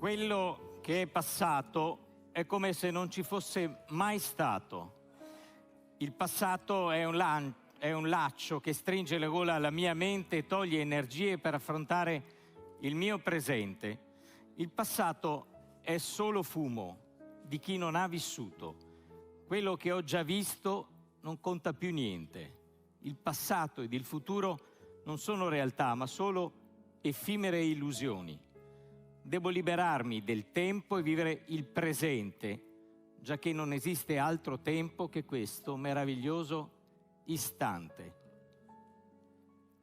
Quello che è passato è come se non ci fosse mai stato. Il passato è un laccio che stringe la gola alla mia mente e toglie energie per affrontare il mio presente. Il passato è solo fumo di chi non ha vissuto. Quello che ho già visto non conta più niente. Il passato ed il futuro non sono realtà, ma solo effimere illusioni. Devo liberarmi del tempo e vivere il presente, giacché non esiste altro tempo che questo meraviglioso istante.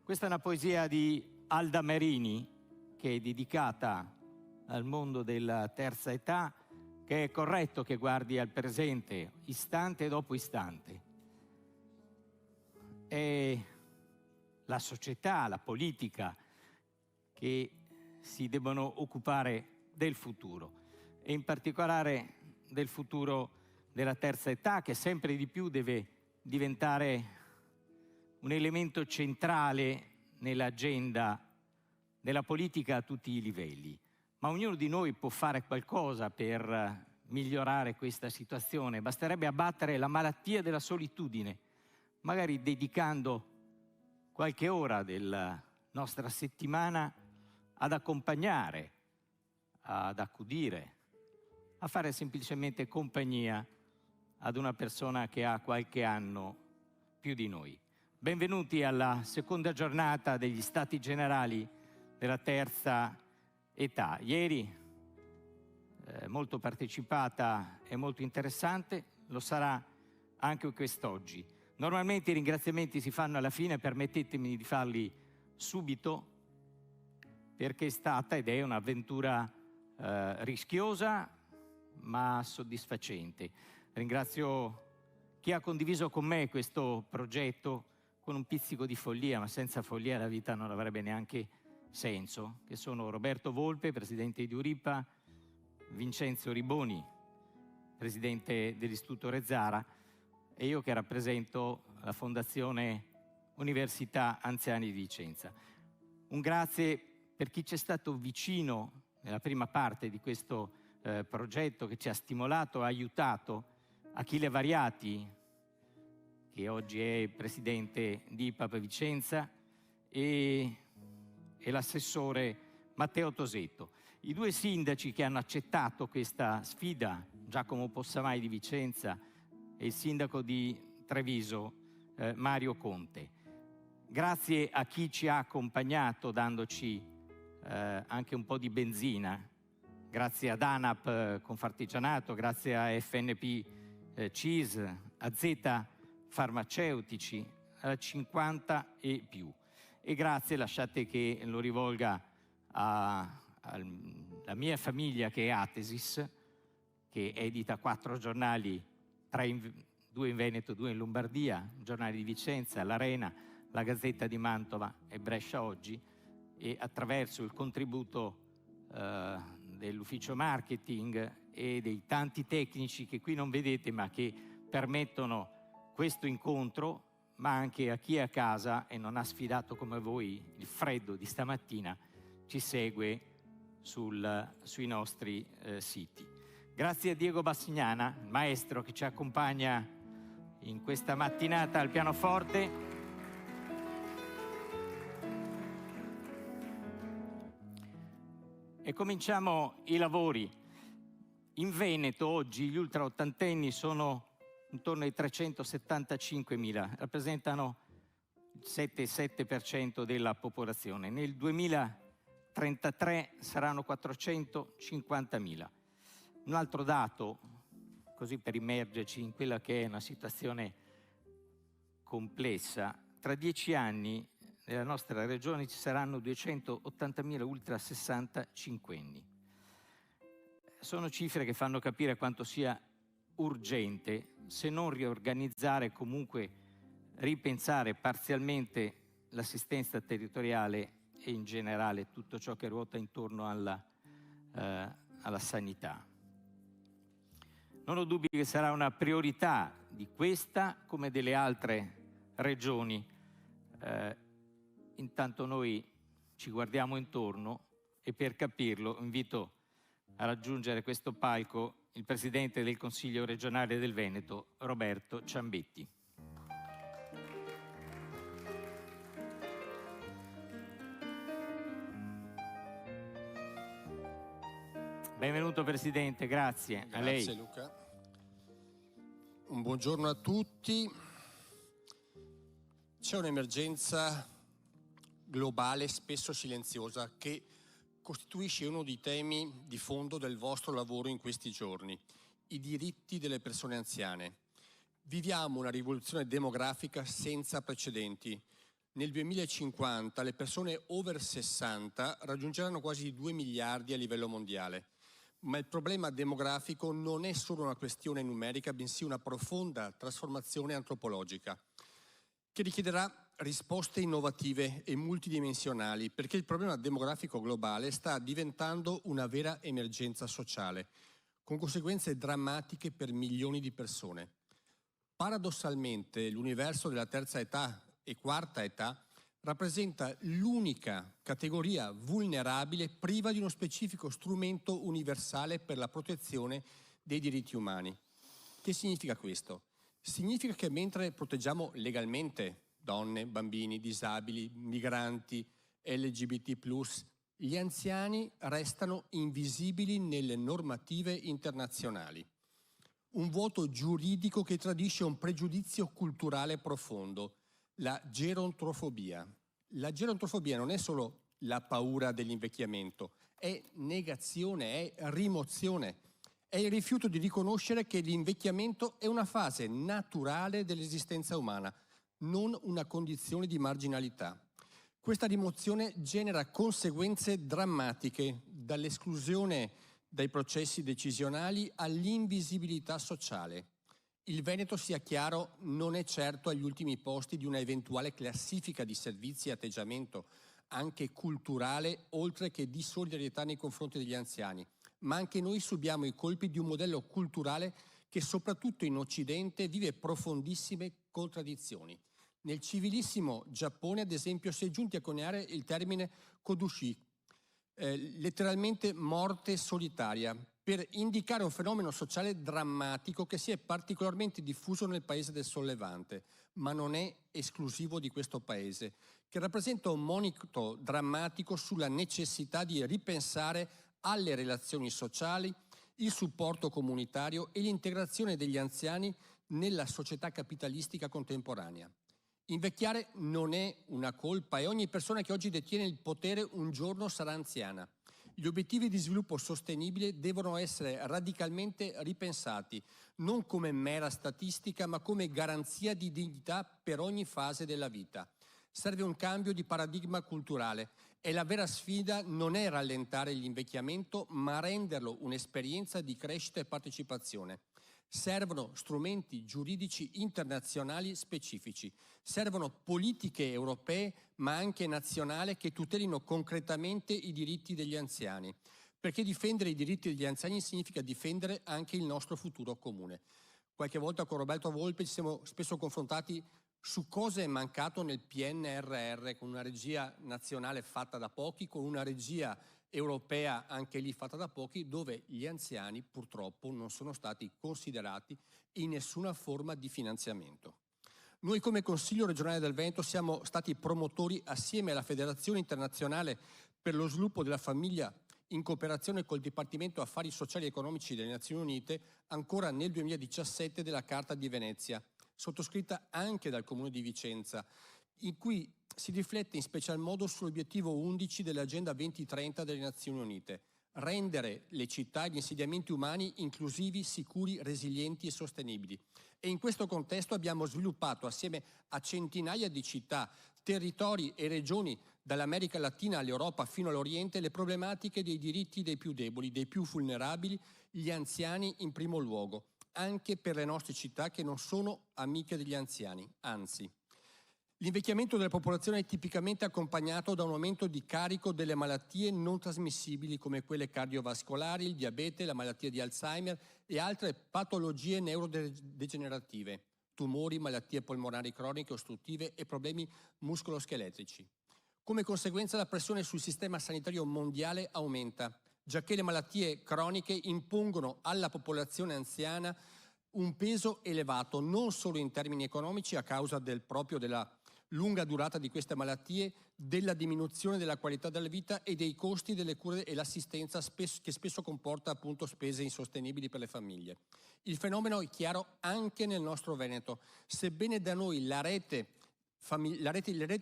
Questa è una poesia di Alda Merini, che è dedicata al mondo della terza età, che è corretto che guardi al presente, istante dopo istante. È la società, la politica, che si debbono occupare del futuro e in particolare del futuro della terza età, che sempre di più deve diventare un elemento centrale nell'agenda della politica a tutti i livelli. Ma ognuno di noi può fare qualcosa per migliorare questa situazione. Basterebbe abbattere la malattia della solitudine, magari dedicando qualche ora della nostra settimana ad accompagnare, ad accudire, a fare semplicemente compagnia ad una persona che ha qualche anno più di noi. Benvenuti alla seconda giornata degli Stati Generali della terza età. Ieri molto partecipata e molto interessante, lo sarà anche quest'oggi. Normalmente i ringraziamenti si fanno alla fine, permettetemi di farli subito, perché è stata ed è un'avventura rischiosa ma soddisfacente. Ringrazio chi ha condiviso con me questo progetto con un pizzico di follia, ma senza follia la vita non avrebbe neanche senso, che sono Roberto Volpe, presidente di Euripa, Vincenzo Riboni, presidente dell'Istituto Re Zara, e io che rappresento la Fondazione Università Anziani di Vicenza. Un grazie per chi ci è stato vicino nella prima parte di questo progetto, che ci ha stimolato, ha aiutato, Achille Variati, che oggi è presidente di IPAP Vicenza, e l'assessore Matteo Tosetto. I due sindaci che hanno accettato questa sfida, Giacomo Possamai di Vicenza e il sindaco di Treviso, Mario Conte. Grazie a chi ci ha accompagnato dandoci anche un po' di benzina, grazie ad ANAP Confartigianato, grazie a FNP CIS, a Z Farmaceutici, a 50 e più. E grazie, lasciate che lo rivolga alla mia famiglia che è Atesis, che edita 4 giornali, 2 in Veneto, 2 in Lombardia, giornali di Vicenza, l'Arena, la Gazzetta di Mantova e Brescia Oggi, e attraverso il contributo dell'ufficio marketing e dei tanti tecnici che qui non vedete ma che permettono questo incontro, ma anche a chi è a casa e non ha sfidato come voi il freddo di stamattina, ci segue sui nostri siti. Grazie a Diego Bassignana, il maestro che ci accompagna in questa mattinata al pianoforte. E cominciamo i lavori. In Veneto oggi gli ultraottantenni sono intorno ai 375.000, rappresentano il 7,7% della popolazione. Nel 2033 saranno 450.000. Un altro dato, così per immergerci in quella che è una situazione complessa, tra 10 anni nella nostra regione ci saranno 280.000 ultra 65enni. Sono cifre che fanno capire quanto sia urgente, se non riorganizzare, comunque ripensare parzialmente l'assistenza territoriale e in generale tutto ciò che ruota intorno alla sanità. Non ho dubbi che sarà una priorità di questa come delle altre regioni. Intanto noi ci guardiamo intorno e per capirlo invito a raggiungere questo palco il Presidente del Consiglio regionale del Veneto, Roberto Ciambetti. Benvenuto Presidente, grazie. A lei. Grazie Luca. Un buongiorno a tutti. C'è un'emergenza globale, spesso silenziosa, che costituisce uno dei temi di fondo del vostro lavoro in questi giorni: i diritti delle persone anziane. Viviamo una rivoluzione demografica senza precedenti. Nel 2050 le persone over 60 raggiungeranno quasi 2 miliardi a livello mondiale. Ma il problema demografico non è solo una questione numerica, bensì una profonda trasformazione antropologica che richiederà risposte innovative e multidimensionali, perché il problema demografico globale sta diventando una vera emergenza sociale, con conseguenze drammatiche per milioni di persone. Paradossalmente, l'universo della terza età e quarta età rappresenta l'unica categoria vulnerabile priva di uno specifico strumento universale per la protezione dei diritti umani. Che significa questo? Significa che mentre proteggiamo legalmente donne, bambini, disabili, migranti, LGBT+, gli anziani restano invisibili nelle normative internazionali. Un vuoto giuridico che tradisce un pregiudizio culturale profondo: la gerontofobia. La gerontofobia non è solo la paura dell'invecchiamento, è negazione, è rimozione, è il rifiuto di riconoscere che l'invecchiamento è una fase naturale dell'esistenza umana, non una condizione di marginalità. Questa rimozione genera conseguenze drammatiche, dall'esclusione dai processi decisionali all'invisibilità sociale. Il Veneto, sia chiaro, non è certo agli ultimi posti di una eventuale classifica di servizi e atteggiamento, anche culturale, oltre che di solidarietà nei confronti degli anziani. Ma anche noi subiamo i colpi di un modello culturale che soprattutto in Occidente vive profondissime contraddizioni. Nel civilissimo Giappone, ad esempio, si è giunti a coniare il termine kodushi, letteralmente morte solitaria, per indicare un fenomeno sociale drammatico che si è particolarmente diffuso nel paese del Sollevante, ma non è esclusivo di questo paese, che rappresenta un monito drammatico sulla necessità di ripensare alle relazioni sociali, il supporto comunitario e l'integrazione degli anziani nella società capitalistica contemporanea. Invecchiare non è una colpa e ogni persona che oggi detiene il potere un giorno sarà anziana. Gli obiettivi di sviluppo sostenibile devono essere radicalmente ripensati, non come mera statistica, ma come garanzia di dignità per ogni fase della vita. Serve un cambio di paradigma culturale e la vera sfida non è rallentare l'invecchiamento, ma renderlo un'esperienza di crescita e partecipazione. Servono strumenti giuridici internazionali specifici, servono politiche europee ma anche nazionali che tutelino concretamente i diritti degli anziani, perché difendere i diritti degli anziani significa difendere anche il nostro futuro comune. Qualche volta con Roberto Volpe ci siamo spesso confrontati su cosa è mancato nel PNRR, con una regia nazionale fatta da pochi, con una regia europea anche lì fatta da pochi, dove gli anziani purtroppo non sono stati considerati in nessuna forma di finanziamento. Noi come Consiglio regionale del Veneto siamo stati promotori, assieme alla Federazione internazionale per lo sviluppo della famiglia, in cooperazione col Dipartimento Affari Sociali e Economici delle Nazioni Unite, ancora nel 2017 della Carta di Venezia, sottoscritta anche dal Comune di Vicenza, in cui si riflette in special modo sull'obiettivo 11 dell'Agenda 2030 delle Nazioni Unite: rendere le città e gli insediamenti umani inclusivi, sicuri, resilienti e sostenibili. E in questo contesto abbiamo sviluppato, assieme a centinaia di città, territori e regioni, dall'America Latina all'Europa fino all'Oriente, le problematiche dei diritti dei più deboli, dei più vulnerabili, gli anziani in primo luogo, anche per le nostre città che non sono amiche degli anziani, anzi. L'invecchiamento della popolazione è tipicamente accompagnato da un aumento di carico delle malattie non trasmissibili come quelle cardiovascolari, il diabete, la malattia di Alzheimer e altre patologie neurodegenerative, tumori, malattie polmonari croniche ostruttive e problemi muscoloscheletrici. Come conseguenza la pressione sul sistema sanitario mondiale aumenta. giacché le malattie croniche impongono alla popolazione anziana un peso elevato, non solo in termini economici a causa della lunga durata di queste malattie, della diminuzione della qualità della vita e dei costi delle cure e l'assistenza che spesso comporta appunto spese insostenibili per le famiglie. Il fenomeno è chiaro anche nel nostro Veneto, sebbene da noi le reti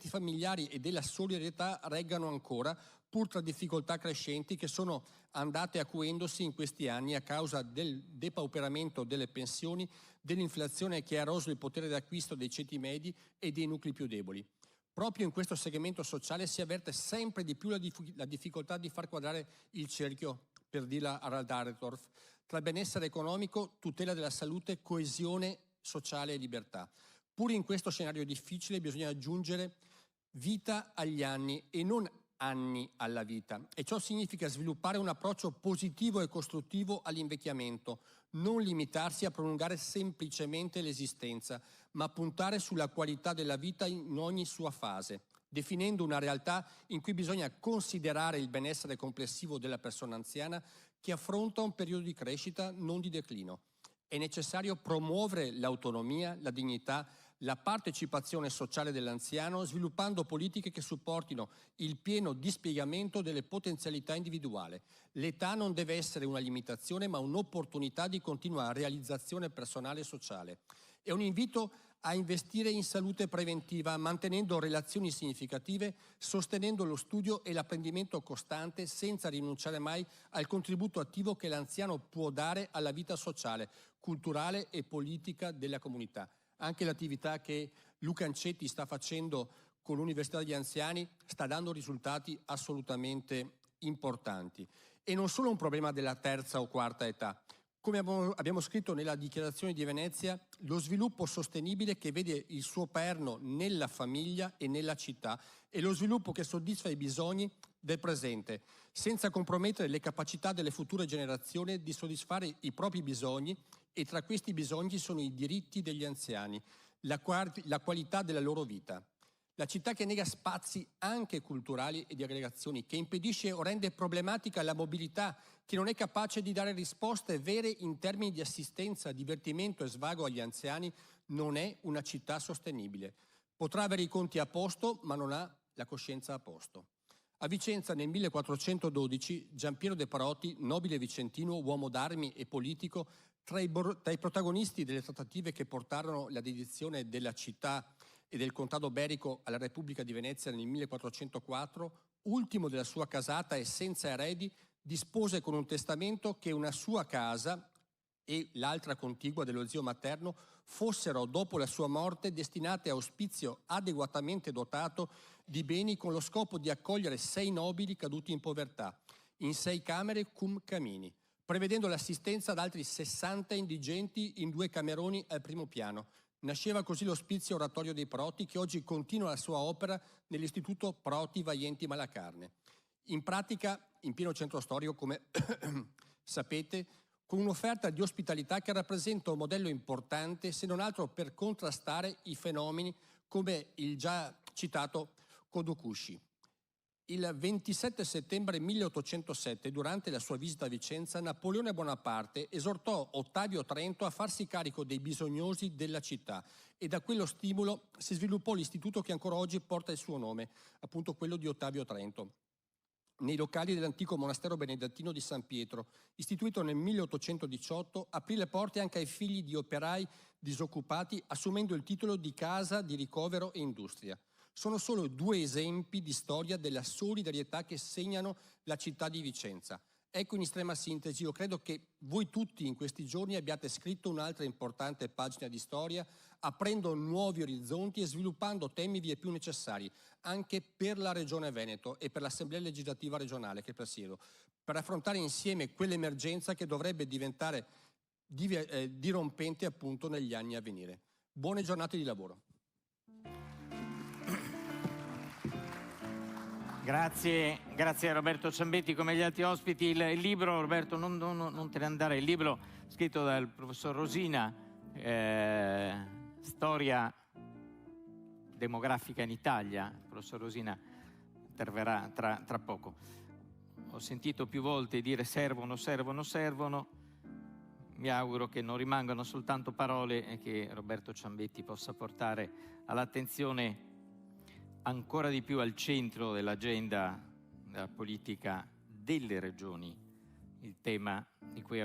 familiari e della solidarietà reggano ancora, pur tra difficoltà crescenti che sono andate acuendosi in questi anni a causa del depauperamento delle pensioni, dell'inflazione che ha eroso il potere d'acquisto dei ceti medi e dei nuclei più deboli. Proprio in questo segmento sociale si avverte sempre di più la difficoltà di far quadrare il cerchio, per dirla a Dahrendorf, tra benessere economico, tutela della salute, coesione sociale e libertà. Pur in questo scenario difficile bisogna aggiungere vita agli anni e non anni alla vita, e ciò significa sviluppare un approccio positivo e costruttivo all'invecchiamento, non limitarsi a prolungare semplicemente l'esistenza, ma puntare sulla qualità della vita in ogni sua fase, definendo una realtà in cui bisogna considerare il benessere complessivo della persona anziana che affronta un periodo di crescita, non di declino. È necessario promuovere l'autonomia, la dignità, la partecipazione sociale dell'anziano, sviluppando politiche che supportino il pieno dispiegamento delle potenzialità individuali. L'età non deve essere una limitazione, ma un'opportunità di continua realizzazione personale e sociale. È un invito a investire in salute preventiva, mantenendo relazioni significative, sostenendo lo studio e l'apprendimento costante, senza rinunciare mai al contributo attivo che l'anziano può dare alla vita sociale, culturale e politica della comunità. Anche l'attività che Luca Ancetti sta facendo con l'Università degli Anziani sta dando risultati assolutamente importanti. E non solo un problema della terza o quarta età. Come abbiamo scritto nella Dichiarazione di Venezia, lo sviluppo sostenibile che vede il suo perno nella famiglia e nella città è lo sviluppo che soddisfa i bisogni del presente, senza compromettere le capacità delle future generazioni di soddisfare i propri bisogni, e tra questi bisogni ci sono i diritti degli anziani, la qualità della loro vita. La città che nega spazi anche culturali e di aggregazioni, che impedisce o rende problematica la mobilità, che non è capace di dare risposte vere in termini di assistenza, divertimento e svago agli anziani, non è una città sostenibile. Potrà avere i conti a posto, ma non ha la coscienza a posto. A Vicenza nel 1412 Giampiero de' Paroti, nobile vicentino, uomo d'armi e politico, tra i protagonisti delle trattative che portarono la dedizione della città e del contado berico alla Repubblica di Venezia nel 1404, ultimo della sua casata e senza eredi, dispose con un testamento che una sua casa e l'altra contigua dello zio materno fossero, dopo la sua morte, destinate a ospizio adeguatamente dotato di beni con lo scopo di accogliere 6 nobili caduti in povertà, in 6 camere cum camini, prevedendo l'assistenza ad altri 60 indigenti in 2 cameroni al primo piano. Nasceva così l'ospizio oratorio dei Proti, che oggi continua la sua opera nell'Istituto Proti Vaienti Malacarne. In pratica, in pieno centro storico, come sapete, con un'offerta di ospitalità che rappresenta un modello importante, se non altro per contrastare i fenomeni come il già citato Kodokushi. Il 27 settembre 1807, durante la sua visita a Vicenza, Napoleone Bonaparte esortò Ottavio Trento a farsi carico dei bisognosi della città, e da quello stimolo si sviluppò l'istituto che ancora oggi porta il suo nome, appunto quello di Ottavio Trento, nei locali dell'antico monastero benedettino di San Pietro. Istituito nel 1818, aprì le porte anche ai figli di operai disoccupati, assumendo il titolo di casa di ricovero e industria. Sono solo 2 esempi di storia della solidarietà che segnano la città di Vicenza. Ecco, in estrema sintesi, io credo che voi tutti in questi giorni abbiate scritto un'altra importante pagina di storia, aprendo nuovi orizzonti e sviluppando temi vie più necessari, anche per la Regione Veneto e per l'Assemblea legislativa regionale che presiedo, per affrontare insieme quell'emergenza che dovrebbe diventare dirompente appunto negli anni a venire. Buone giornate di lavoro. Grazie a Roberto Ciambetti. Come gli altri ospiti, il libro, Roberto, non te ne andare, il libro scritto dal professor Rosina, Storia demografica in Italia. Il professor Rosina interverrà tra poco. ho sentito più volte dire servono, servono, servono. Mi auguro che non rimangano soltanto parole e che Roberto Ciambetti possa portare all'attenzione ancora di più al centro dell'agenda della politica delle regioni il tema di cui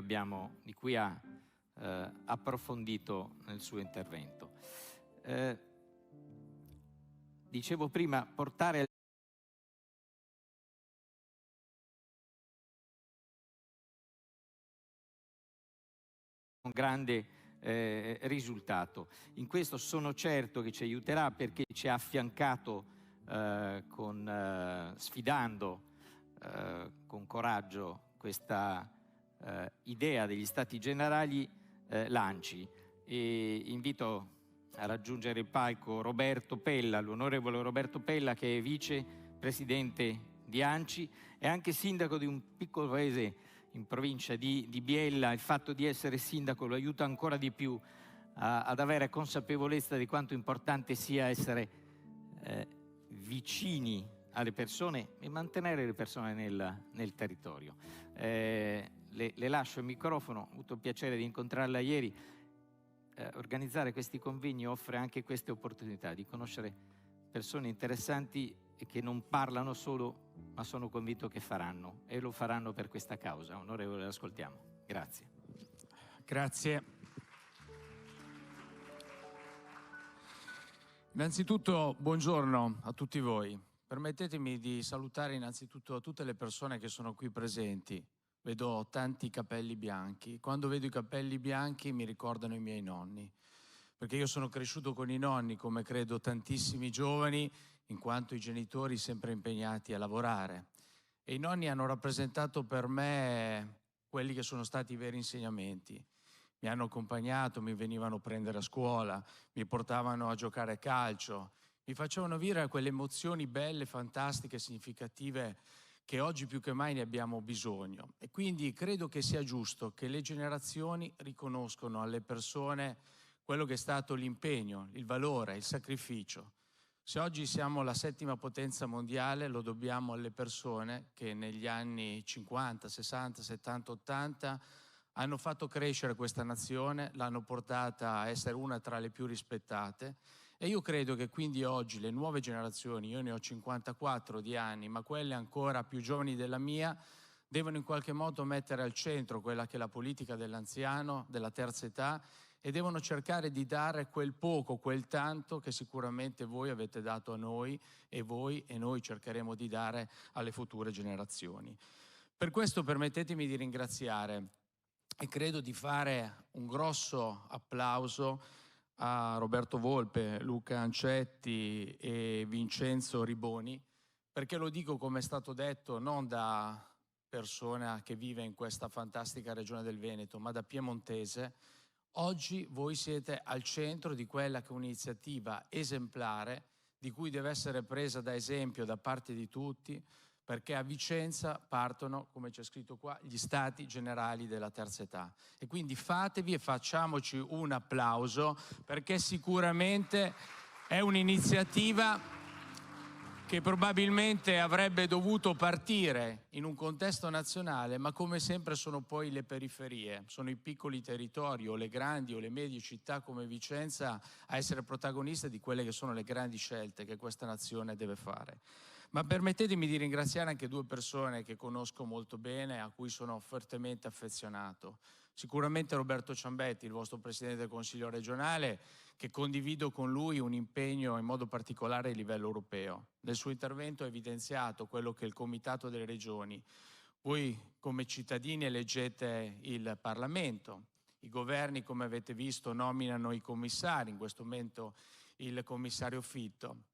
ha approfondito nel suo intervento. Dicevo prima, portare un grande risultato. In questo sono certo che ci aiuterà, perché ci ha affiancato sfidando con coraggio questa idea degli Stati Generali, l'ANCI. E invito a raggiungere il palco Roberto Pella, l'onorevole Roberto Pella, che è vicepresidente di ANCI e anche sindaco di un piccolo paese in provincia di Biella. Il fatto di essere sindaco lo aiuta ancora di più ad avere consapevolezza di quanto importante sia essere vicini alle persone e mantenere le persone nel territorio. Le lascio il microfono, ho avuto il piacere di incontrarla ieri. Organizzare questi convegni offre anche queste opportunità di conoscere persone interessanti e che non parlano solo, ma sono convinto che faranno, e lo faranno per questa causa. Onorevole, ascoltiamo. Grazie. Grazie. Innanzitutto, buongiorno a tutti voi. Permettetemi di salutare innanzitutto tutte le persone che sono qui presenti. Vedo tanti capelli bianchi. Quando vedo i capelli bianchi mi ricordano i miei nonni, perché io sono cresciuto con i nonni, come credo tantissimi giovani, in quanto i genitori sempre impegnati a lavorare. E i nonni hanno rappresentato per me quelli che sono stati i veri insegnamenti. Mi hanno accompagnato, mi venivano a prendere a scuola, mi portavano a giocare a calcio, mi facevano vivere quelle emozioni belle, fantastiche, significative che oggi più che mai ne abbiamo bisogno. E quindi credo che sia giusto che le generazioni riconoscono alle persone quello che è stato l'impegno, il valore, il sacrificio. Se oggi siamo la 7ª potenza mondiale, lo dobbiamo alle persone che negli anni 50, 60, 70, 80 hanno fatto crescere questa nazione, l'hanno portata a essere una tra le più rispettate. E io credo che quindi oggi le nuove generazioni, io ne ho 54 di anni, ma quelle ancora più giovani della mia, devono in qualche modo mettere al centro quella che è la politica dell'anziano, della terza età, e devono cercare di dare quel poco, quel tanto che sicuramente voi avete dato a noi e noi cercheremo di dare alle future generazioni. Per questo permettetemi di ringraziare e credo di fare un grosso applauso a Roberto Volpe, Luca Ancetti e Vincenzo Riboni, perché lo dico, come è stato detto, non da persona che vive in questa fantastica regione del Veneto, ma da piemontese. Oggi voi siete al centro di quella che è un'iniziativa esemplare, di cui deve essere presa da esempio da parte di tutti, perché a Vicenza partono, come c'è scritto qua, gli Stati Generali della terza età. E quindi fatevi e facciamoci un applauso, perché sicuramente è un'iniziativa che probabilmente avrebbe dovuto partire in un contesto nazionale, ma come sempre sono poi le periferie, sono i piccoli territori o le grandi o le medie città come Vicenza a essere protagoniste di quelle che sono le grandi scelte che questa nazione deve fare. Ma permettetemi di ringraziare anche 2 persone che conosco molto bene, a cui sono fortemente affezionato. Sicuramente Roberto Ciambetti, il vostro Presidente del Consiglio regionale, che condivido con lui un impegno in modo particolare a livello europeo. Nel suo intervento ha evidenziato quello che è il Comitato delle Regioni. Voi come cittadini eleggete il Parlamento, i governi, come avete visto, nominano i commissari, in questo momento il commissario Fitto.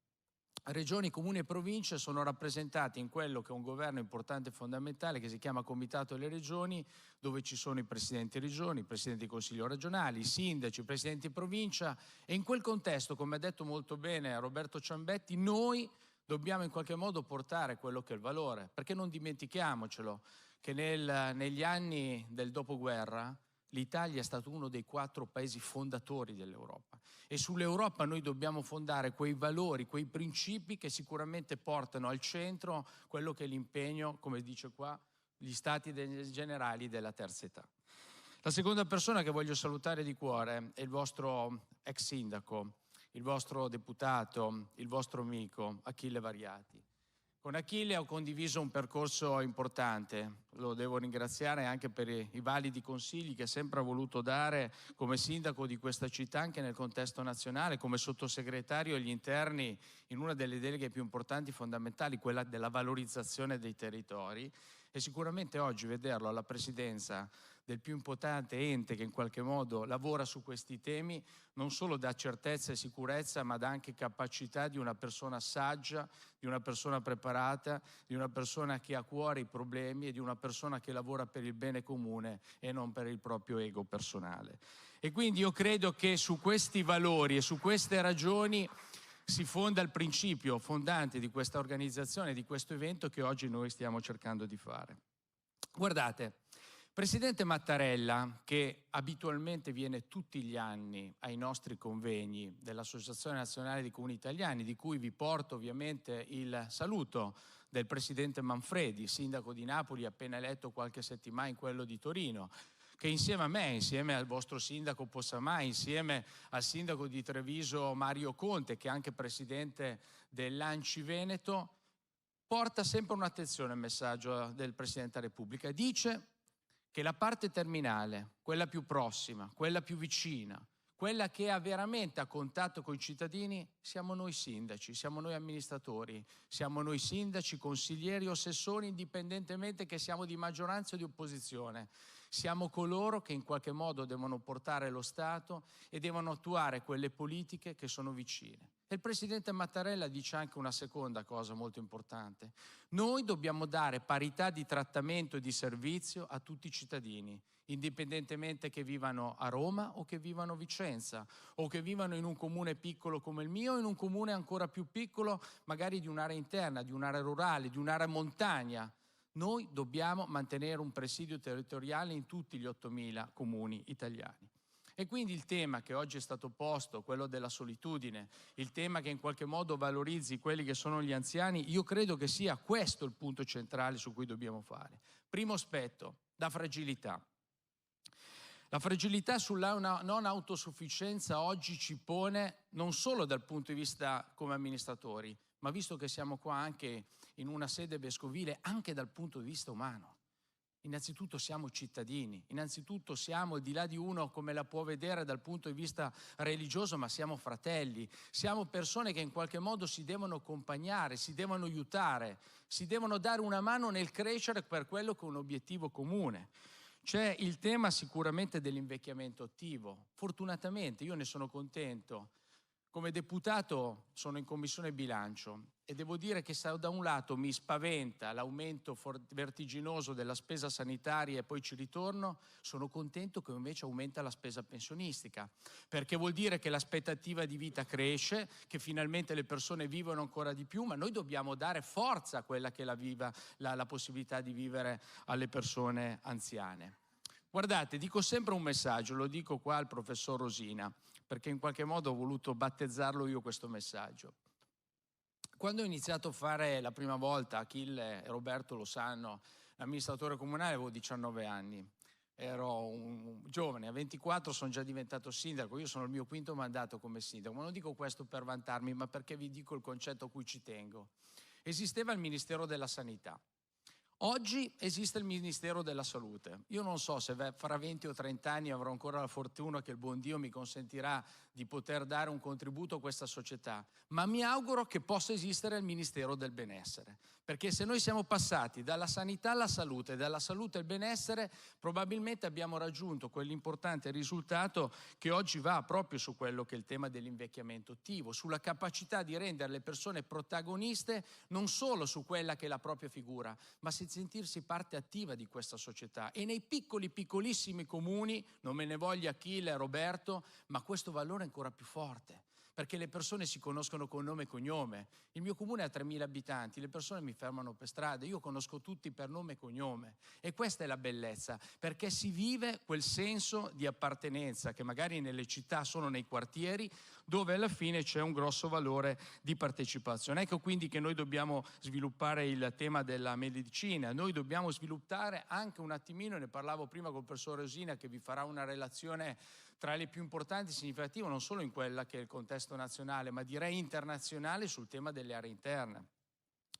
Regioni, comuni e province sono rappresentati in quello che è un governo importante e fondamentale che si chiama Comitato delle Regioni, dove ci sono i presidenti di regioni, i presidenti di consiglio regionali, i sindaci, i presidenti di provincia, e in quel contesto, come ha detto molto bene Roberto Ciambetti, noi dobbiamo in qualche modo portare quello che è il valore, perché non dimentichiamocelo che negli anni del dopoguerra L'Italia è stato uno dei 4 paesi fondatori dell'Europa e sull'Europa noi dobbiamo fondare quei valori, quei principi che sicuramente portano al centro quello che è l'impegno, come dice qua, gli stati generali della terza età. La seconda persona che voglio salutare di cuore è il vostro ex sindaco, il vostro deputato, il vostro amico Achille Variati. Con Achille ho condiviso un percorso importante, lo devo ringraziare anche per i validi consigli che sempre ha voluto dare come sindaco di questa città anche nel contesto nazionale, come sottosegretario agli interni in una delle deleghe più importanti e fondamentali, quella della valorizzazione dei territori, e sicuramente oggi vederlo alla presidenza del più importante ente che in qualche modo lavora su questi temi non solo dà certezza e sicurezza, ma dà anche capacità di una persona saggia, di una persona preparata, di una persona che ha a cuore i problemi e di una persona che lavora per il bene comune e non per il proprio ego personale. E quindi io credo che su questi valori e su queste ragioni si fonda il principio fondante di questa organizzazione, di questo evento che oggi noi stiamo cercando di fare. Guardate, Presidente Mattarella, che abitualmente viene tutti gli anni ai nostri convegni dell'Associazione Nazionale dei Comuni Italiani, di cui vi porto ovviamente il saluto del Presidente Manfredi, sindaco di Napoli, appena eletto qualche settimana in quello di Torino, che insieme a me, insieme al vostro sindaco Possamai, insieme al sindaco di Treviso Mario Conte, che è anche presidente dell'Anci Veneto, porta sempre un'attenzione al messaggio del Presidente della Repubblica. Dice che la parte terminale, quella più prossima, quella più vicina, quella che ha veramente a contatto con i cittadini, siamo noi sindaci, siamo noi amministratori, siamo noi sindaci, consiglieri o assessori, indipendentemente che siamo di maggioranza o di opposizione. Siamo coloro che in qualche modo devono portare lo Stato e devono attuare quelle politiche che sono vicine. E il Presidente Mattarella dice anche una seconda cosa molto importante. Noi dobbiamo dare parità di trattamento e di servizio a tutti i cittadini, indipendentemente che vivano a Roma o che vivano a Vicenza o che vivano in un comune piccolo come il mio o in un comune ancora più piccolo, magari di un'area interna, di un'area rurale, di un'area montagna. Noi dobbiamo mantenere un presidio territoriale in tutti gli 8.000 comuni italiani. E quindi il tema che oggi è stato posto, quello della solitudine, il tema che in qualche modo valorizzi quelli che sono gli anziani, io credo che sia questo il punto centrale su cui dobbiamo fare. Primo aspetto, la fragilità. La fragilità sulla non autosufficienza oggi ci pone non solo dal punto di vista come amministratori, ma visto che siamo qua anche in una sede vescovile, anche dal punto di vista umano. Innanzitutto siamo cittadini, innanzitutto siamo, al di là di uno come la può vedere dal punto di vista religioso, ma siamo fratelli, siamo persone che in qualche modo si devono accompagnare, si devono aiutare, si devono dare una mano nel crescere per quello che è un obiettivo comune. C'è il tema sicuramente dell'invecchiamento attivo. Fortunatamente, io ne sono contento, come deputato sono in Commissione Bilancio e devo dire che se da un lato mi spaventa l'aumento vertiginoso della spesa sanitaria e poi ci ritorno, sono contento che invece aumenta la spesa pensionistica, perché vuol dire che l'aspettativa di vita cresce, che finalmente le persone vivono ancora di più, ma noi dobbiamo dare forza a quella che la possibilità di vivere alle persone anziane. Guardate, dico sempre un messaggio, lo dico qua al professor Rosina, perché in qualche modo ho voluto battezzarlo io questo messaggio. Quando ho iniziato a fare la prima volta, Achille e Roberto lo sanno, l'amministratore comunale avevo 19 anni, ero un giovane, a 24 sono già diventato sindaco, io sono il mio quinto mandato come sindaco, ma non dico questo per vantarmi, ma perché vi dico il concetto a cui ci tengo. Esisteva il Ministero della Sanità. Oggi esiste il Ministero della Salute. Io non so se fra 20 o 30 anni avrò ancora la fortuna che il buon Dio mi consentirà di poter dare un contributo a questa società, ma mi auguro che possa esistere il Ministero del Benessere, perché se noi siamo passati dalla sanità alla salute, dalla salute al benessere, probabilmente abbiamo raggiunto quell'importante risultato che oggi va proprio su quello che è il tema dell'invecchiamento attivo, sulla capacità di rendere le persone protagoniste non solo su quella che è la propria figura, ma sentirsi parte attiva di questa società. E nei piccolissimi comuni, non me ne voglia Achille e Roberto, ma questo valore è ancora più forte, perché le persone si conoscono con nome e cognome. Il mio comune ha 3.000 abitanti, le persone mi fermano per strada, io conosco tutti per nome e cognome, e questa è la bellezza, perché si vive quel senso di appartenenza che magari nelle città sono nei quartieri, dove alla fine c'è un grosso valore di partecipazione. Ecco quindi che noi dobbiamo sviluppare il tema della medicina, noi dobbiamo sviluppare anche un attimino, ne parlavo prima col professor Rosina che vi farà una relazione tra le più importanti e significative, non solo in quella che è il contesto nazionale, ma direi internazionale sul tema delle aree interne.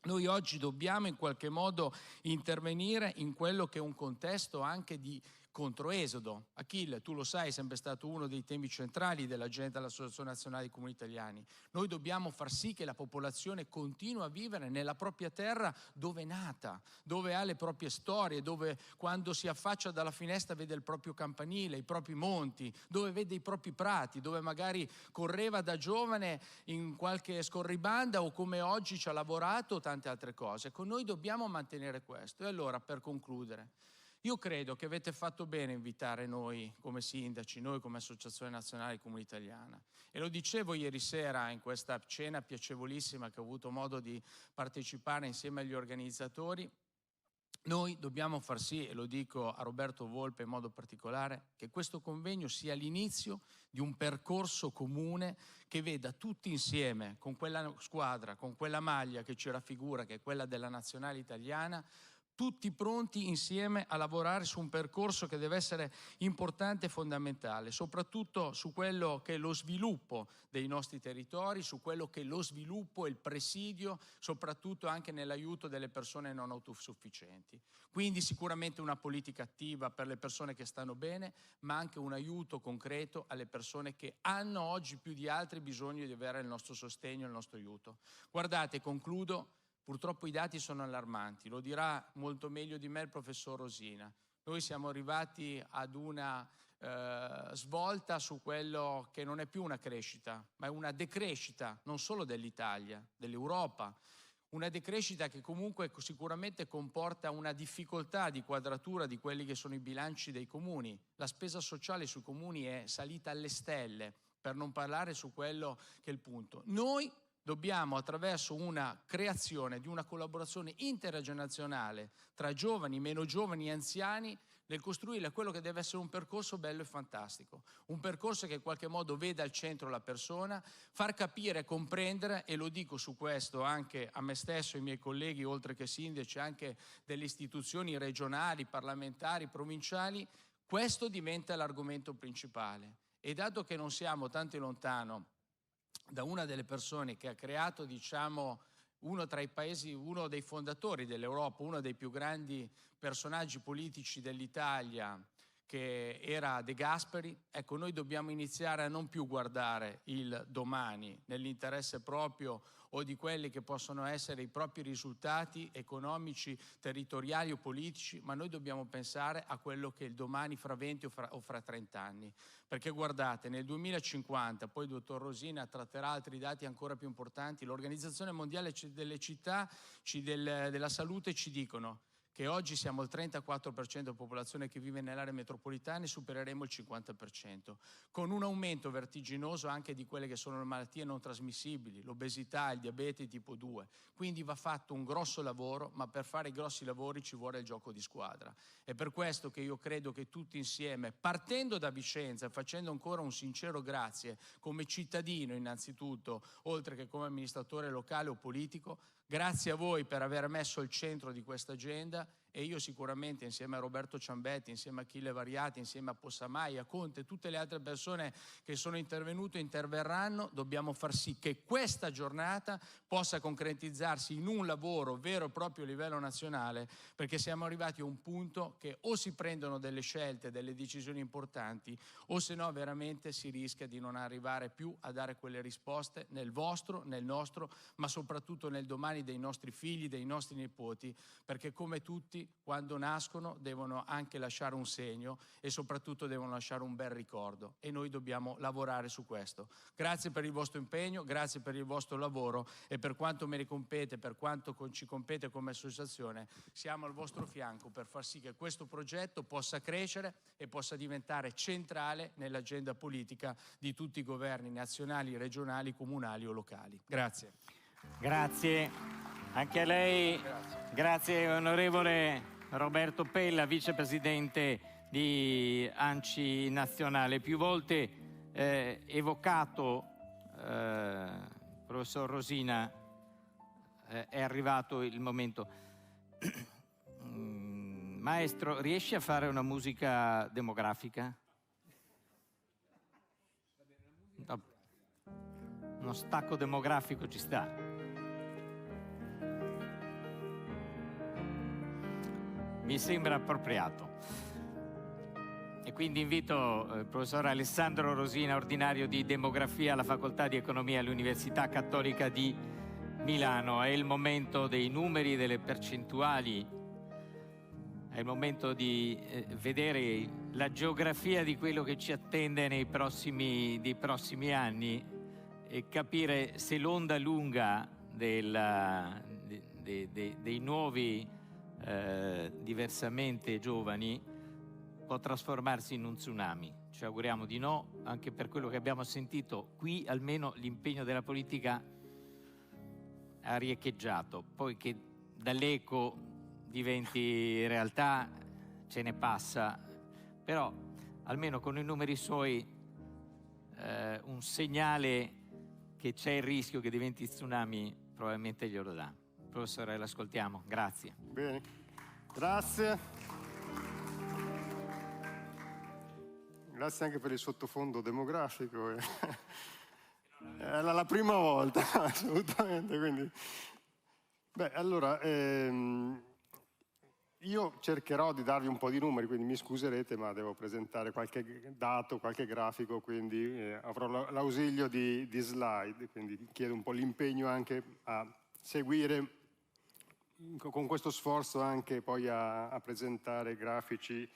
Noi oggi dobbiamo in qualche modo intervenire in quello che è un contesto anche di controesodo. Achille, tu lo sai, è sempre stato uno dei temi centrali dell'agenda dell'Associazione Nazionale dei Comuni Italiani. Noi dobbiamo far sì che la popolazione continui a vivere nella propria terra dove è nata, dove ha le proprie storie, dove quando si affaccia dalla finestra vede il proprio campanile, i propri monti, dove vede i propri prati, dove magari correva da giovane in qualche scorribanda o come oggi ci ha lavorato, tante altre cose. Ecco, noi dobbiamo mantenere questo. E allora, per concludere, io credo che avete fatto bene a invitare noi come sindaci, noi come Associazione Nazionale dei Comuni Italiana. E lo dicevo ieri sera in questa cena piacevolissima che ho avuto modo di partecipare insieme agli organizzatori. Noi dobbiamo far sì, e lo dico a Roberto Volpe in modo particolare, che questo convegno sia l'inizio di un percorso comune che veda tutti insieme, con quella squadra, con quella maglia che ci raffigura, che è quella della nazionale italiana, tutti pronti insieme a lavorare su un percorso che deve essere importante e fondamentale, soprattutto su quello che è lo sviluppo dei nostri territori, su quello che è lo sviluppo e il presidio, soprattutto anche nell'aiuto delle persone non autosufficienti. Quindi sicuramente una politica attiva per le persone che stanno bene, ma anche un aiuto concreto alle persone che hanno oggi più di altri bisogno di avere il nostro sostegno e il nostro aiuto. Guardate, concludo. Purtroppo i dati sono allarmanti, lo dirà molto meglio di me il professor Rosina. Noi siamo arrivati ad una svolta su quello che non è più una crescita, ma è una decrescita, non solo dell'Italia, dell'Europa. Una decrescita che comunque sicuramente comporta una difficoltà di quadratura di quelli che sono i bilanci dei comuni. La spesa sociale sui comuni è salita alle stelle, per non parlare su quello che è il punto. Noi dobbiamo, attraverso una creazione di una collaborazione intergenerazionale tra giovani, meno giovani e anziani, nel costruire quello che deve essere un percorso bello e fantastico, un percorso che in qualche modo veda al centro la persona, far capire e comprendere, e lo dico su questo anche a me stesso e ai miei colleghi, oltre che sindaci, anche delle istituzioni regionali, parlamentari, provinciali, questo diventa l'argomento principale. E dato che non siamo tanto lontano da una delle persone che ha creato, diciamo, uno tra i paesi, uno dei fondatori dell'Europa, uno dei più grandi personaggi politici dell'Italia, che era De Gasperi, ecco, noi dobbiamo iniziare a non più guardare il domani nell'interesse proprio o di quelli che possono essere i propri risultati economici, territoriali o politici, ma noi dobbiamo pensare a quello che è il domani fra 20 o fra 30 anni. Perché guardate, nel 2050, poi il dottor Rosina tratterà altri dati ancora più importanti, l'Organizzazione Mondiale delle Città, della Salute ci dicono che oggi siamo al 34% della popolazione che vive nelle aree metropolitane e supereremo il 50%, con un aumento vertiginoso anche di quelle che sono le malattie non trasmissibili, l'obesità, il diabete tipo 2. Quindi va fatto un grosso lavoro, ma per fare i grossi lavori ci vuole il gioco di squadra. È per questo che io credo che tutti insieme, partendo da Vicenza, facendo ancora un sincero grazie come cittadino innanzitutto, oltre che come amministratore locale o politico, grazie a voi per aver messo al centro di questa agenda, e io sicuramente insieme a Roberto Ciambetti, insieme a Achille Variati, insieme a Possamai, a Conte e tutte le altre persone che sono intervenute e interverranno, dobbiamo far sì che questa giornata possa concretizzarsi in un lavoro vero e proprio a livello nazionale, perché siamo arrivati a un punto che o si prendono delle scelte, delle decisioni importanti, o se no veramente si rischia di non arrivare più a dare quelle risposte nel vostro, nel nostro, ma soprattutto nel domani dei nostri figli, dei nostri nipoti, perché come tutti tutti, quando nascono, devono anche lasciare un segno e soprattutto devono lasciare un bel ricordo, e noi dobbiamo lavorare su questo. Grazie per il vostro impegno, grazie per il vostro lavoro, e per quanto me ne compete, per quanto ci compete come associazione, siamo al vostro fianco per far sì che questo progetto possa crescere e possa diventare centrale nell'agenda politica di tutti i governi nazionali, regionali, comunali o locali. Grazie. Grazie anche a lei. Grazie onorevole Roberto Pella, vicepresidente di ANCI Nazionale. Più volte evocato, professor Rosina, è arrivato il momento. Maestro, riesci a fare una musica demografica? No. Uno stacco demografico ci sta. Mi sembra appropriato. E quindi invito il professor Alessandro Rosina, ordinario di demografia alla Facoltà di Economia all'Università Cattolica di Milano. È il momento dei numeri, delle percentuali, è il momento di vedere la geografia di quello che ci attende nei prossimi anni e capire se l'onda lunga dei nuovi diversamente giovani può trasformarsi in un tsunami. Ci auguriamo di no, anche per quello che abbiamo sentito qui, almeno l'impegno della politica ha riecheggiato. Poi che dall'eco diventi realtà ce ne passa, però almeno con i numeri suoi un segnale che c'è il rischio che diventi tsunami probabilmente glielo dà. Professore, l'ascoltiamo. Grazie. Bene, grazie. Grazie anche per il sottofondo demografico. È la prima volta, assolutamente. Quindi. Beh, allora, io cercherò di darvi un po' di numeri, quindi mi scuserete, ma devo presentare qualche dato, qualche grafico, quindi avrò l'ausilio di slide, quindi chiedo un po' l'impegno anche a seguire con questo sforzo anche poi a presentare grafici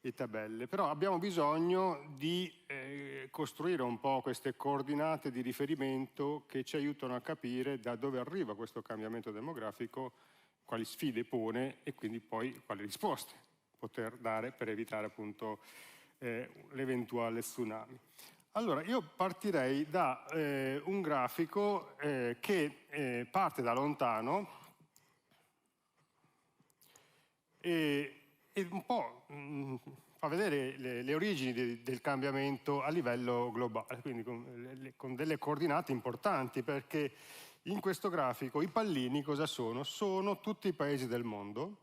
e tabelle. Però abbiamo bisogno di costruire un po' queste coordinate di riferimento che ci aiutano a capire da dove arriva questo cambiamento demografico, quali sfide pone e quindi poi quali risposte poter dare per evitare appunto l'eventuale tsunami. Allora, io partirei da un grafico che parte da lontano e un po' fa vedere le origini del cambiamento a livello globale, quindi con delle coordinate importanti, perché in questo grafico i pallini cosa sono? Sono tutti i paesi del mondo,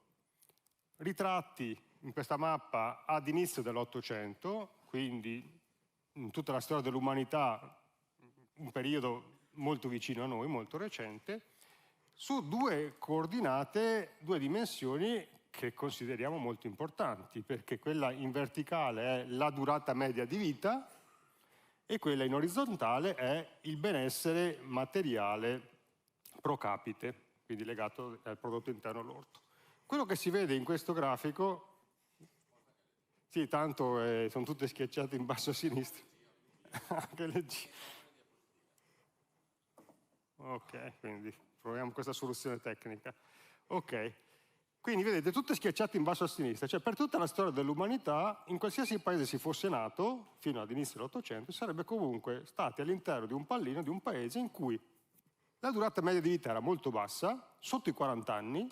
ritratti in questa mappa ad inizio dell'Ottocento, quindi in tutta la storia dell'umanità, un periodo molto vicino a noi, molto recente, su due coordinate, due dimensioni che consideriamo molto importanti, perché quella in verticale è la durata media di vita e quella in orizzontale è il benessere materiale pro capite, quindi legato al prodotto interno lordo. Quello che si vede in questo grafico, sì, tanto sono tutte schiacciate in basso a sinistra. Anche le G. Ok, quindi proviamo questa soluzione tecnica. Ok, quindi vedete tutte schiacciate in basso a sinistra, cioè per tutta la storia dell'umanità, in qualsiasi paese si fosse nato, fino ad inizio dell'Ottocento, sarebbe comunque stati all'interno di un pallino di un paese in cui la durata media di vita era molto bassa, sotto i 40 anni,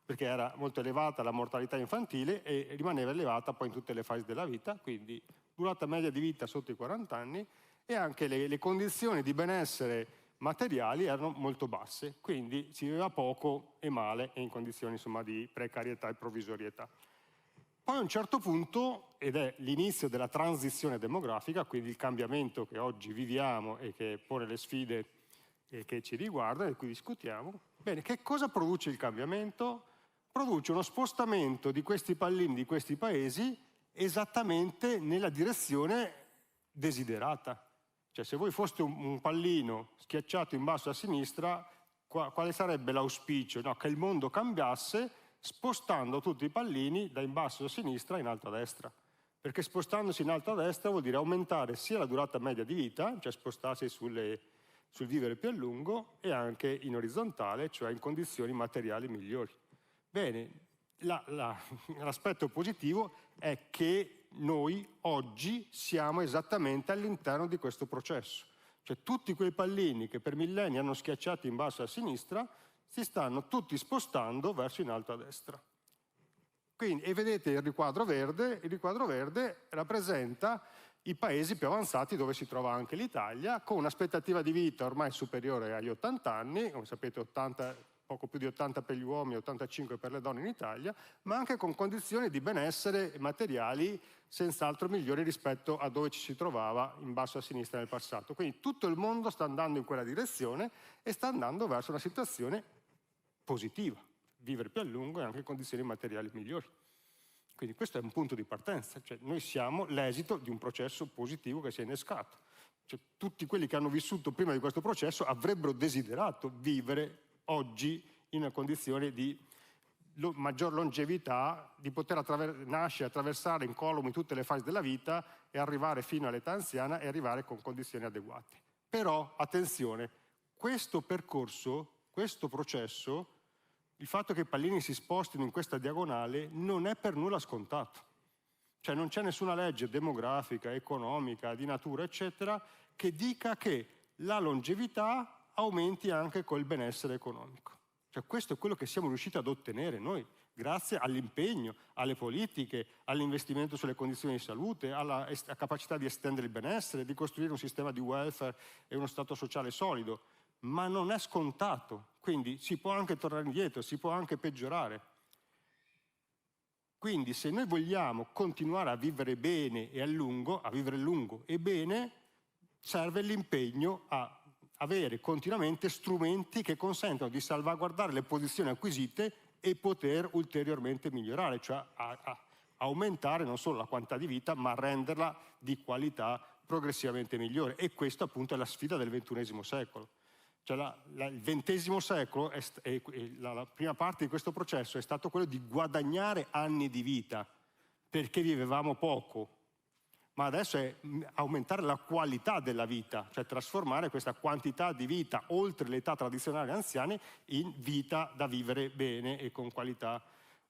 perché era molto elevata la mortalità infantile e rimaneva elevata poi in tutte le fasi della vita, quindi durata media di vita sotto i 40 anni, e anche le condizioni di benessere materiali erano molto basse, quindi si viveva poco e male e in condizioni insomma di precarietà e provvisorietà. Poi a un certo punto, ed è l'inizio della transizione demografica, quindi il cambiamento che oggi viviamo e che pone le sfide che ci riguardano e di cui discutiamo, bene, che cosa produce il cambiamento? Produce uno spostamento di questi pallini, di questi paesi, esattamente nella direzione desiderata. Cioè se voi foste un pallino schiacciato in basso a sinistra, quale sarebbe l'auspicio? No, che il mondo cambiasse spostando tutti i pallini da in basso a sinistra in alto a destra. Perché spostandosi in alto a destra vuol dire aumentare sia la durata media di vita, cioè spostarsi sul vivere più a lungo, e anche in orizzontale, cioè in condizioni materiali migliori. Bene, l'aspetto positivo è che noi oggi siamo esattamente all'interno di questo processo. Cioè tutti quei pallini che per millenni hanno schiacciato in basso a sinistra si stanno tutti spostando verso in alto a destra. Quindi, e vedete il riquadro verde rappresenta i paesi più avanzati dove si trova anche l'Italia, con un'aspettativa di vita ormai superiore agli 80 anni, come sapete poco più di 80 per gli uomini, 85 per le donne in Italia, ma anche con condizioni di benessere materiali senz'altro migliori rispetto a dove ci si trovava in basso a sinistra nel passato. Quindi tutto il mondo sta andando in quella direzione e sta andando verso una situazione positiva, vivere più a lungo e anche in condizioni materiali migliori. Quindi questo è un punto di partenza, cioè noi siamo l'esito di un processo positivo che si è innescato. Cioè, tutti quelli che hanno vissuto prima di questo processo avrebbero desiderato vivere oggi in una condizione di maggior longevità, di poter nascere, attraversare incolume tutte le fasi della vita e arrivare fino all'età anziana e arrivare con condizioni adeguate. Però, attenzione, questo percorso, questo processo, il fatto che i pallini si spostino in questa diagonale non è per nulla scontato. Cioè non c'è nessuna legge demografica, economica, di natura, eccetera, che dica che la longevità aumenti anche col benessere economico. Cioè questo è quello che siamo riusciti ad ottenere noi, grazie all'impegno, alle politiche, all'investimento sulle condizioni di salute, alla capacità di estendere il benessere, di costruire un sistema di welfare e uno stato sociale solido. Ma non è scontato, quindi si può anche tornare indietro, si può anche peggiorare. Quindi se noi vogliamo continuare a vivere bene e a vivere lungo e bene, serve l'impegno a avere continuamente strumenti che consentano di salvaguardare le posizioni acquisite e poter ulteriormente migliorare, cioè a aumentare non solo la quantità di vita, ma renderla di qualità progressivamente migliore. E questa appunto è la sfida del XXI secolo. Cioè il XX secolo, la prima parte di questo processo è stato quello di guadagnare anni di vita, perché vivevamo poco, ma adesso è aumentare la qualità della vita, cioè trasformare questa quantità di vita oltre l'età tradizionale anziane in vita da vivere bene e con qualità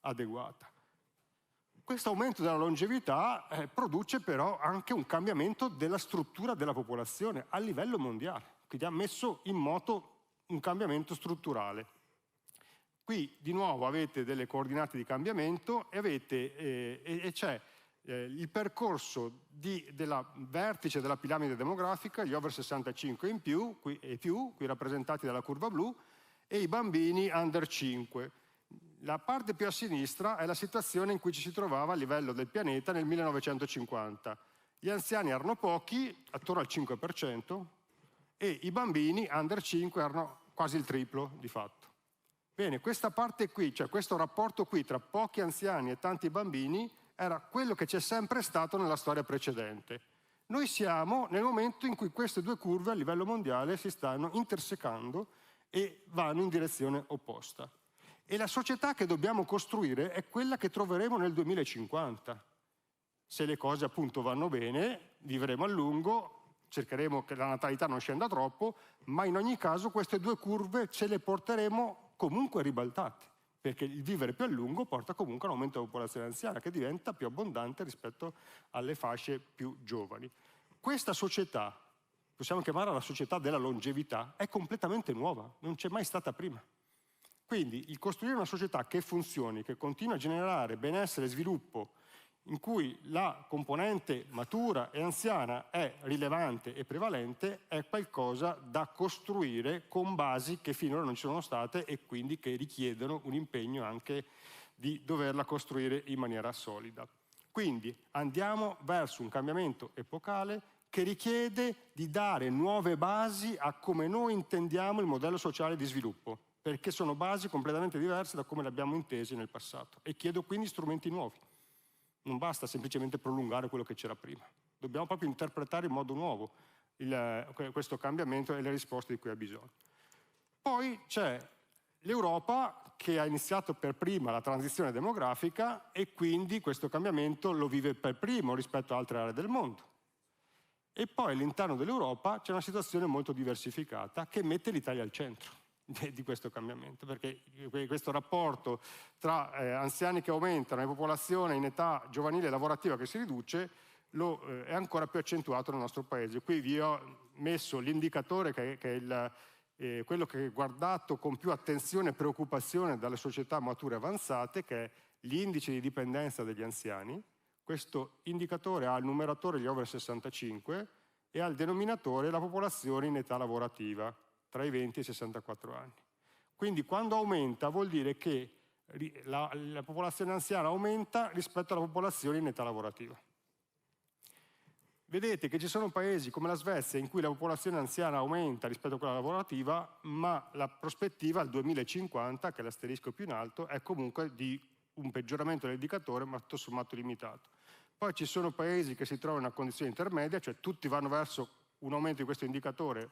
adeguata. Questo aumento della longevità produce però anche un cambiamento della struttura della popolazione a livello mondiale. Quindi ha messo in moto un cambiamento strutturale. Qui di nuovo avete delle coordinate di cambiamento e c'è il percorso del vertice della piramide demografica, gli over 65 in più, qui rappresentati dalla curva blu, e i bambini under 5. La parte più a sinistra è la situazione in cui ci si trovava a livello del pianeta nel 1950. Gli anziani erano pochi, attorno al 5%, e i bambini under 5 erano quasi il triplo di fatto. Bene, questa parte qui, cioè questo rapporto qui tra pochi anziani e tanti bambini, era quello che c'è sempre stato nella storia precedente. Noi siamo nel momento in cui queste due curve a livello mondiale si stanno intersecando e vanno in direzione opposta. E la società che dobbiamo costruire è quella che troveremo nel 2050. Se le cose appunto vanno bene, vivremo a lungo, cercheremo che la natalità non scenda troppo, ma in ogni caso queste due curve ce le porteremo comunque ribaltate, perché il vivere più a lungo porta comunque a un aumento della popolazione anziana che diventa più abbondante rispetto alle fasce più giovani. Questa società, possiamo chiamarla la società della longevità, è completamente nuova, non c'è mai stata prima. Quindi il costruire una società che funzioni, che continua a generare benessere e sviluppo, in cui la componente matura e anziana è rilevante e prevalente, è qualcosa da costruire con basi che finora non ci sono state e quindi che richiedono un impegno anche di doverla costruire in maniera solida. Quindi andiamo verso un cambiamento epocale che richiede di dare nuove basi a come noi intendiamo il modello sociale di sviluppo, perché sono basi completamente diverse da come le abbiamo intese nel passato e chiedo quindi strumenti nuovi. Non basta semplicemente prolungare quello che c'era prima. Dobbiamo proprio interpretare in modo nuovo questo cambiamento e le risposte di cui ha bisogno. Poi c'è L'Europa che ha iniziato per prima la transizione demografica e quindi questo cambiamento lo vive per primo rispetto a altre aree del mondo. E poi all'interno dell'Europa c'è una situazione molto diversificata che mette l'Italia al centro di questo cambiamento, perché questo rapporto tra anziani che aumentano e popolazione in età giovanile e lavorativa che si riduce è ancora più accentuato nel nostro paese. Qui vi ho messo l'indicatore che è quello che è guardato con più attenzione e preoccupazione dalle società mature avanzate, che è l'indice di dipendenza degli anziani. Questo indicatore ha al numeratore gli over 65 e al denominatore la popolazione in età lavorativa, tra i 20 e i 64 anni. Quindi quando aumenta vuol dire che la popolazione anziana aumenta rispetto alla popolazione in età lavorativa. Vedete che ci sono paesi come la Svezia in cui la popolazione anziana aumenta rispetto a quella lavorativa, ma la prospettiva al 2050, che è l'asterisco più in alto, è comunque di un peggioramento dell'indicatore, ma tutto sommato limitato. Poi ci sono paesi che si trovano in una condizione intermedia, cioè tutti vanno verso un aumento di questo indicatore,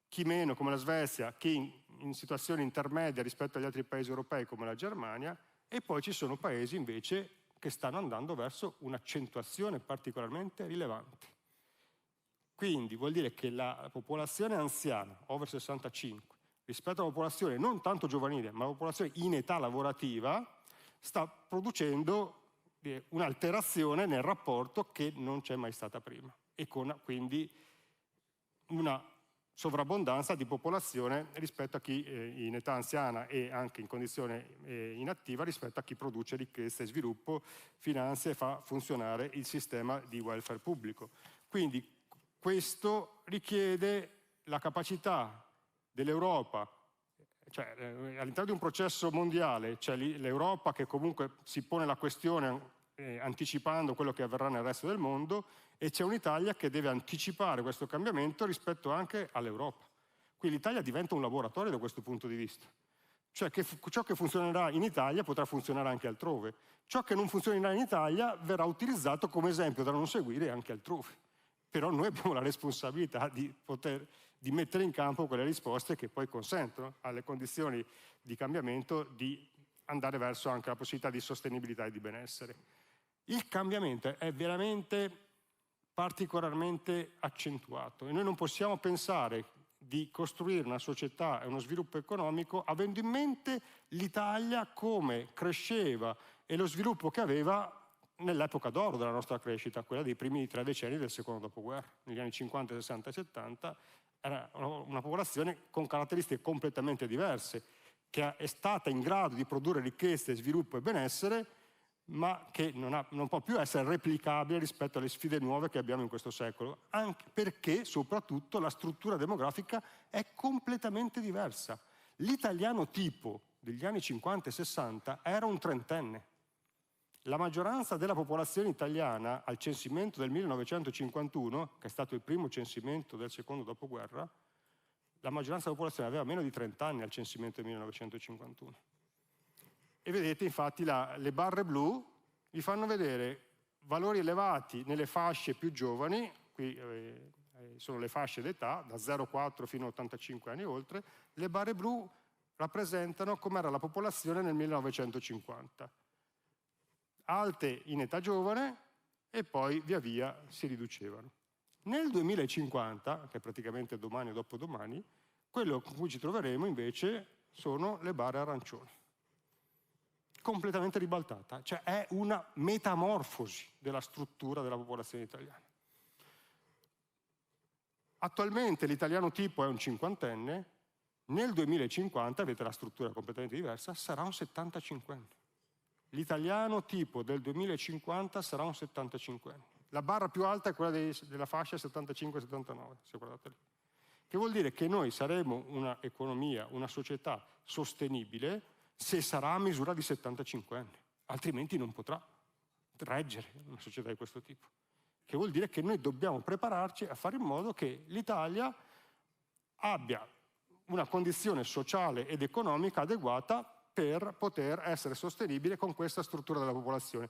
chi meno come la Svezia, chi in situazione intermedia rispetto agli altri paesi europei come la Germania, e poi ci sono paesi invece che stanno andando verso un'accentuazione particolarmente rilevante. Quindi vuol dire che la popolazione anziana, over 65, rispetto alla popolazione non tanto giovanile, ma la popolazione in età lavorativa, sta producendo un'alterazione nel rapporto che non c'è mai stata prima e con quindi una sovrabbondanza di popolazione rispetto a chi in età anziana e anche in condizione inattiva rispetto a chi produce ricchezza e sviluppo, finanzia e fa funzionare il sistema di welfare pubblico. Quindi questo richiede la capacità dell'Europa, cioè all'interno di un processo mondiale c'è l'Europa che comunque si pone la questione anticipando quello che avverrà nel resto del mondo, e c'è un'Italia che deve anticipare questo cambiamento rispetto anche all'Europa. Quindi l'Italia diventa un laboratorio da questo punto di vista. Cioè che ciò che funzionerà in Italia potrà funzionare anche altrove. Ciò che non funzionerà in Italia verrà utilizzato come esempio da non seguire anche altrove. Però noi abbiamo la responsabilità di mettere in campo quelle risposte che poi consentono alle condizioni di cambiamento di andare verso anche la possibilità di sostenibilità e di benessere. Il cambiamento è veramente particolarmente accentuato e noi non possiamo pensare di costruire una società e uno sviluppo economico avendo in mente l'Italia come cresceva e lo sviluppo che aveva nell'epoca d'oro della nostra crescita, quella dei primi 3 decenni del secondo dopoguerra. Negli anni 50, 60 e 70 era una popolazione con caratteristiche completamente diverse, che è stata in grado di produrre ricchezza, sviluppo e benessere, ma che non può più essere replicabile rispetto alle sfide nuove che abbiamo in questo secolo, anche perché soprattutto la struttura demografica è completamente diversa. L'italiano tipo degli anni 50 e 60 era un trentenne. La maggioranza della popolazione italiana al censimento del 1951, che è stato il primo censimento del secondo dopoguerra, la maggioranza della popolazione aveva meno di 30 anni al censimento del 1951. E vedete infatti le barre blu vi fanno vedere valori elevati nelle fasce più giovani, qui sono le fasce d'età, da 0,4 fino a 85 anni oltre, le barre blu rappresentano com'era la popolazione nel 1950. Alte in età giovane e poi via via si riducevano. Nel 2050, che è praticamente domani o dopodomani, quello con cui ci troveremo invece sono le barre arancioni. Completamente ribaltata, cioè è una metamorfosi della struttura della popolazione italiana. Attualmente l'italiano tipo è un cinquantenne, nel 2050, avete la struttura completamente diversa, sarà un 75enne. L'italiano tipo del 2050 sarà un 75enne. La barra più alta è quella della fascia 75-79, se guardate lì. Che vuol dire che noi saremo una economia, una società sostenibile se sarà a misura di 75 anni, altrimenti non potrà reggere una società di questo tipo. Che vuol dire che noi dobbiamo prepararci a fare in modo che l'Italia abbia una condizione sociale ed economica adeguata per poter essere sostenibile con questa struttura della popolazione.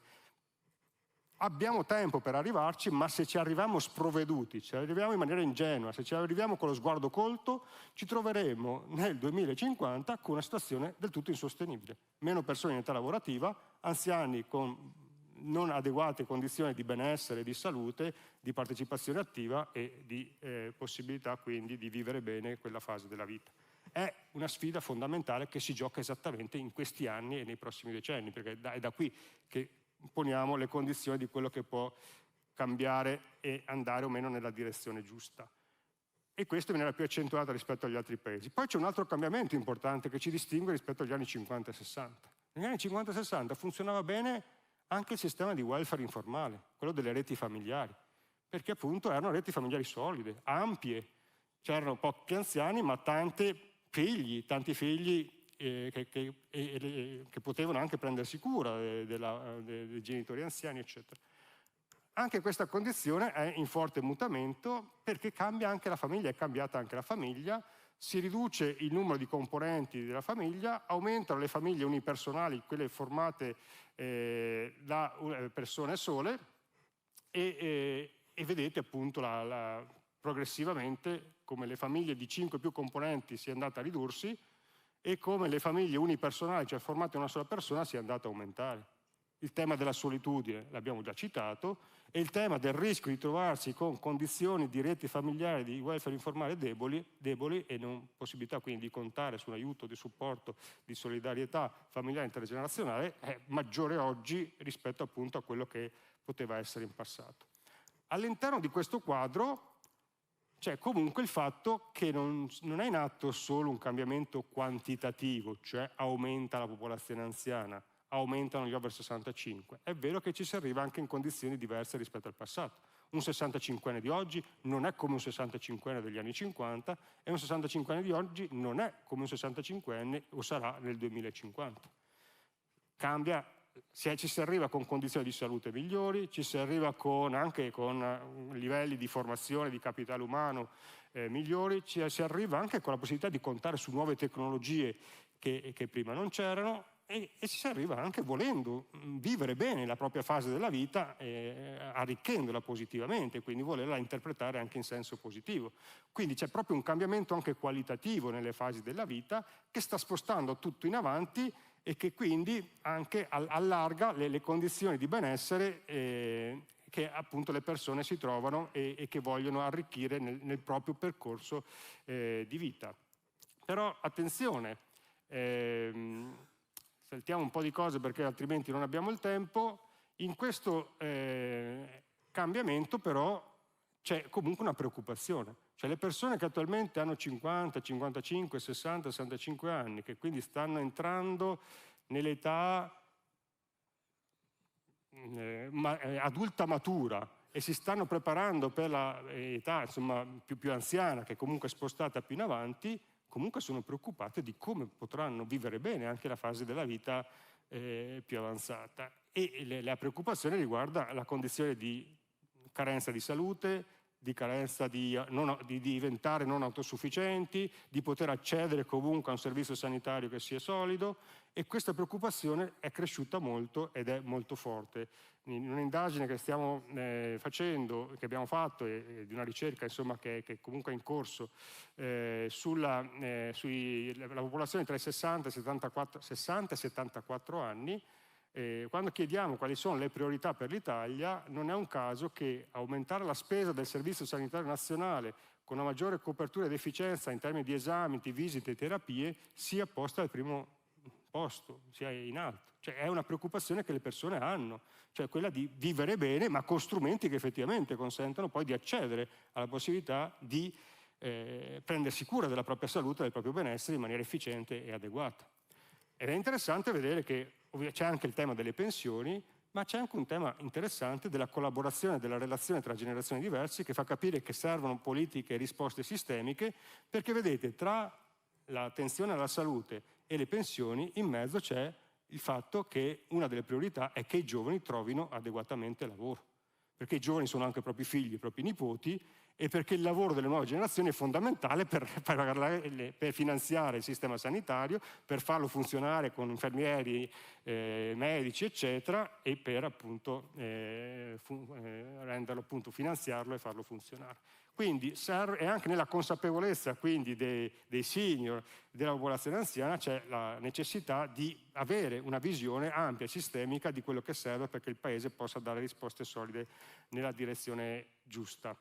abbiamo tempo per arrivarci, ma se ci arriviamo sprovveduti, ci arriviamo in maniera ingenua, se ci arriviamo con lo sguardo colto, ci troveremo nel 2050 con una situazione del tutto insostenibile. Meno persone in età lavorativa, anziani con non adeguate condizioni di benessere, di salute, di partecipazione attiva e di possibilità quindi di vivere bene quella fase della vita. È una sfida fondamentale che si gioca esattamente in questi anni e nei prossimi decenni, perché è da qui che poniamo le condizioni di quello che può cambiare e andare o meno nella direzione giusta. E questo in maniera più accentuata rispetto agli altri paesi. Poi c'è un altro cambiamento importante che ci distingue rispetto agli anni 50 e 60. Negli anni 50 e 60 funzionava bene anche il sistema di welfare informale, quello delle reti familiari, perché appunto erano reti familiari solide, ampie, c'erano pochi anziani ma tanti figli che potevano anche prendersi cura dei genitori anziani, eccetera. Anche questa condizione è in forte mutamento perché cambia anche la famiglia, è cambiata anche la famiglia, si riduce il numero di componenti della famiglia, aumentano le famiglie unipersonali, quelle formate da persone sole e vedete appunto progressivamente come le famiglie di 5 più componenti sia andata a ridursi e come le famiglie unipersonali, cioè formate da una sola persona, sia andata a aumentare. Il tema della solitudine l'abbiamo già citato e il tema del rischio di trovarsi con condizioni di reti familiari di welfare informale deboli e non possibilità quindi di contare su un aiuto, di supporto, di solidarietà familiare intergenerazionale è maggiore oggi rispetto appunto a quello che poteva essere in passato. All'interno di questo quadro c'è comunque il fatto che non è in atto solo un cambiamento quantitativo, cioè aumenta la popolazione anziana, aumentano gli over 65. È vero che ci si arriva anche in condizioni diverse rispetto al passato. Un 65enne di oggi non è come un 65enne degli anni 50 e un 65enne di oggi non è come un 65enne o sarà nel 2050. Cambia. Ci si arriva con condizioni di salute migliori, ci si arriva anche con livelli di formazione, di capitale umano migliori, si arriva anche con la possibilità di contare su nuove tecnologie che prima non c'erano e ci si arriva anche volendo vivere bene la propria fase della vita, arricchendola positivamente, quindi volerla interpretare anche in senso positivo. Quindi c'è proprio un cambiamento anche qualitativo nelle fasi della vita che sta spostando tutto in avanti e che quindi anche allarga le condizioni di benessere che appunto le persone si trovano e che vogliono arricchire nel proprio percorso di vita. Però attenzione, saltiamo un po' di cose perché altrimenti non abbiamo il tempo. In questo cambiamento però c'è comunque una preoccupazione. Cioè le persone che attualmente hanno 50, 55, 60, 65 anni, che quindi stanno entrando nell'età adulta matura e si stanno preparando per l'età insomma, più anziana, che comunque è spostata più in avanti, comunque sono preoccupate di come potranno vivere bene anche la fase della vita più avanzata. E la preoccupazione riguarda la condizione di carenza di salute, di carenza di diventare non autosufficienti, di poter accedere comunque a un servizio sanitario che sia solido, e questa preoccupazione è cresciuta molto ed è molto forte. In un'indagine che stiamo facendo, che abbiamo fatto, di una ricerca insomma, che comunque è in corso sulla popolazione tra i 60 e 74 anni, quando chiediamo quali sono le priorità per l'Italia, non è un caso che aumentare la spesa del Servizio Sanitario Nazionale con una maggiore copertura ed efficienza in termini di esami, di visite e terapie sia posta al primo posto, sia in alto. Cioè è una preoccupazione che le persone hanno, cioè quella di vivere bene ma con strumenti che effettivamente consentono poi di accedere alla possibilità di prendersi cura della propria salute, del proprio benessere in maniera efficiente e adeguata. Ed è interessante vedere che c'è anche il tema delle pensioni, ma c'è anche un tema interessante della collaborazione, della relazione tra generazioni diverse, che fa capire che servono politiche e risposte sistemiche, perché vedete, tra l'attenzione alla salute e le pensioni, in mezzo c'è il fatto che una delle priorità è che i giovani trovino adeguatamente lavoro, perché i giovani sono anche i propri figli, i propri nipoti, e perché il lavoro delle nuove generazioni è fondamentale per finanziare il sistema sanitario, per farlo funzionare con infermieri, medici, eccetera, e per appunto renderlo, appunto, finanziarlo e farlo funzionare. Quindi è anche nella consapevolezza quindi dei senior, della popolazione anziana, c'è la necessità di avere una visione ampia e sistemica di quello che serve perché il Paese possa dare risposte solide nella direzione giusta.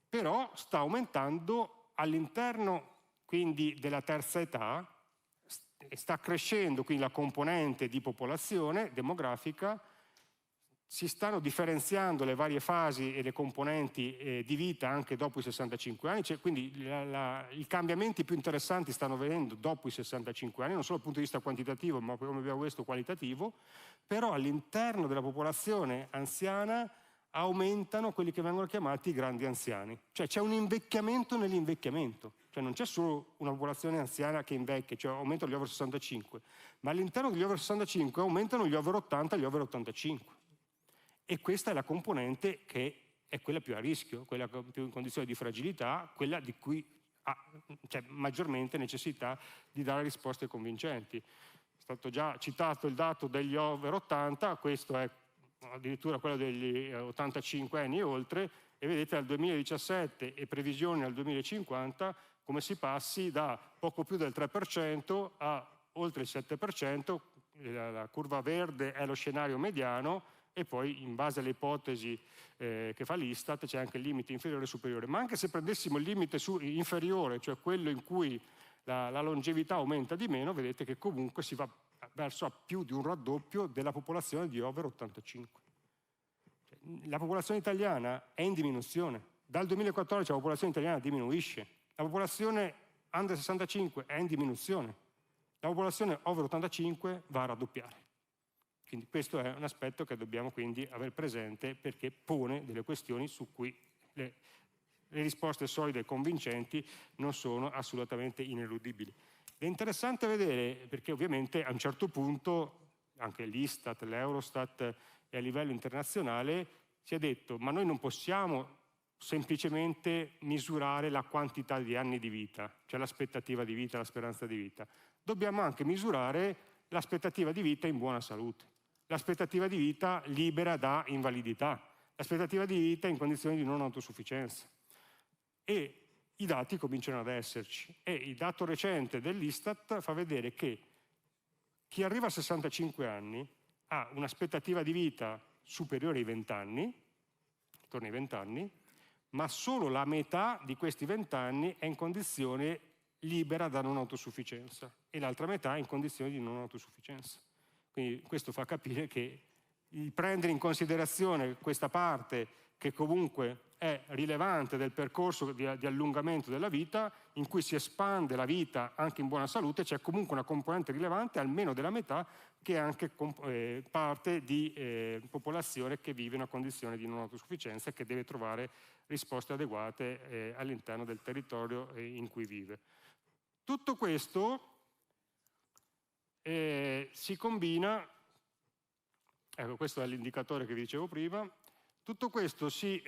Però sta aumentando all'interno quindi della terza età, sta crescendo quindi la componente di popolazione demografica, si stanno differenziando le varie fasi e le componenti di vita anche dopo i 65 anni, cioè, quindi i cambiamenti più interessanti stanno avvenendo dopo i 65 anni, non solo dal punto di vista quantitativo, ma come abbiamo visto qualitativo, però all'interno della popolazione anziana aumentano quelli che vengono chiamati i grandi anziani, cioè c'è un invecchiamento nell'invecchiamento, cioè non c'è solo una popolazione anziana che invecchia, cioè aumentano gli over 65, ma all'interno degli over 65 aumentano gli over 80 e gli over 85. E questa è la componente che è quella più a rischio, quella più in condizione di fragilità, quella di cui c'è maggiormente necessità di dare risposte convincenti. È stato già citato il dato degli over 80, questo è addirittura quello degli 85 anni e oltre, e vedete dal 2017 e previsioni al 2050 come si passi da poco più del 3% a oltre il 7%, la curva verde è lo scenario mediano, e poi in base alle ipotesi che fa l'Istat c'è anche il limite inferiore e superiore. Ma anche se prendessimo il limite inferiore, cioè quello in cui la longevità aumenta di meno, vedete che comunque si va verso a più di un raddoppio della popolazione di over 85. La popolazione italiana è in diminuzione. Dal 2014 la popolazione italiana diminuisce. La popolazione under 65 è in diminuzione. La popolazione over 85 va a raddoppiare. Quindi questo è un aspetto che dobbiamo quindi avere presente perché pone delle questioni su cui le risposte solide e convincenti non sono assolutamente ineludibili. È interessante vedere perché ovviamente a un certo punto anche l'Istat, l'Eurostat e a livello internazionale si è detto ma noi non possiamo semplicemente misurare la quantità di anni di vita, cioè l'aspettativa di vita, la speranza di vita. Dobbiamo anche misurare l'aspettativa di vita in buona salute. L'aspettativa di vita libera da invalidità, l'aspettativa di vita in condizioni di non autosufficienza. E i dati cominciano ad esserci. E il dato recente dell'Istat fa vedere che chi arriva a 65 anni ha un'aspettativa di vita superiore ai 20 anni, attorno ai 20 anni, ma solo la metà di questi 20 anni è in condizione libera da non autosufficienza e l'altra metà è in condizioni di non autosufficienza. Quindi questo fa capire che il prendere in considerazione questa parte che comunque è rilevante del percorso di allungamento della vita, in cui si espande la vita anche in buona salute, c'è comunque una componente rilevante, almeno della metà, che è anche parte di popolazione che vive in una condizione di non autosufficienza e che deve trovare risposte adeguate all'interno del territorio in cui vive. Tutto questo si combina, ecco questo è l'indicatore che vi dicevo prima, tutto questo si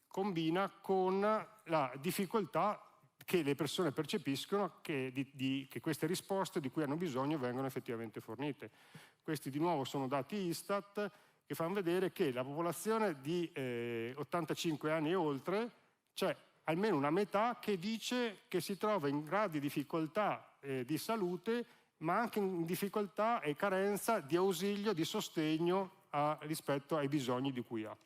combina con la difficoltà che le persone percepiscono che queste risposte di cui hanno bisogno vengano effettivamente fornite. Questi di nuovo sono dati Istat che fanno vedere che la popolazione di 85 anni e oltre c'è almeno una metà che dice che si trova in gradi di difficoltà di salute ma anche in difficoltà e carenza di ausilio, di sostegno rispetto ai bisogni di cui ha.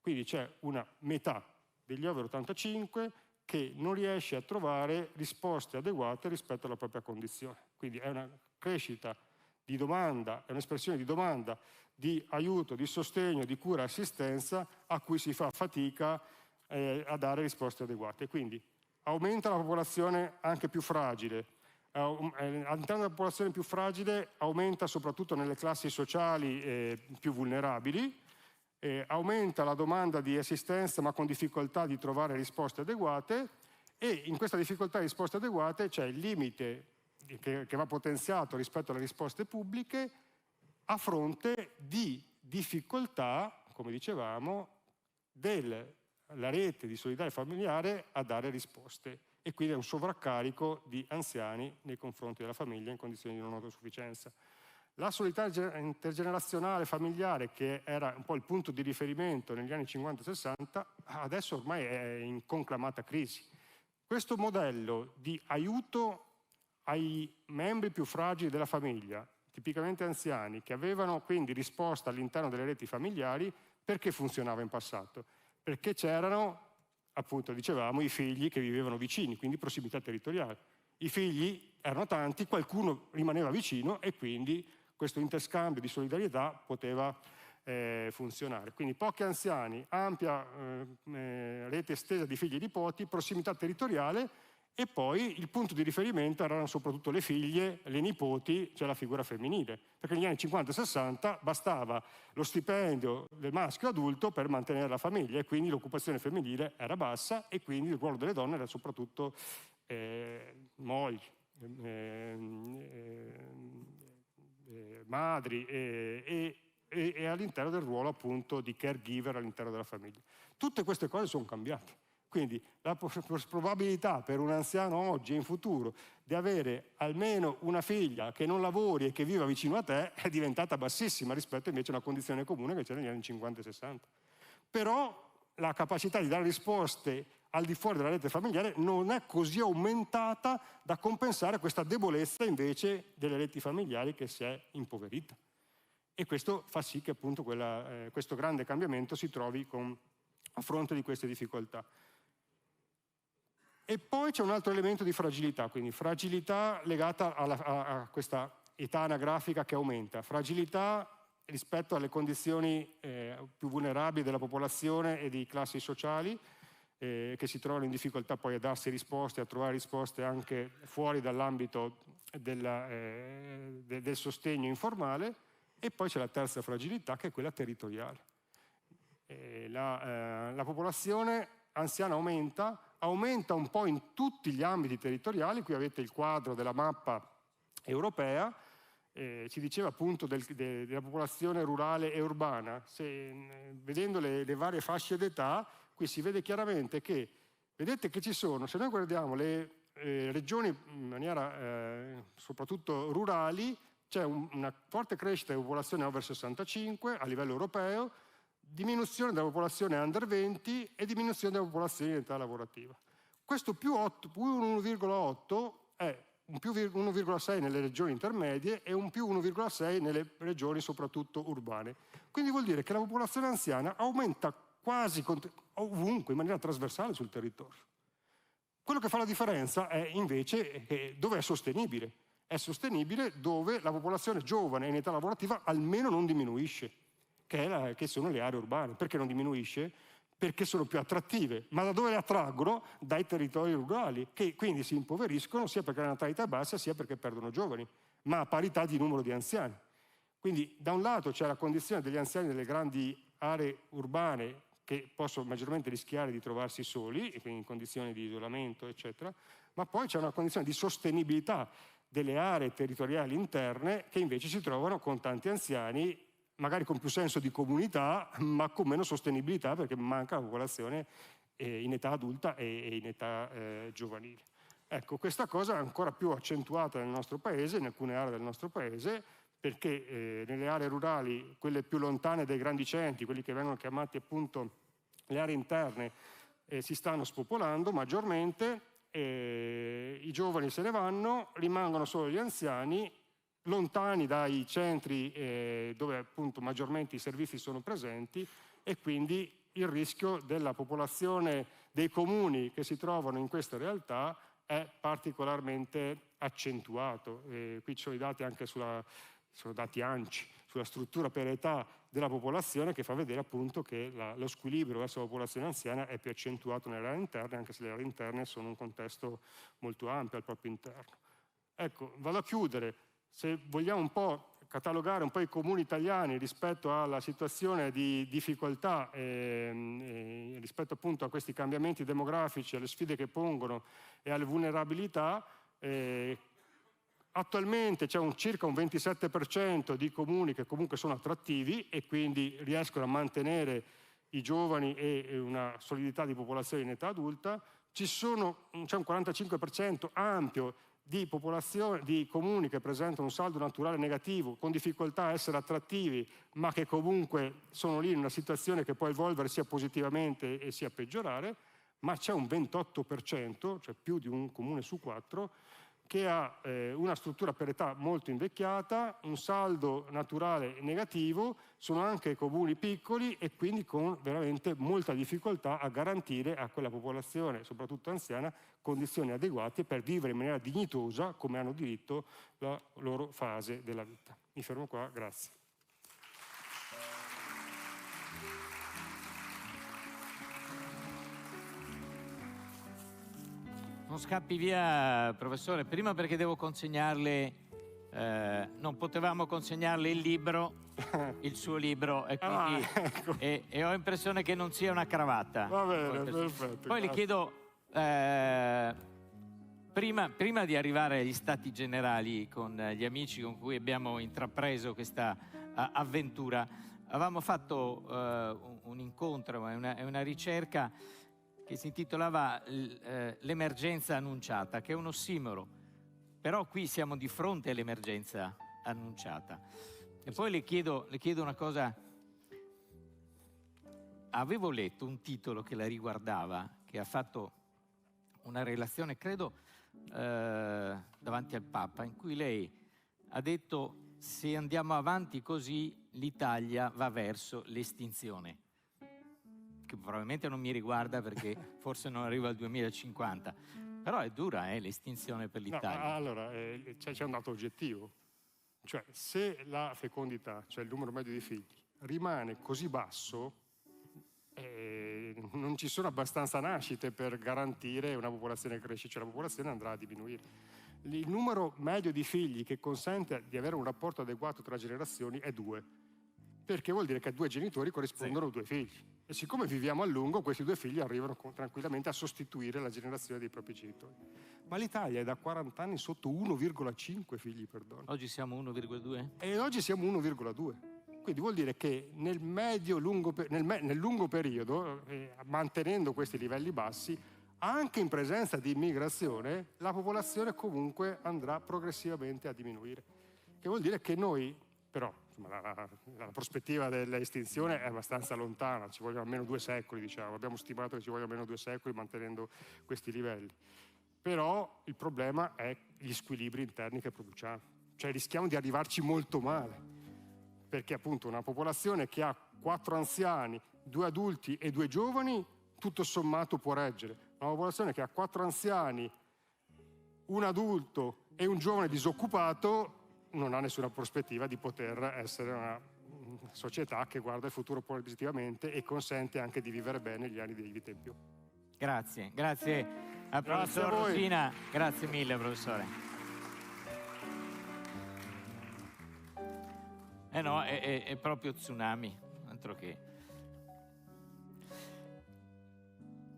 Quindi c'è una metà degli over 85 che non riesce a trovare risposte adeguate rispetto alla propria condizione. Quindi è una crescita di domanda, è un'espressione di domanda di aiuto, di sostegno, di cura e assistenza a cui si fa fatica a dare risposte adeguate. Quindi aumenta la popolazione anche più fragile. All'interno della popolazione più fragile aumenta soprattutto nelle classi sociali più vulnerabili, aumenta la domanda di assistenza ma con difficoltà di trovare risposte adeguate e in questa difficoltà di risposte adeguate c'è il limite che va potenziato rispetto alle risposte pubbliche a fronte di difficoltà come dicevamo, la rete di solidarietà familiare a dare risposte, e quindi è un sovraccarico di anziani nei confronti della famiglia in condizioni di non autosufficienza. La solidarietà intergenerazionale familiare, che era un po' il punto di riferimento negli anni 50-60, adesso ormai è in conclamata crisi. Questo modello di aiuto ai membri più fragili della famiglia, tipicamente anziani, che avevano quindi risposta all'interno delle reti familiari, perché funzionava in passato? Perché c'erano, appunto dicevamo, i figli che vivevano vicini, quindi prossimità territoriale. I figli erano tanti, qualcuno rimaneva vicino e quindi questo interscambio di solidarietà poteva funzionare. Quindi pochi anziani, ampia rete estesa di figli e nipoti, prossimità territoriale, e poi il punto di riferimento erano soprattutto le figlie, le nipoti, cioè la figura femminile, perché negli anni 50 e 60 bastava lo stipendio del maschio adulto per mantenere la famiglia, e quindi l'occupazione femminile era bassa, e quindi il ruolo delle donne era soprattutto mogli, madri e all'interno del ruolo appunto di caregiver all'interno della famiglia. Tutte queste cose sono cambiate. Quindi la probabilità per un anziano oggi e in futuro di avere almeno una figlia che non lavori e che viva vicino a te è diventata bassissima rispetto invece a una condizione comune che c'era negli anni 50 e 60. Però la capacità di dare risposte al di fuori della rete familiare non è così aumentata da compensare questa debolezza invece delle reti familiari che si è impoverita. E questo fa sì che appunto questo grande cambiamento si trovi a fronte di queste difficoltà. E poi c'è un altro elemento di fragilità, quindi fragilità legata a questa età anagrafica che aumenta, fragilità rispetto alle condizioni più vulnerabili della popolazione e di classi sociali che si trovano in difficoltà poi a darsi risposte, a trovare risposte anche fuori dall'ambito del sostegno informale. E poi c'è la terza fragilità, che è quella territoriale. La popolazione anziana aumenta un po' in tutti gli ambiti territoriali. Qui avete il quadro della mappa europea, ci diceva appunto della popolazione rurale e urbana. Vedendo le varie fasce d'età, qui si vede chiaramente che, vedete che ci sono, se noi guardiamo le regioni in maniera soprattutto rurali, c'è una forte crescita della popolazione over 65 a livello europeo, diminuzione della popolazione under 20 e diminuzione della popolazione in età lavorativa. Questo più 1,8 è un più 1,6 nelle regioni intermedie e un più 1,6 nelle regioni soprattutto urbane. Quindi vuol dire che la popolazione anziana aumenta quasi ovunque, in maniera trasversale sul territorio. Quello che fa la differenza è invece dove è sostenibile. È sostenibile dove la popolazione giovane in età lavorativa almeno non diminuisce, che sono le aree urbane. Perché non diminuisce? Perché sono più attrattive. Ma da dove le attraggono? Dai territori rurali, che quindi si impoveriscono sia perché la natalità è bassa sia perché perdono giovani, ma a parità di numero di anziani. Quindi da un lato c'è la condizione degli anziani delle grandi aree urbane che possono maggiormente rischiare di trovarsi soli, e quindi in condizioni di isolamento, eccetera, ma poi c'è una condizione di sostenibilità delle aree territoriali interne che invece si trovano con tanti anziani, magari con più senso di comunità, ma con meno sostenibilità perché manca la popolazione in età adulta e in età giovanile. Ecco, questa cosa è ancora più accentuata nel nostro paese, in alcune aree del nostro paese, perché nelle aree rurali, quelle più lontane dai grandi centri, quelli che vengono chiamati appunto le aree interne, si stanno spopolando maggiormente. I giovani se ne vanno, rimangono solo gli anziani, lontani dai centri dove appunto maggiormente i servizi sono presenti, e quindi il rischio della popolazione dei comuni che si trovano in questa realtà è particolarmente accentuato. Qui ci sono i dati anche sono dati ANCI, sulla struttura per età della popolazione, che fa vedere appunto che lo squilibrio verso la popolazione anziana è più accentuato nelle aree interne, anche se le aree interne sono un contesto molto ampio al proprio interno. Ecco, vado a chiudere. Se vogliamo un po' catalogare un po' i comuni italiani rispetto alla situazione di difficoltà rispetto appunto a questi cambiamenti demografici, alle sfide che pongono e alle vulnerabilità, Attualmente c'è circa un 27% di comuni che comunque sono attrattivi e quindi riescono a mantenere i giovani e una solidità di popolazione in età adulta. C'è un 45% ampio di comuni che presentano un saldo naturale negativo, con difficoltà a essere attrattivi, ma che comunque sono lì in una situazione che può evolvere sia positivamente e sia peggiorare, ma c'è un 28%, cioè più di un comune su 4, che ha una struttura per età molto invecchiata, un saldo naturale negativo, sono anche comuni piccoli e quindi con veramente molta difficoltà a garantire a quella popolazione, soprattutto anziana, condizioni adeguate per vivere in maniera dignitosa, come hanno diritto, la loro fase della vita. Mi fermo qua, grazie. Non scappi via, professore, prima perché devo consegnarle, non potevamo consegnarle il libro, il suo libro, e quindi ecco. e ho impressione che non sia una cravatta. Va bene, perfetto. Poi le chiedo, prima di arrivare agli stati generali con gli amici con cui abbiamo intrapreso questa avventura, avevamo fatto un incontro e una ricerca che si intitolava L'emergenza annunciata, che è un ossimoro, però qui siamo di fronte all'emergenza annunciata. E poi le chiedo una cosa. Avevo letto un titolo che la riguardava, che ha fatto una relazione, credo, davanti al Papa, in cui lei ha detto: se andiamo avanti così l'Italia va verso l'estinzione. Che probabilmente non mi riguarda perché forse non arriva al 2050, però è dura l'estinzione per l'Italia. No, allora, c'è un dato oggettivo, cioè se la fecondità, cioè il numero medio di figli, rimane così basso, non ci sono abbastanza nascite per garantire una popolazione che cresce, cioè la popolazione andrà a diminuire. Il numero medio di figli che consente di avere un rapporto adeguato tra generazioni è 2. Perché vuol dire che a 2 genitori corrispondono 2 figli. E siccome viviamo a lungo, questi 2 figli arrivano tranquillamente a sostituire la generazione dei propri genitori. Ma l'Italia è da 40 anni sotto 1,5 figli per donna. Oggi siamo 1,2? E oggi siamo 1,2. Quindi vuol dire che nel lungo periodo, mantenendo questi livelli bassi, anche in presenza di immigrazione, la popolazione comunque andrà progressivamente a diminuire. Che vuol dire che noi, però, la prospettiva dell'estinzione è abbastanza lontana, ci vogliono almeno 2 secoli, diciamo. Abbiamo stimato che ci vogliono almeno 2 secoli mantenendo questi livelli. Però il problema è gli squilibri interni che produciamo. Cioè rischiamo di arrivarci molto male, perché appunto una popolazione che ha 4 anziani, 2 adulti e 2 giovani, tutto sommato può reggere. Una popolazione che ha 4 anziani, un adulto e un giovane disoccupato non ha nessuna prospettiva di poter essere una società che guarda il futuro positivamente e consente anche di vivere bene gli anni di vita in più. Grazie al professor Rosina, grazie mille professore. No, è proprio tsunami, altro che.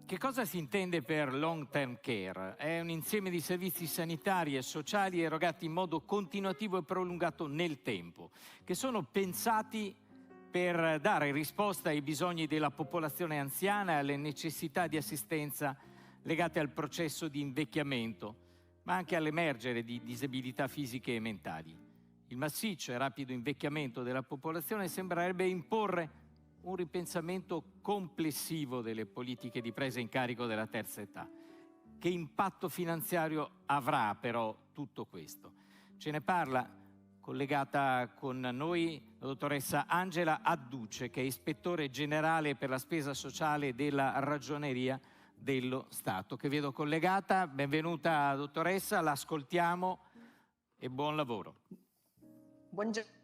Che cosa si intende per long term care? È un insieme di servizi sanitari e sociali erogati in modo continuativo e prolungato nel tempo, che sono pensati per dare risposta ai bisogni della popolazione anziana e alle necessità di assistenza legate al processo di invecchiamento, ma anche all'emergere di disabilità fisiche e mentali. Il massiccio e rapido invecchiamento della popolazione sembrerebbe imporre un ripensamento complessivo delle politiche di presa in carico della terza età. Che impatto finanziario avrà però tutto questo? Ce ne parla, collegata con noi, la dottoressa Angela Adduce, che è ispettore generale per la spesa sociale della Ragioneria dello Stato, che vedo collegata. Benvenuta dottoressa, l'ascoltiamo e buon lavoro. Buongiorno.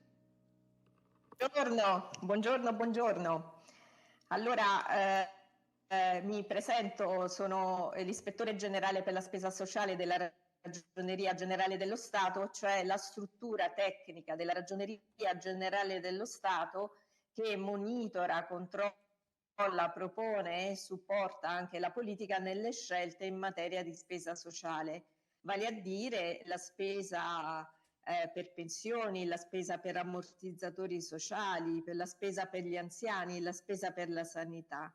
Allora, mi presento, sono l'ispettore generale per la spesa sociale della Ragioneria Generale dello Stato, cioè la struttura tecnica della Ragioneria Generale dello Stato che monitora, controlla, propone e supporta anche la politica nelle scelte in materia di spesa sociale. vale a dire la spesa per pensioni, la spesa per ammortizzatori sociali, per la spesa per gli anziani, la spesa per la sanità.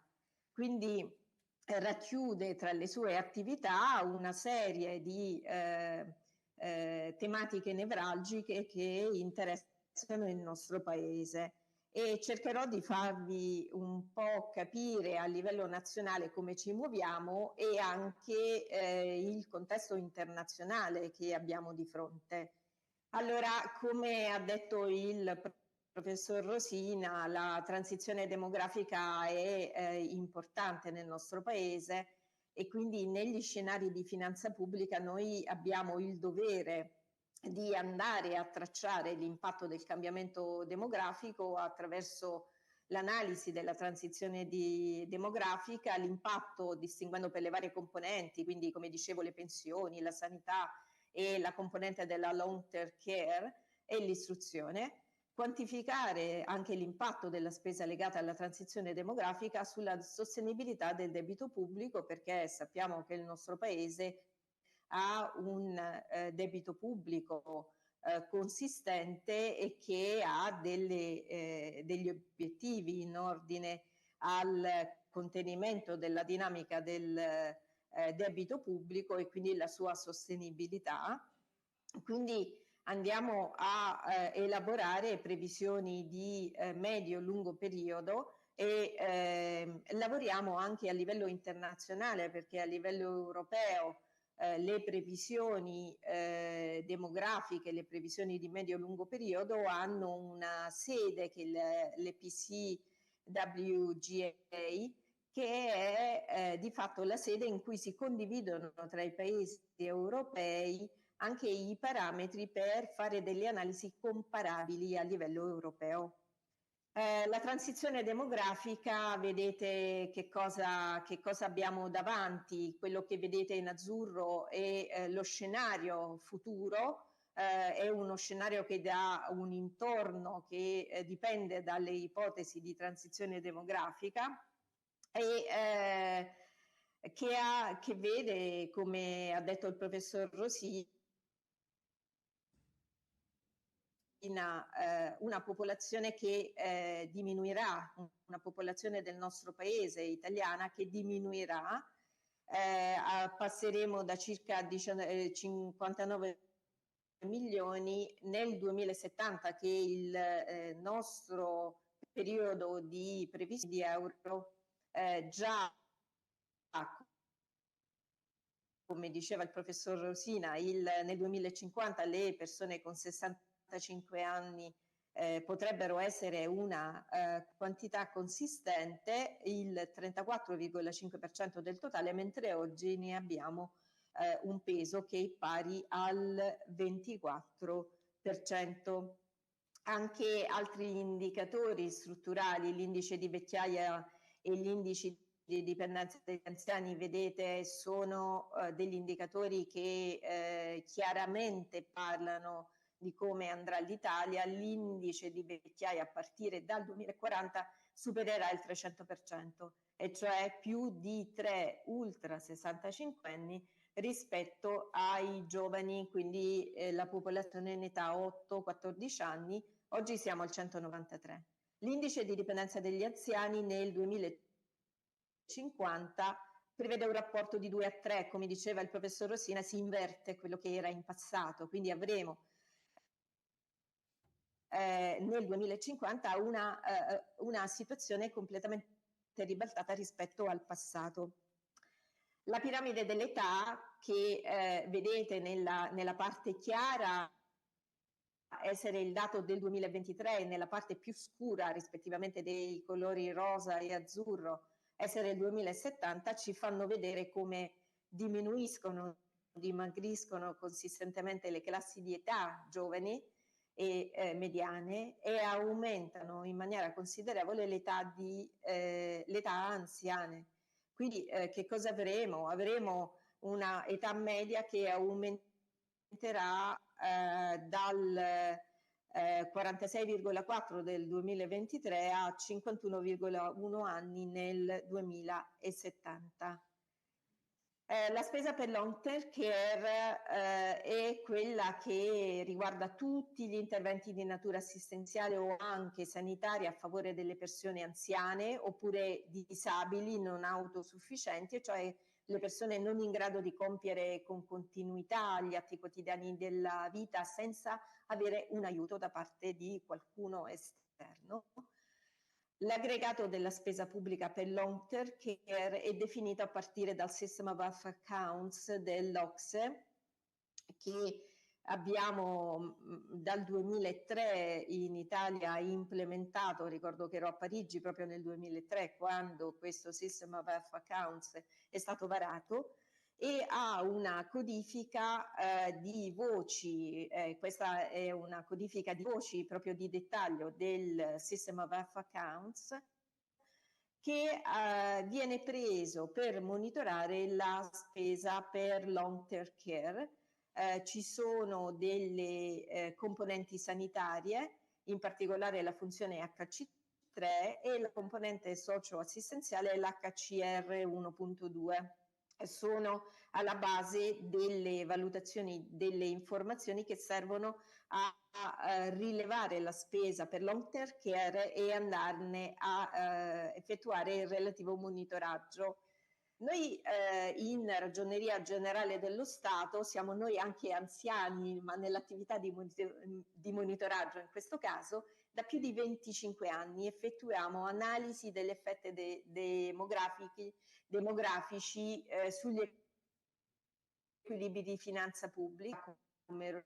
Quindi racchiude tra le sue attività una serie di tematiche nevralgiche che interessano il nostro Paese, e cercherò di farvi un po' capire a livello nazionale come ci muoviamo e anche il contesto internazionale che abbiamo di fronte. Allora, come ha detto il professor Rosina, la transizione demografica è importante nel nostro Paese, e quindi negli scenari di finanza pubblica noi abbiamo il dovere di andare a tracciare l'impatto del cambiamento demografico attraverso l'analisi della transizione demografica, l'impatto distinguendo per le varie componenti, quindi come dicevo le pensioni, la sanità e la componente della long term care e l'istruzione, quantificare anche l'impatto della spesa legata alla transizione demografica sulla sostenibilità del debito pubblico, perché sappiamo che il nostro Paese ha un debito pubblico consistente e che ha degli obiettivi in ordine al contenimento della dinamica del debito pubblico e quindi la sua sostenibilità. Quindi andiamo a elaborare previsioni di medio-lungo periodo e lavoriamo anche a livello internazionale, perché a livello europeo le previsioni demografiche, le previsioni di medio-lungo periodo hanno una sede che è l'EPCWGA, che è di fatto la sede in cui si condividono tra i paesi europei anche i parametri per fare delle analisi comparabili a livello europeo. La transizione demografica, vedete che cosa abbiamo davanti. Quello che vedete in azzurro è lo scenario futuro, è uno scenario che dà un intorno che dipende dalle ipotesi di transizione demografica e che vede, come ha detto il professor Rosina, una popolazione che diminuirà, una popolazione del nostro paese italiana che diminuirà, passeremo da circa 59 milioni nel 2070, che è il nostro periodo di previsione di euro, già come diceva il professor Rosina, nel 2050 le persone con 65 anni potrebbero essere una quantità consistente, il 34,5% del totale, mentre oggi ne abbiamo un peso che è pari al 24%. Anche altri indicatori strutturali, l'indice di vecchiaia e l'indice di dipendenza degli anziani, vedete, sono degli indicatori che chiaramente parlano di come andrà l'Italia. L'indice di vecchiaia a partire dal 2040 supererà il 300%, e cioè più di 3 ultra 65 anni rispetto ai giovani, quindi la popolazione in età 8-14 anni, oggi siamo al 193. L'indice di dipendenza degli anziani nel 2050 prevede un rapporto di 2 a 3, come diceva il professor Rosina, si inverte quello che era in passato, quindi avremo nel 2050 una situazione completamente ribaltata rispetto al passato. La piramide dell'età che vedete nella parte chiara essere il dato del 2023 e nella parte più scura, rispettivamente dei colori rosa e azzurro, essere il 2070, ci fanno vedere come dimagriscono consistentemente le classi di età giovani e mediane, e aumentano in maniera considerevole l'età anziane. Quindi che cosa avremo? Avremo una età media che aumenterà dal 46,4 del 2023 a 51,1 anni nel 2070. La spesa per long term care è quella che riguarda tutti gli interventi di natura assistenziale o anche sanitaria a favore delle persone anziane oppure disabili non autosufficienti, cioè le persone non in grado di compiere con continuità gli atti quotidiani della vita senza avere un aiuto da parte di qualcuno esterno. L'aggregato della spesa pubblica per long term care è definito a partire dal System of Accounts dell'OCSE, che abbiamo dal 2003 in Italia implementato. Ricordo che ero a Parigi proprio nel 2003 quando questo System of Accounts è stato varato, e ha una codifica di voci, questa è una codifica di voci proprio di dettaglio del System of Accounts, che viene preso per monitorare la spesa per long term care. Ci sono delle componenti sanitarie, in particolare la funzione HC3 e la componente socio-assistenziale l'HCR 1.2. Sono alla base delle valutazioni, delle informazioni che servono a rilevare la spesa per long term care e andarne a effettuare il relativo monitoraggio. Noi in Ragioneria Generale dello Stato siamo noi anche anziani, ma nell'attività di monitoraggio in questo caso da più di 25 anni effettuiamo analisi degli effetti demografici sugli equilibri di finanza pubblica, come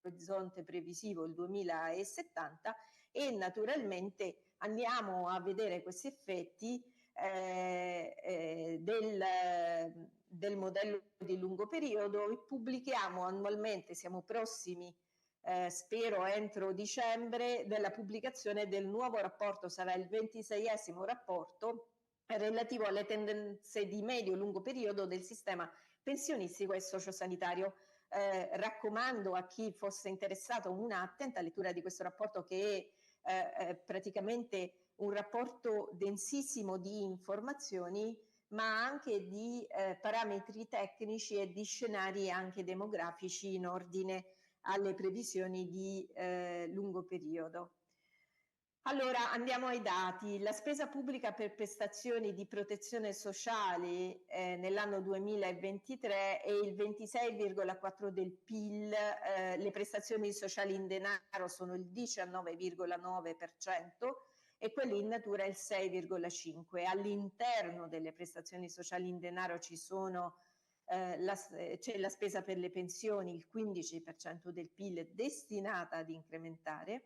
orizzonte previsivo il 2070, e naturalmente andiamo a vedere questi effetti del modello di lungo periodo e pubblichiamo annualmente. Siamo prossimi, spero entro dicembre, della pubblicazione del nuovo rapporto. Sarà il 26esimo rapporto relativo alle tendenze di medio-lungo periodo del sistema pensionistico e sociosanitario. Raccomando a chi fosse interessato un'attenta lettura di questo rapporto, che è praticamente un rapporto densissimo di informazioni, ma anche di parametri tecnici e di scenari anche demografici in ordine alle previsioni di lungo periodo. Allora, andiamo ai dati. La spesa pubblica per prestazioni di protezione sociale nell'anno 2023 è il 26,4 del PIL, le prestazioni sociali in denaro sono il 19,9% e quelle in natura il 6,5%. All'interno delle prestazioni sociali in denaro c'è la spesa per le pensioni, il 15% del PIL, destinata ad incrementare.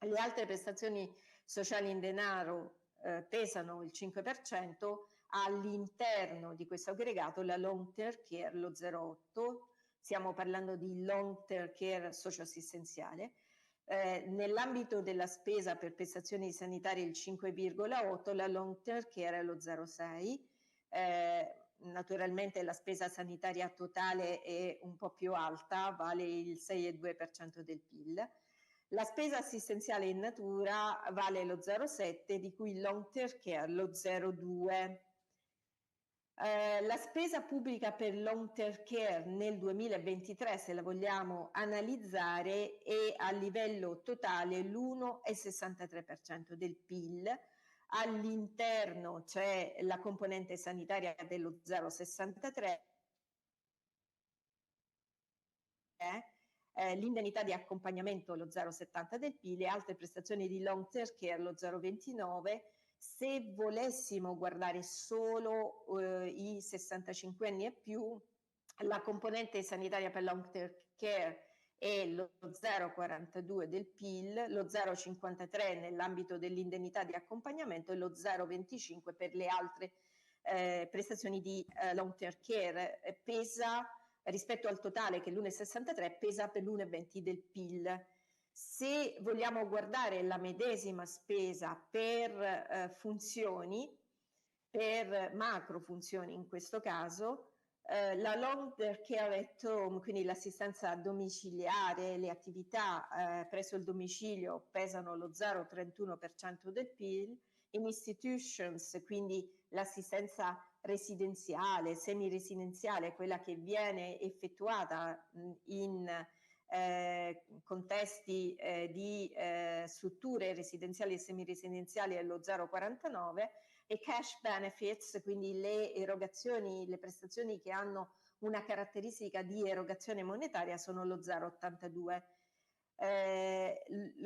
Le altre prestazioni sociali in denaro pesano il 5%, all'interno di questo aggregato la long term care lo 0,8%, stiamo parlando di long term care socioassistenziale. Nell'ambito della spesa per prestazioni sanitarie il 5,8%, la long term care è lo 0,6%. Naturalmente la spesa sanitaria totale è un po' più alta, vale il 6,2% del PIL. La spesa assistenziale in natura vale lo 0,7%, di cui il long term care lo 0,2%. La spesa pubblica per long term care nel 2023, se la vogliamo analizzare, è a livello totale l'1,63% del PIL. All'interno c'è la componente sanitaria dello 0,63%, l'indennità di accompagnamento lo 0,70 del PIL e altre prestazioni di long term care lo 0,29. Se volessimo guardare solo i 65 anni e più, la componente sanitaria per long term care è lo 0,42 del PIL, lo 0,53 nell'ambito dell'indennità di accompagnamento e lo 0,25 per le altre prestazioni di long term care. Pesa rispetto al totale, che è l'1,63, pesa per l'1,20 del PIL. Se vogliamo guardare la medesima spesa per funzioni, per macro funzioni in questo caso, la long term care at home, quindi l'assistenza domiciliare, le attività presso il domicilio pesano lo 0,31% del PIL, in institutions, quindi l'assistenza residenziale, semiresidenziale, quella che viene effettuata in contesti di strutture residenziali e semiresidenziali è lo 0,49, e cash benefits, quindi le erogazioni, le prestazioni che hanno una caratteristica di erogazione monetaria, sono lo 0,82.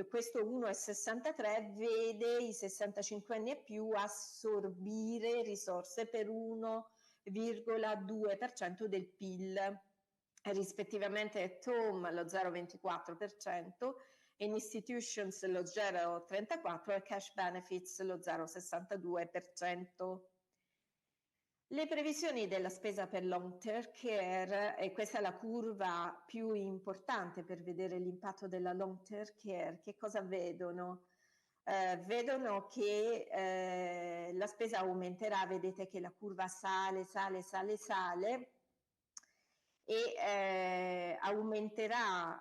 Questo 1,63 vede i 65 anni e più assorbire risorse per 1,2% del PIL, rispettivamente at home lo 0,24%, in institutions lo 0,34% e cash benefits lo 0,62%. Le previsioni della spesa per long term care, e questa è la curva più importante per vedere l'impatto della long term care, che cosa vedono? Vedono che la spesa aumenterà, vedete che la curva sale e aumenterà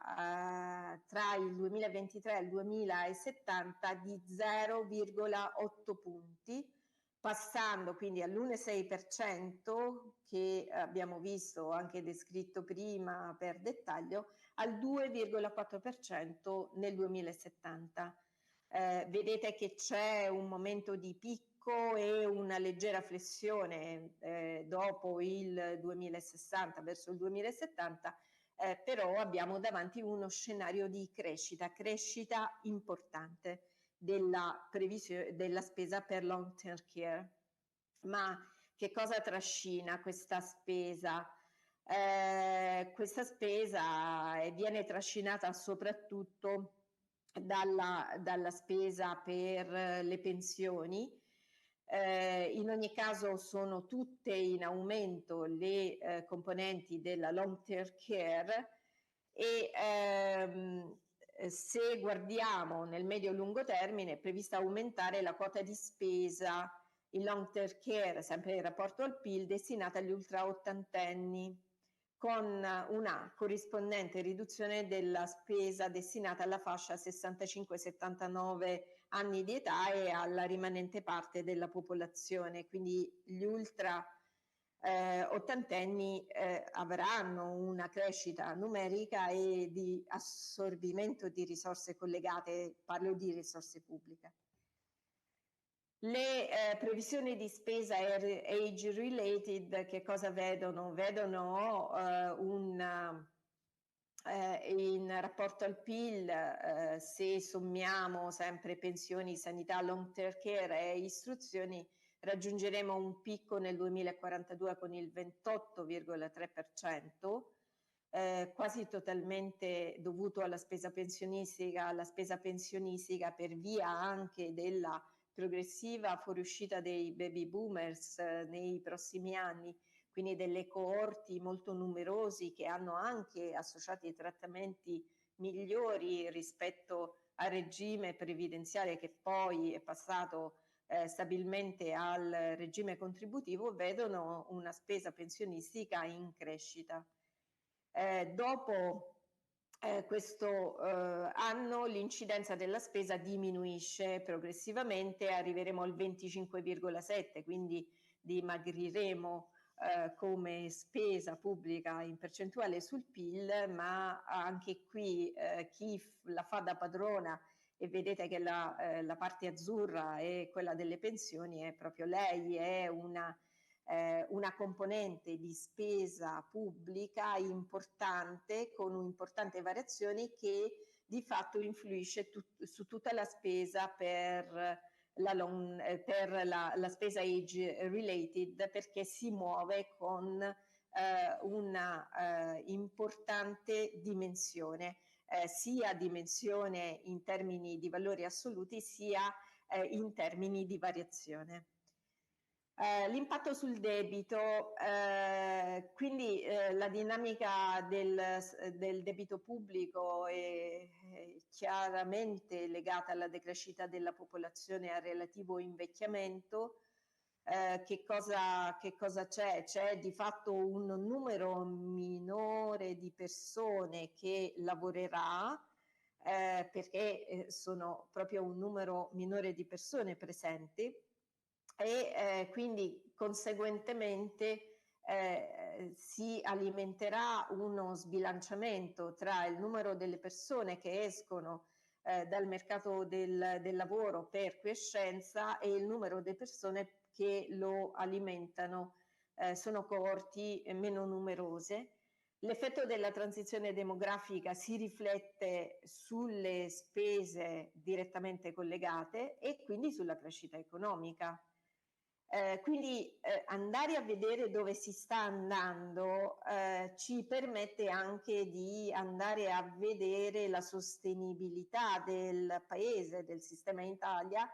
tra il 2023 e il 2070 di 0,8 punti, passando quindi all'1,6% che abbiamo visto anche descritto prima per dettaglio, al 2,4% nel 2070. Vedete che c'è un momento di picco e una leggera flessione dopo il 2060 verso il 2070, però abbiamo davanti uno scenario di crescita importante della spesa per long term care. Ma che cosa trascina questa spesa? Questa spesa viene trascinata soprattutto dalla spesa per le pensioni. In ogni caso sono tutte in aumento le componenti della long term care e se guardiamo nel medio-lungo termine è prevista aumentare la quota di spesa in long term care, sempre in rapporto al PIL, destinata agli ultra ottantenni, con una corrispondente riduzione della spesa destinata alla fascia 65-79 anni di età e alla rimanente parte della popolazione. Quindi gli ultra ottantenni avranno una crescita numerica e di assorbimento di risorse collegate, parlo di risorse pubbliche. Le previsioni di spesa age related che cosa vedono? Vedono in rapporto al PIL, se sommiamo sempre pensioni, sanità, long term care e istruzioni, raggiungeremo un picco nel 2042 con il 28,3%, quasi totalmente dovuto alla spesa pensionistica per via anche della progressiva fuoriuscita dei baby boomers nei prossimi anni, quindi delle coorti molto numerosi che hanno anche associati trattamenti migliori rispetto al regime previdenziale che poi è passato stabilmente al regime contributivo, vedono una spesa pensionistica in crescita. Dopo questo anno l'incidenza della spesa diminuisce progressivamente, arriveremo al 25,7, quindi dimagriremo come spesa pubblica in percentuale sul PIL, ma anche qui chi la fa da padrona, e vedete che la parte azzurra è quella delle pensioni, è proprio lei, è una componente di spesa pubblica importante, con un'importante variazione che di fatto influisce su tutta la spesa per la spesa age related, perché si muove con una importante dimensione, sia dimensione in termini di valori assoluti sia in termini di variazione. L'impatto sul debito, quindi la dinamica del debito pubblico è chiaramente legata alla decrescita della popolazione e al relativo invecchiamento. Che cosa c'è? C'è di fatto un numero minore di persone che lavorerà, perché sono proprio un numero minore di persone presenti e quindi conseguentemente si alimenterà uno sbilanciamento tra il numero delle persone che escono dal mercato del lavoro per quiescenza e il numero di persone che lo alimentano, sono coorti meno numerose. L'effetto della transizione demografica si riflette sulle spese direttamente collegate e quindi sulla crescita economica. Quindi andare a vedere dove si sta andando ci permette anche di andare a vedere la sostenibilità del paese, del sistema Italia,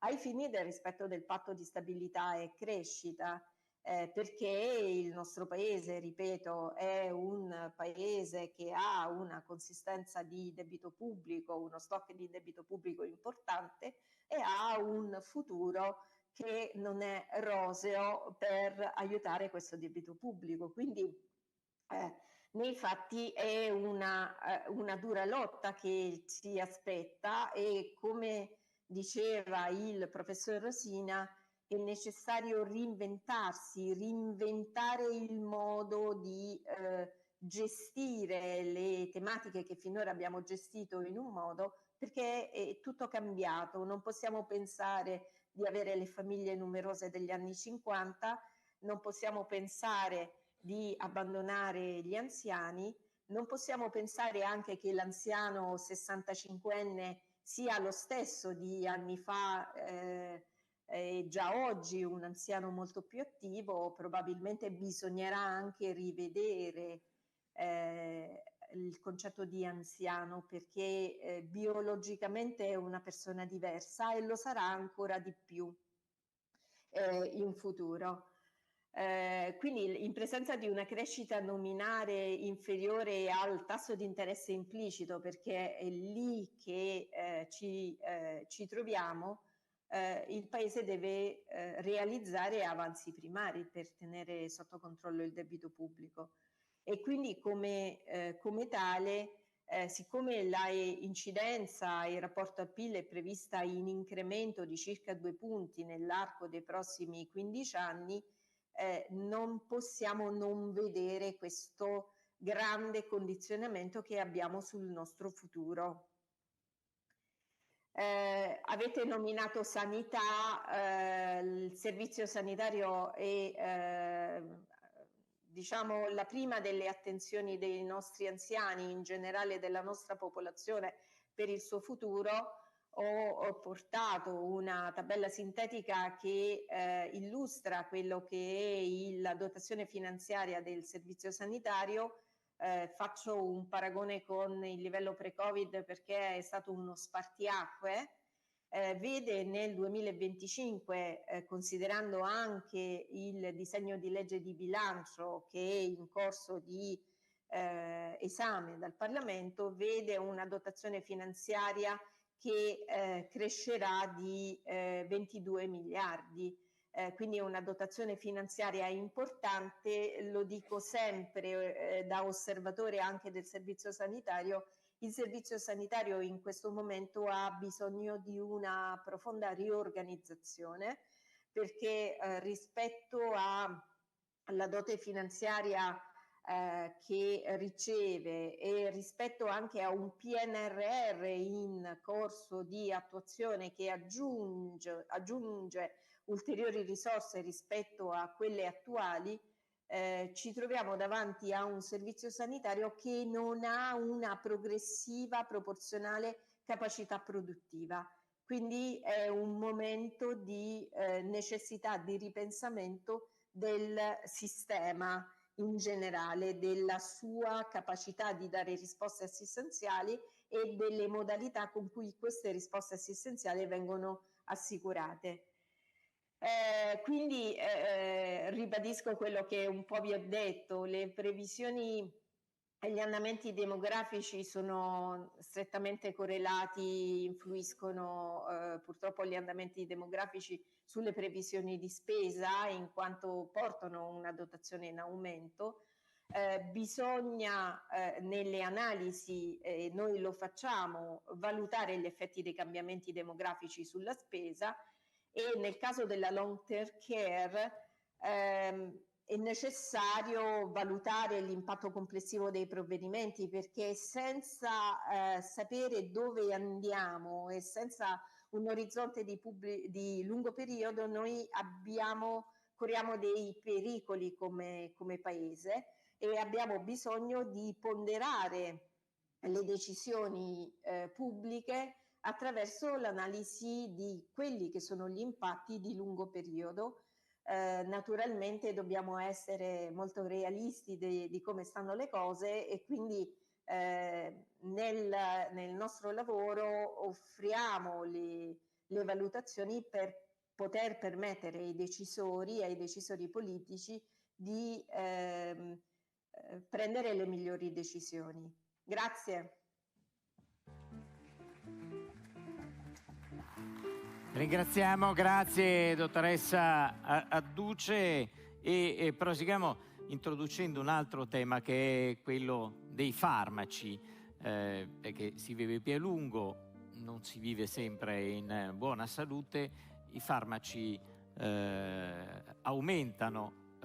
ai fini del rispetto del patto di stabilità e crescita. Perché il nostro paese, ripeto, è un paese che ha una consistenza di debito pubblico, uno stock di debito pubblico importante e ha un futuro che non è roseo per aiutare questo debito pubblico. Quindi nei fatti è una dura lotta che ci aspetta e, come diceva il professor Rosina, è necessario reinventarsi, reinventare il modo di gestire le tematiche che finora abbiamo gestito in un modo, perché è tutto cambiato. Non possiamo pensare di avere le famiglie numerose degli anni 50, non possiamo pensare di abbandonare gli anziani, non possiamo pensare anche che l'anziano 65enne sia lo stesso di anni fa, già oggi un anziano molto più attivo. Probabilmente bisognerà anche rivedere il concetto di anziano, perché biologicamente è una persona diversa e lo sarà ancora di più in futuro. Quindi in presenza di una crescita nominale inferiore al tasso di interesse implicito, perché è lì che ci troviamo, il Paese deve realizzare avanzi primari per tenere sotto controllo il debito pubblico. E quindi come tale, siccome la incidenza in rapporto al PIL è prevista in incremento di circa 2 punti nell'arco dei prossimi 15 anni, non possiamo non vedere questo grande condizionamento che abbiamo sul nostro futuro. Avete nominato sanità, il servizio sanitario è diciamo la prima delle attenzioni dei nostri anziani, in generale della nostra popolazione, per il suo futuro. Ho portato una tabella sintetica che illustra quello che è la dotazione finanziaria del servizio sanitario. Faccio un paragone con il livello pre-Covid perché è stato uno spartiacque. Vede nel 2025, considerando anche il disegno di legge di bilancio che è in corso di esame dal Parlamento, vede una dotazione finanziaria che crescerà di 22 miliardi. Quindi è una dotazione finanziaria importante. Lo dico sempre da osservatore anche del servizio sanitario. Il servizio sanitario in questo momento ha bisogno di una profonda riorganizzazione, perché rispetto alla dote finanziaria che riceve e rispetto anche a un PNRR in corso di attuazione che aggiunge ulteriori risorse rispetto a quelle attuali, ci troviamo davanti a un servizio sanitario che non ha una progressiva proporzionale capacità produttiva. Quindi è un momento di necessità di ripensamento del sistema in generale, della sua capacità di dare risposte assistenziali e delle modalità con cui queste risposte assistenziali vengono assicurate. Quindi ribadisco quello che un po' vi ho detto: le previsioni e gli andamenti demografici sono strettamente correlati, influiscono purtroppo gli andamenti demografici sulle previsioni di spesa, in quanto portano una dotazione in aumento. bisogna nelle analisi, noi lo facciamo, valutare gli effetti dei cambiamenti demografici sulla spesa, e nel caso della long term care è necessario valutare l'impatto complessivo dei provvedimenti, perché senza sapere dove andiamo e senza un orizzonte di lungo periodo noi corriamo dei pericoli come Paese, e abbiamo bisogno di ponderare le decisioni pubbliche attraverso l'analisi di quelli che sono gli impatti di lungo periodo. Naturalmente dobbiamo essere molto realisti di come stanno le cose, e quindi nel nostro lavoro offriamo le valutazioni per poter permettere ai decisori politici di prendere le migliori decisioni. Grazie. Ringraziamo, grazie dottoressa Adduce, e proseguiamo introducendo un altro tema, che è quello dei farmaci, perché si vive più a lungo, non si vive sempre in buona salute, i farmaci aumentano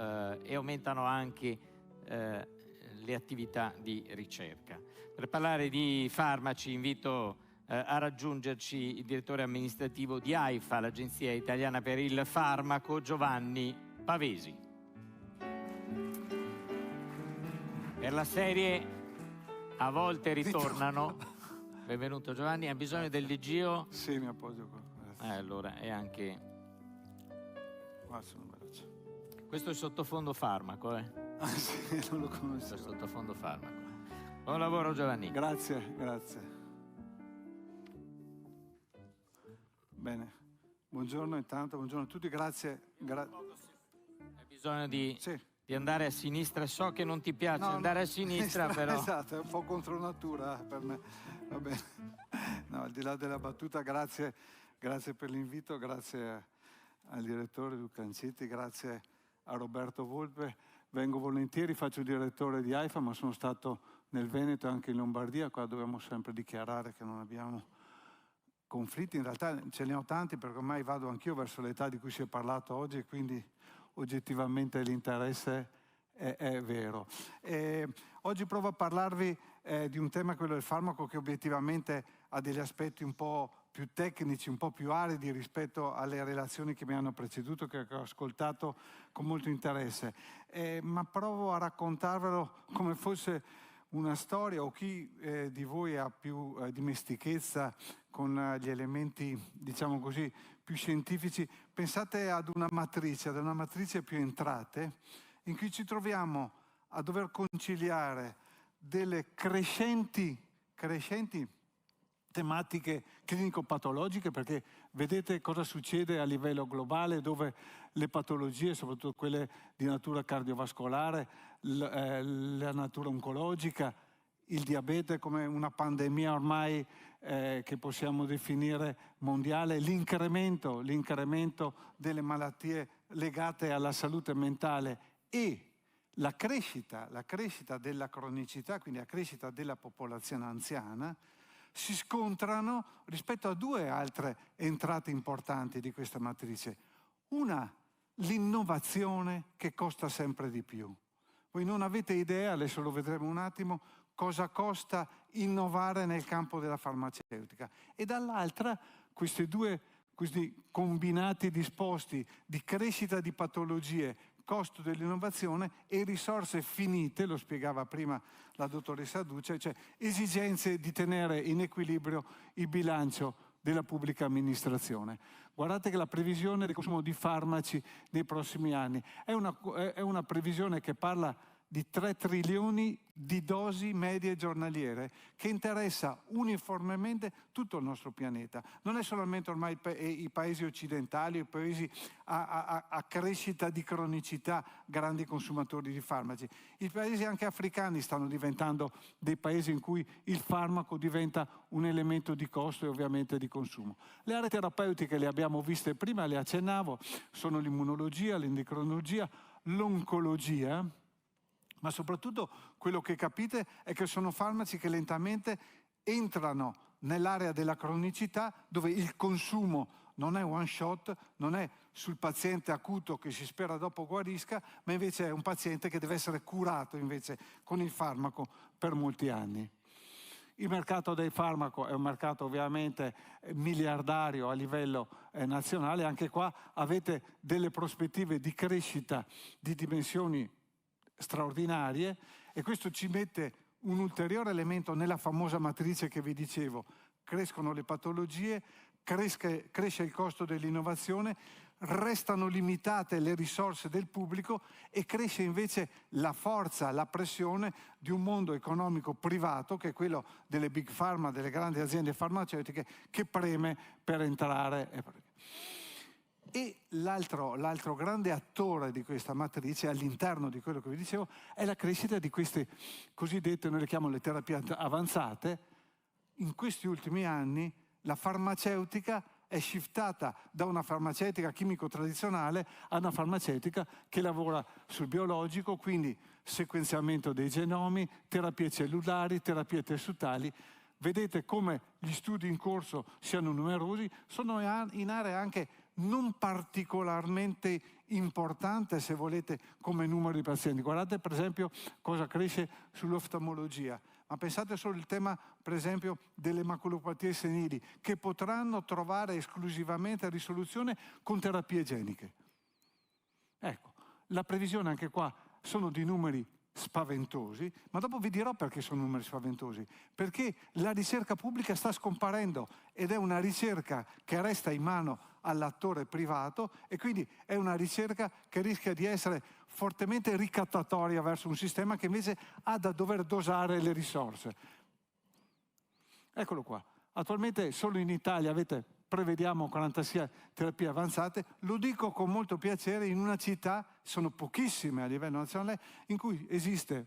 e aumentano anche le attività di ricerca. Per parlare di farmaci invito a raggiungerci il direttore amministrativo di AIFA, l'Agenzia Italiana per il Farmaco, Giovanni Pavesi. Per la serie A volte ritornano. Benvenuto Giovanni, ha bisogno del leggio? Sì, mi appoggio qua. Grazie. Allora, è anche... Qua sono veloce. Questo è il sottofondo farmaco, Ah sì, non lo Questo è il conoscevo. sottofondo farmaco. Buon lavoro Giovanni. Grazie, grazie. Bene, buongiorno intanto, buongiorno a tutti, grazie. Hai bisogno di Sì. andare a sinistra, so che non ti piace No, andare no, a sinistra, però... Esatto, è un po' contro natura per me. Va bene. No, al di là della battuta, grazie per l'invito, grazie al direttore Luca Ancitti, grazie a Roberto Volpe. Vengo volentieri, faccio il direttore di AIFA, ma sono stato nel Veneto e anche in Lombardia. Qua dobbiamo sempre dichiarare che non abbiamo conflitti, in realtà ce ne ho tanti, perché ormai vado anch'io verso l'età di cui si è parlato oggi, e quindi oggettivamente l'interesse è vero. Oggi provo a parlarvi di un tema, quello del farmaco, che obiettivamente ha degli aspetti un po' più tecnici, un po' più aridi rispetto alle relazioni che mi hanno preceduto, che ho ascoltato con molto interesse, ma provo a raccontarvelo come fosse una storia, o chi di voi ha più dimestichezza con gli elementi, diciamo così, più scientifici. Pensate ad una matrice più entrate, in cui ci troviamo a dover conciliare delle crescenti tematiche clinico-patologiche, perché vedete cosa succede a livello globale, dove le patologie, soprattutto quelle di natura cardiovascolare, la natura oncologica, il diabete come una pandemia ormai che possiamo definire mondiale, l'incremento delle malattie legate alla salute mentale e la crescita della cronicità, quindi la crescita della popolazione anziana, si scontrano rispetto a due altre entrate importanti di questa matrice. Una, l'innovazione, che costa sempre di più. Voi non avete idea, adesso lo vedremo un attimo, cosa costa innovare nel campo della farmaceutica. E dall'altra, questi combinati disposti di crescita di patologie, costo dell'innovazione e risorse finite, lo spiegava prima la dottoressa Adduce, cioè esigenze di tenere in equilibrio il bilancio della pubblica amministrazione. Guardate che la previsione del consumo di farmaci nei prossimi anni è una previsione che parla di 3 trilioni di dosi medie giornaliere, che interessa uniformemente tutto il nostro pianeta. Non è solamente ormai i paesi occidentali, i paesi a crescita di cronicità, grandi consumatori di farmaci. I paesi anche africani stanno diventando dei paesi in cui il farmaco diventa un elemento di costo e ovviamente di consumo. Le aree terapeutiche le abbiamo viste prima, le accennavo, sono l'immunologia, l'endocrinologia, l'oncologia. Ma soprattutto quello che capite è che sono farmaci che lentamente entrano nell'area della cronicità, dove il consumo non è one shot, non è sul paziente acuto che si spera dopo guarisca, ma invece è un paziente che deve essere curato invece con il farmaco per molti anni. Il mercato del farmaco è un mercato ovviamente miliardario a livello nazionale, anche qua avete delle prospettive di crescita di dimensioni straordinarie, e questo ci mette un ulteriore elemento nella famosa matrice che vi dicevo: crescono le patologie, cresce il costo dell'innovazione, restano limitate le risorse del pubblico e cresce invece la forza, la pressione di un mondo economico privato, che è quello delle big pharma, delle grandi aziende farmaceutiche, che preme per entrare. E l'altro grande attore di questa matrice, all'interno di quello che vi dicevo, è la crescita di queste cosiddette, noi le chiamiamo le terapie avanzate. In questi ultimi anni la farmaceutica è shiftata da una farmaceutica chimico tradizionale a una farmaceutica che lavora sul biologico, quindi sequenziamento dei genomi, terapie cellulari, terapie tessutali. Vedete come gli studi in corso siano numerosi, sono in aree anche non particolarmente importante, se volete, come numero di pazienti. Guardate per esempio cosa cresce sull'oftalmologia, ma pensate solo al tema per esempio delle maculopatie senili, che potranno trovare esclusivamente risoluzione con terapie geniche. Ecco, la previsione anche qua sono di numeri spaventosi, ma dopo vi dirò perché sono numeri spaventosi, perché la ricerca pubblica sta scomparendo ed è una ricerca che resta in mano all'attore privato, e quindi è una ricerca che rischia di essere fortemente ricattatoria verso un sistema che invece ha da dover dosare le risorse. Eccolo qua. Attualmente solo in Italia prevediamo 46 terapie avanzate. Lo dico con molto piacere, in una città, sono pochissime a livello nazionale, in cui esiste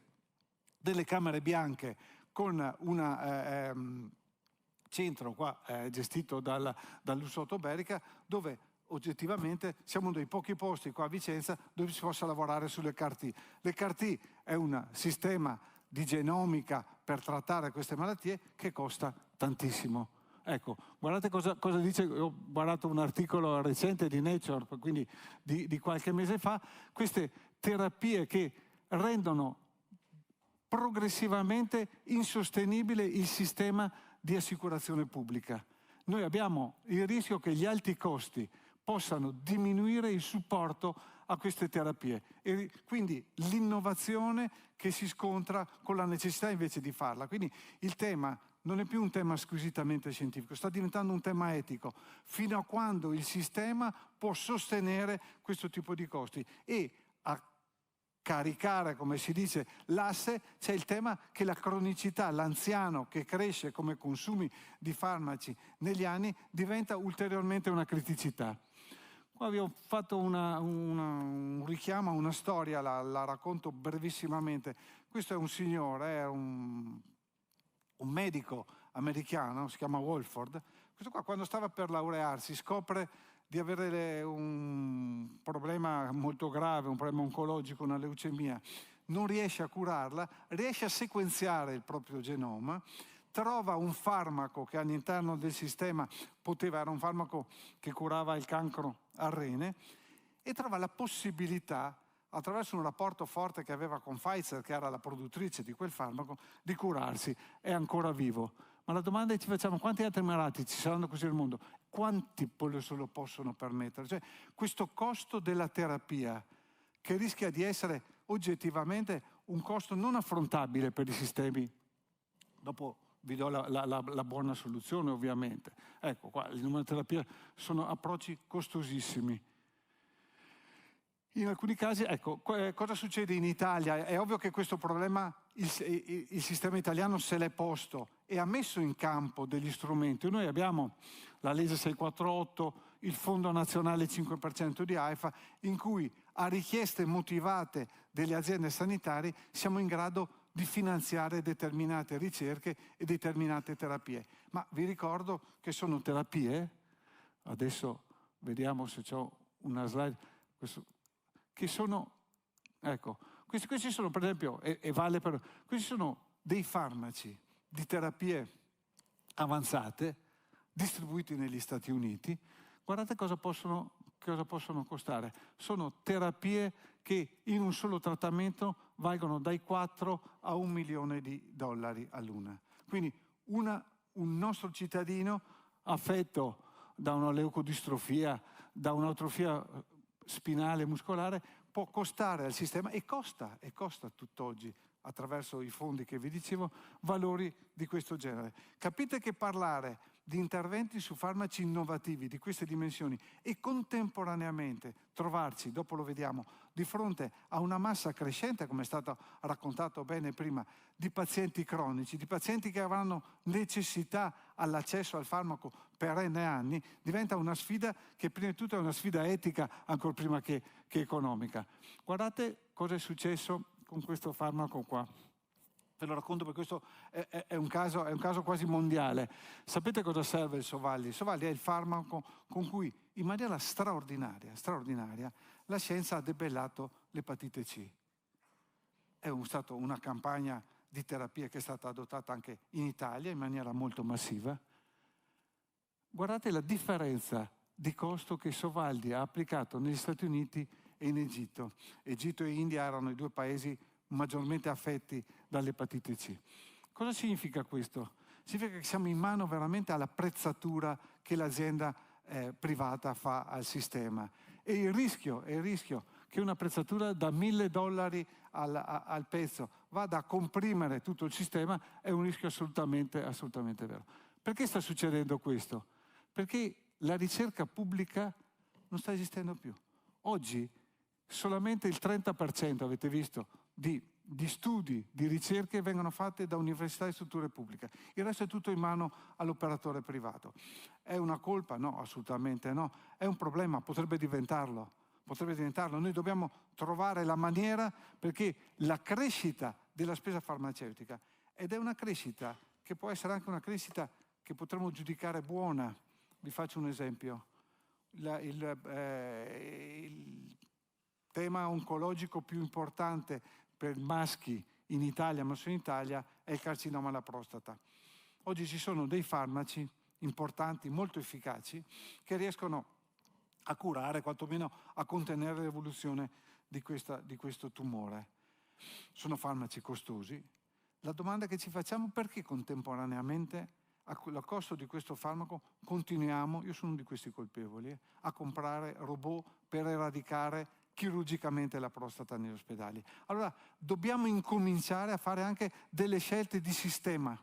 delle camere bianche con un centro qua gestito dall'Usotto Berica, dove oggettivamente siamo uno dei pochi posti qua a Vicenza dove si possa lavorare sulle CAR-T. Le CAR-T è un sistema di genomica per trattare queste malattie che costa tantissimo. Ecco, guardate cosa dice, ho guardato un articolo recente di Nature, quindi di qualche mese fa, queste terapie che rendono progressivamente insostenibile il sistema di assicurazione pubblica. Noi abbiamo il rischio che gli alti costi possano diminuire il supporto a queste terapie, e quindi l'innovazione che si scontra con la necessità invece di farla. Quindi il tema non è più un tema squisitamente scientifico, sta diventando un tema etico, fino a quando il sistema può sostenere questo tipo di costi. E a caricare, come si dice, l'asse, c'è il tema che la cronicità, l'anziano che cresce come consumi di farmaci negli anni, diventa ulteriormente una criticità. Qua vi ho fatto un richiamo a una storia, la racconto brevissimamente. Questo è un signore, è un medico americano, si chiama Wolford. Questo qua, quando stava per laurearsi, scopre di avere un problema molto grave, un problema oncologico, una leucemia. Non riesce a curarla, riesce a sequenziare il proprio genoma, trova un farmaco che all'interno del sistema era un farmaco che curava il cancro al rene, e trova la possibilità, attraverso un rapporto forte che aveva con Pfizer, che era la produttrice di quel farmaco, di curarsi. È ancora vivo. Ma la domanda che ci facciamo: quanti altri malati ci saranno così nel mondo? Quanti se lo possono permettere? Cioè, questo costo della terapia, che rischia di essere oggettivamente un costo non affrontabile per i sistemi. Dopo vi do la buona soluzione, ovviamente. Ecco, qua l'immunoterapia sono approcci costosissimi. In alcuni casi, ecco, cosa succede in Italia? È ovvio che questo problema il sistema italiano se l'è posto e ha messo in campo degli strumenti. Noi abbiamo la legge 648, il Fondo Nazionale 5% di AIFA, in cui a richieste motivate delle aziende sanitarie siamo in grado di finanziare determinate ricerche e determinate terapie. Ma vi ricordo che sono terapie, adesso vediamo se ho una slide, che sono, ecco, Questi sono, per esempio, e vale per... Questi sono dei farmaci di terapie avanzate distribuiti negli Stati Uniti. Guardate cosa possono costare. Sono terapie che in un solo trattamento valgono dai 4 a $1 milione all'una. Quindi un nostro cittadino affetto da una leucodistrofia, da un'atrofia spinale muscolare, può costare al sistema, e costa tutt'oggi, attraverso i fondi che vi dicevo, valori di questo genere. Capite che parlare di interventi su farmaci innovativi di queste dimensioni e contemporaneamente trovarci, dopo lo vediamo, di fronte a una massa crescente, come è stato raccontato bene prima, di pazienti cronici, di pazienti che avranno necessità all'accesso al farmaco per N anni, diventa una sfida che prima di tutto è una sfida etica ancora prima che economica. Guardate cosa è successo con questo farmaco qua. Ve lo racconto perché questo è un caso quasi mondiale. Sapete cosa serve il Sovaldi? Il Sovaldi è il farmaco con cui in maniera straordinaria, la scienza ha debellato l'epatite C. È stata una campagna di terapia che è stata adottata anche in Italia in maniera molto massiva. Guardate la differenza di costo che Sovaldi ha applicato negli Stati Uniti e in Egitto. Egitto e India erano i due paesi maggiormente affetti dall'epatite C. Cosa significa questo? Significa che siamo in mano veramente alla prezzatura che l'azienda privata fa al sistema. E il rischio che una prezzatura da $1.000 al pezzo vada a comprimere tutto il sistema è un rischio assolutamente vero. Perché sta succedendo questo? Perché la ricerca pubblica non sta esistendo più. Oggi solamente il 30%, avete visto, di studi, di ricerche vengono fatte da università e strutture pubbliche. Il resto è tutto in mano all'operatore privato. È una colpa? No, assolutamente no. È un problema, potrebbe diventarlo. Noi dobbiamo trovare la maniera, perché la crescita della spesa farmaceutica, ed è una crescita che può essere anche una crescita che potremmo giudicare buona. Vi faccio un esempio. Il tema oncologico più importante per maschi in Italia, ma solo in Italia, è il carcinoma alla prostata. Oggi ci sono dei farmaci importanti, molto efficaci, che riescono a curare, quantomeno a contenere l'evoluzione di questo tumore. Sono farmaci costosi. La domanda che ci facciamo è perché contemporaneamente al costo di questo farmaco continuiamo, io sono uno di questi colpevoli, a comprare robot per eradicare chirurgicamente la prostata negli ospedali. Allora dobbiamo incominciare a fare anche delle scelte di sistema.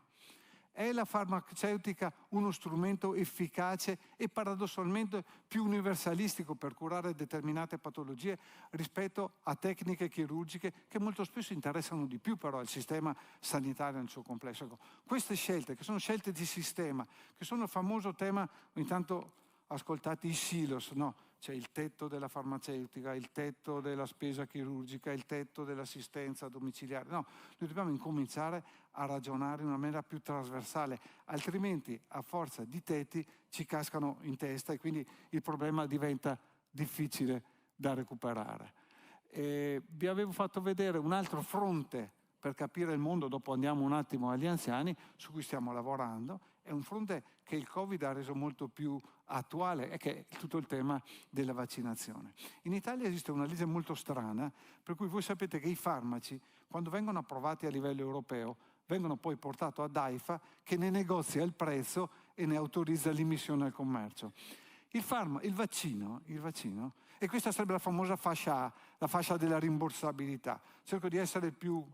È la farmaceutica uno strumento efficace e paradossalmente più universalistico per curare determinate patologie rispetto a tecniche chirurgiche che molto spesso interessano di più però al sistema sanitario nel suo complesso? Ecco, queste scelte, che sono scelte di sistema, che sono il famoso tema, ogni tanto ascoltate i silos, no? C'è il tetto della farmaceutica, il tetto della spesa chirurgica, il tetto dell'assistenza domiciliare. No, noi dobbiamo incominciare a ragionare in una maniera più trasversale, altrimenti a forza di tetti ci cascano in testa e quindi il problema diventa difficile da recuperare. Vi avevo fatto vedere un altro fronte per capire il mondo, dopo andiamo un attimo agli anziani, su cui stiamo lavorando. È un fronte che il Covid ha reso molto più attuale, e che è tutto il tema della vaccinazione. In Italia esiste una legge molto strana, per cui voi sapete che i farmaci, quando vengono approvati a livello europeo, vengono poi portati ad AIFA, che ne negozia il prezzo e ne autorizza l'immissione al commercio. Il vaccino, e questa sarebbe la famosa fascia A, la fascia della rimborsabilità. Cerco di essere più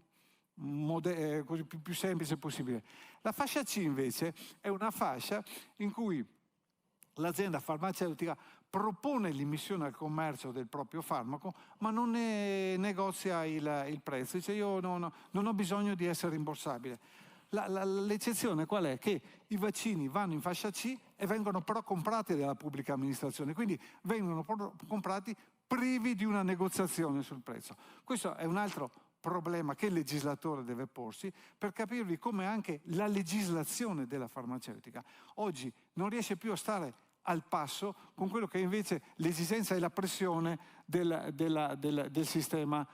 semplice possibile. La fascia C invece è una fascia in cui l'azienda farmaceutica propone l'immissione al commercio del proprio farmaco, ma non ne negozia il prezzo. Dice: io non ho bisogno di essere rimborsabile. L'eccezione qual è? Che i vaccini vanno in fascia C e vengono però comprati dalla pubblica amministrazione, quindi vengono comprati privi di una negoziazione sul prezzo. Questo è un altro problema che il legislatore deve porsi, per capirvi come anche la legislazione della farmaceutica oggi non riesce più a stare al passo con quello che è invece l'esigenza e la pressione del sistema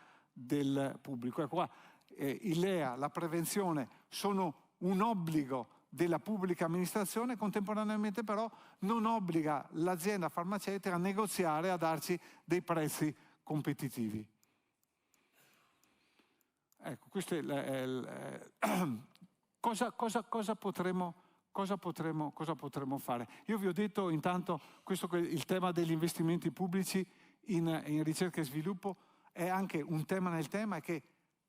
del pubblico. Ecco qua, il LEA, la prevenzione sono un obbligo della pubblica amministrazione, contemporaneamente però non obbliga l'azienda farmaceutica a negoziare, a darci dei prezzi competitivi. Ecco, questo è cosa potremmo fare? Io vi ho detto intanto il tema degli investimenti pubblici in ricerca e sviluppo è anche un tema nel tema, è che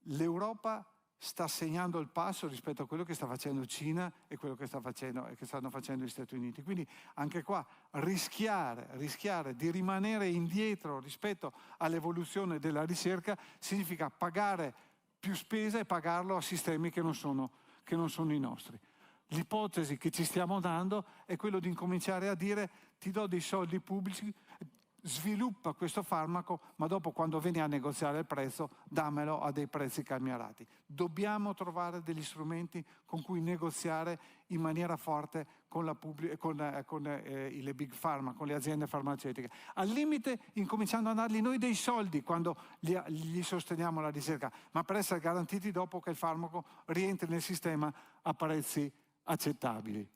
l'Europa sta segnando il passo rispetto a quello che sta facendo Cina e quello che stanno facendo gli Stati Uniti. Quindi anche qua rischiare di rimanere indietro rispetto all'evoluzione della ricerca significa pagare più spese e pagarlo a sistemi che non sono i nostri. L'ipotesi che ci stiamo dando è quello di incominciare a dire: ti do dei soldi pubblici, sviluppa questo farmaco, ma dopo, quando vieni a negoziare il prezzo, dammelo a dei prezzi calmierati. Dobbiamo trovare degli strumenti con cui negoziare in maniera forte con le big pharma, con le aziende farmaceutiche. Al limite incominciando a dargli noi dei soldi quando gli sosteniamo la ricerca, ma per essere garantiti dopo che il farmaco rientri nel sistema a prezzi accettabili.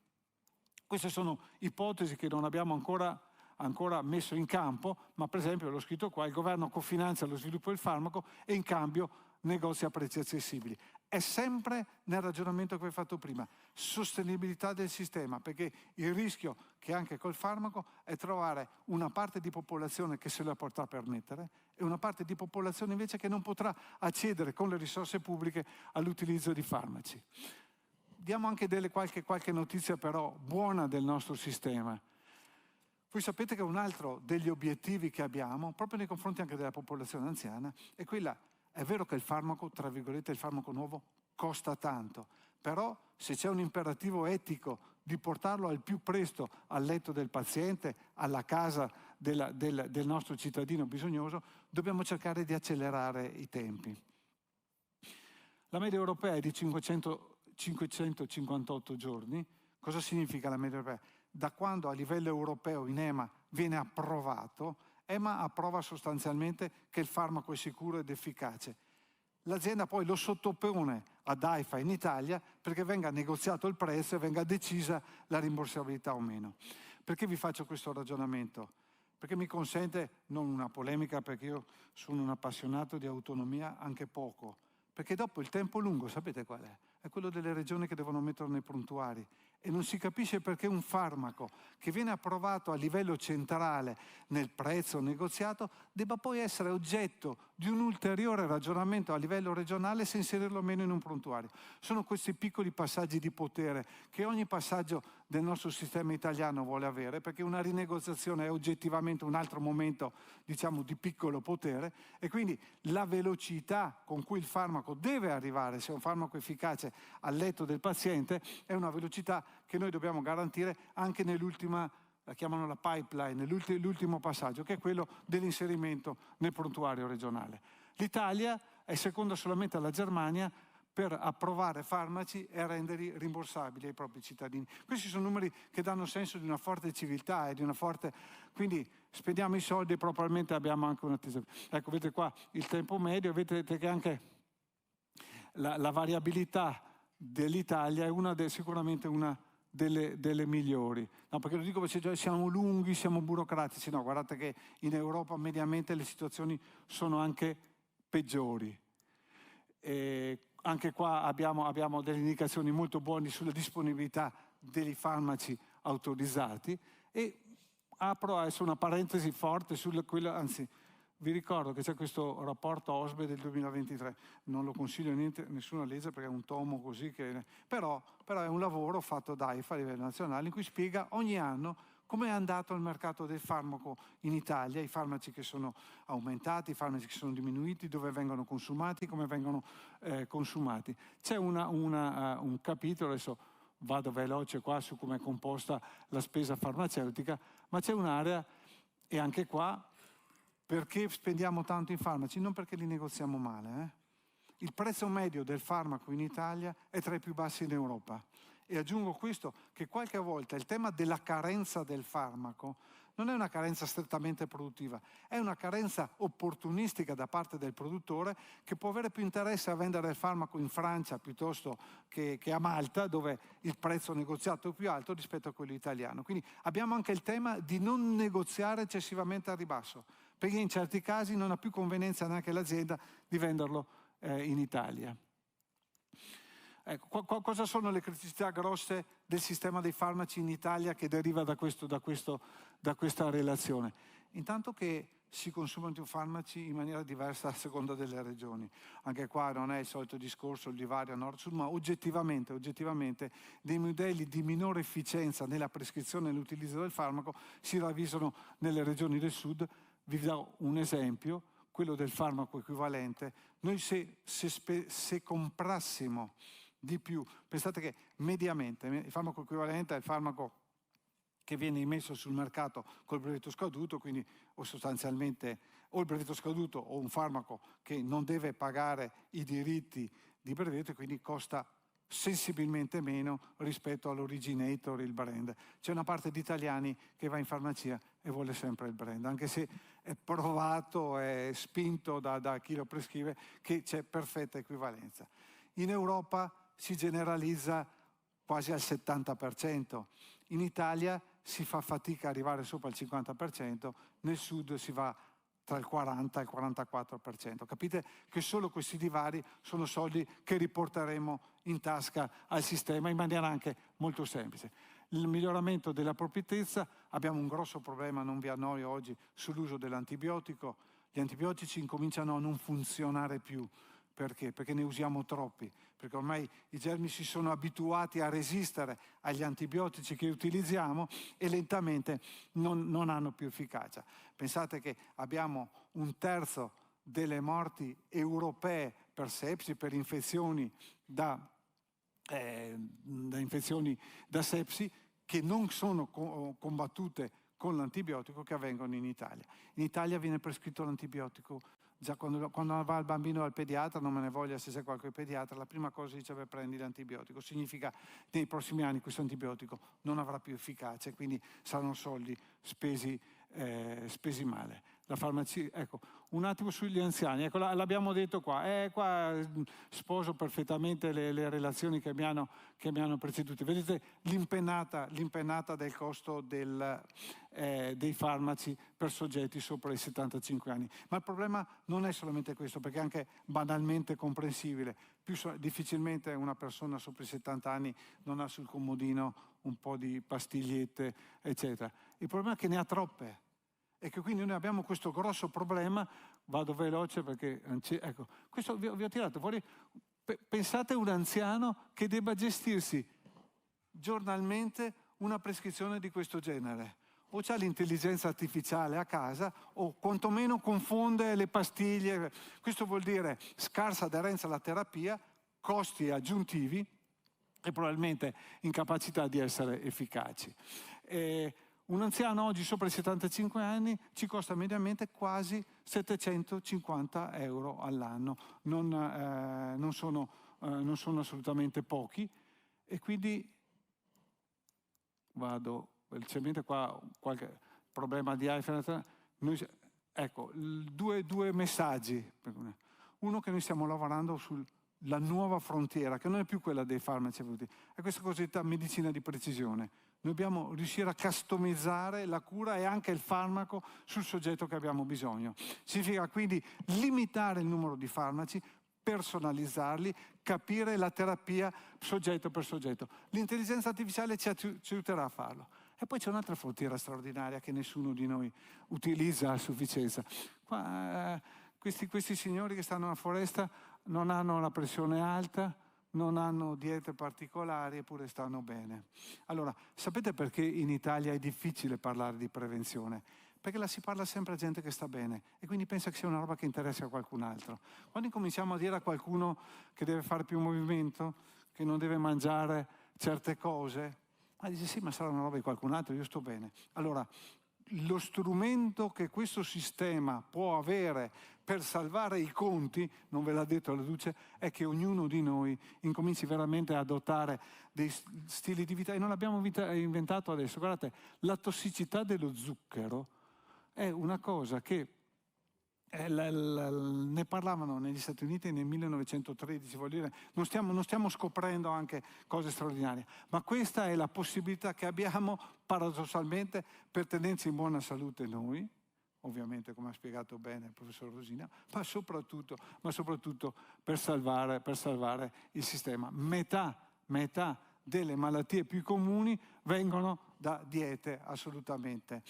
Queste sono ipotesi che non abbiamo ancora messo in campo, ma per esempio l'ho scritto qua: il governo cofinanzia lo sviluppo del farmaco e in cambio negozia a prezzi accessibili. È sempre nel ragionamento che vi ho fatto prima: sostenibilità del sistema, perché il rischio che anche col farmaco è trovare una parte di popolazione che se la potrà permettere e una parte di popolazione invece che non potrà accedere con le risorse pubbliche all'utilizzo di farmaci. Diamo anche qualche notizia però buona del nostro sistema. Voi sapete che un altro degli obiettivi che abbiamo, proprio nei confronti anche della popolazione anziana, è quella: è vero che il farmaco, tra virgolette, il farmaco nuovo, costa tanto, però se c'è un imperativo etico di portarlo al più presto al letto del paziente, alla casa del nostro cittadino bisognoso, dobbiamo cercare di accelerare i tempi. La media europea è di 558 giorni. Cosa significa la media europea? Da quando a livello europeo in EMA viene approvato, EMA approva sostanzialmente che il farmaco è sicuro ed efficace. L'azienda poi lo sottopone ad AIFA in Italia perché venga negoziato il prezzo e venga decisa la rimborsabilità o meno. Perché vi faccio questo ragionamento? Perché mi consente, non una polemica, perché io sono un appassionato di autonomia, anche poco, perché dopo il tempo lungo, sapete qual è? È quello delle regioni che devono metterlo nei prontuari. E non si capisce perché un farmaco che viene approvato a livello centrale nel prezzo negoziato debba poi essere oggetto di un ulteriore ragionamento a livello regionale se inserirlo o meno in un prontuario. Sono questi piccoli passaggi di potere che ogni passaggio del nostro sistema italiano vuole avere, perché una rinegoziazione è oggettivamente un altro momento, diciamo, di piccolo potere, e quindi la velocità con cui il farmaco deve arrivare, se è un farmaco efficace, al letto del paziente, è una velocità che noi dobbiamo garantire anche nell'ultima, la chiamano la pipeline, l'ultimo passaggio, che è quello dell'inserimento nel prontuario regionale. L'Italia è seconda solamente alla Germania per approvare farmaci e renderli rimborsabili ai propri cittadini. Questi sono numeri che danno senso di una forte civiltà e di una forte... Quindi spendiamo i soldi e probabilmente abbiamo anche un'attenzione. Ecco, vedete qua il tempo medio, vedete che anche la variabilità dell'Italia è sicuramente una delle migliori. No, perché lo dico perché siamo lunghi, siamo burocratici. No, guardate che in Europa mediamente le situazioni sono anche peggiori. Anche qua abbiamo delle indicazioni molto buone sulla disponibilità dei farmaci autorizzati, e apro adesso una parentesi forte anzi vi ricordo che c'è questo rapporto OSBE del 2023, non lo consiglio a nessuno a leggere perché è un tomo così, però è un lavoro fatto da AIFA a livello nazionale in cui spiega ogni anno come è andato il mercato del farmaco in Italia, i farmaci che sono aumentati, i farmaci che sono diminuiti, dove vengono consumati, come vengono consumati. C'è un capitolo, adesso vado veloce qua su come è composta la spesa farmaceutica, ma c'è un'area, e anche qua perché spendiamo tanto in farmaci? Non perché li negoziamo male. Il prezzo medio del farmaco in Italia è tra i più bassi in Europa. E aggiungo questo, che qualche volta il tema della carenza del farmaco non è una carenza strettamente produttiva, è una carenza opportunistica da parte del produttore che può avere più interesse a vendere il farmaco in Francia piuttosto che a Malta, dove il prezzo negoziato è più alto rispetto a quello italiano. Quindi abbiamo anche il tema di non negoziare eccessivamente a ribasso, perché in certi casi non ha più convenienza neanche l'azienda di venderlo in Italia. Ecco, cosa sono le criticità grosse del sistema dei farmaci in Italia che deriva da questa relazione? Intanto che si consumano più farmaci in maniera diversa a seconda delle regioni. Anche qua non è il solito discorso, il divario nord-sud, ma oggettivamente dei modelli di minore efficienza nella prescrizione e nell'utilizzo del farmaco si ravvisano nelle regioni del sud. Vi do un esempio, quello del farmaco equivalente. Noi se comprassimo di più, pensate che mediamente il farmaco equivalente è il farmaco che viene immesso sul mercato col brevetto scaduto, quindi o sostanzialmente o il brevetto scaduto o un farmaco che non deve pagare i diritti di brevetto e quindi costa sensibilmente meno rispetto all'originator, il brand. C'è una parte di italiani che va in farmacia e vuole sempre il brand, anche se è provato, è spinto da chi lo prescrive che c'è perfetta equivalenza. In Europa si generalizza quasi al 70%, in Italia si fa fatica a arrivare sopra il 50%, nel sud si va tra il 40 e il 44%. Capite che solo questi divari sono soldi che riporteremo in tasca al sistema in maniera anche molto semplice. Il miglioramento della appropriatezza, abbiamo un grosso problema, non vi annoio oggi, sull'uso dell'antibiotico. Gli antibiotici incominciano a non funzionare più. Perché? Perché ne usiamo troppi, perché ormai i germi si sono abituati a resistere agli antibiotici che utilizziamo e lentamente non hanno più efficacia. Pensate che abbiamo un terzo delle morti europee per sepsi, per infezioni da sepsi, che non sono combattute con l'antibiotico, che avvengono in Italia. In Italia viene prescritto l'antibiotico. Già quando va il bambino al pediatra, non me ne voglia se c'è qualche pediatra, la prima cosa dice: beh, prendi l'antibiotico. Significa che nei prossimi anni questo antibiotico non avrà più efficacia e quindi saranno soldi spesi male. La farmacia, ecco, un attimo sugli anziani, ecco, l'abbiamo detto qua, qua sposo perfettamente le relazioni che mi hanno preceduto. Vedete l'impennata del costo dei farmaci per soggetti sopra i 75 anni. Ma il problema non è solamente questo, perché è anche banalmente comprensibile. Difficilmente una persona sopra i 70 anni non ha sul comodino un po' di pastigliette, eccetera. Il problema è che ne ha troppe. E che quindi noi abbiamo questo grosso problema, vado veloce perché, ecco, questo vi ho tirato fuori, pensate a un anziano che debba gestirsi giornalmente una prescrizione di questo genere, o c'ha l'intelligenza artificiale a casa o quantomeno confonde le pastiglie, questo vuol dire scarsa aderenza alla terapia, costi aggiuntivi e probabilmente incapacità di essere efficaci. Un anziano oggi sopra i 75 anni ci costa mediamente quasi 750 euro all'anno, non sono assolutamente pochi e quindi vado velocemente qua, qualche problema di iPhone. Ecco, due messaggi. Uno, che noi stiamo lavorando sulla nuova frontiera, che non è più quella dei farmaci, è questa cosiddetta medicina di precisione. Noi dobbiamo riuscire a customizzare la cura e anche il farmaco sul soggetto che abbiamo bisogno. Significa quindi limitare il numero di farmaci, personalizzarli, capire la terapia soggetto per soggetto. L'intelligenza artificiale ci aiuterà a farlo. E poi c'è un'altra frontiera straordinaria che nessuno di noi utilizza a sufficienza. Qua, questi signori che stanno nella foresta non hanno la pressione alta, non hanno diete particolari, eppure stanno bene. Allora, sapete perché in Italia è difficile parlare di prevenzione? Perché la si parla sempre a gente che sta bene e quindi pensa che sia una roba che interessa a qualcun altro. Quando incominciamo a dire a qualcuno che deve fare più movimento, che non deve mangiare certe cose, dice sì, ma sarà una roba di qualcun altro, io sto bene. Allora, lo strumento che questo sistema può avere per salvare i conti, non ve l'ha detto la Duce, è che ognuno di noi incominci veramente a adottare dei stili di vita, e non l'abbiamo inventato adesso. Guardate, la tossicità dello zucchero è una cosa che ne parlavano negli Stati Uniti nel 1913, vuol dire, non stiamo scoprendo anche cose straordinarie, ma questa è la possibilità che abbiamo paradossalmente per tenerci in buona salute noi, ovviamente come ha spiegato bene il professor Rosina, ma soprattutto per salvare il sistema. Metà delle malattie più comuni vengono da diete assolutamente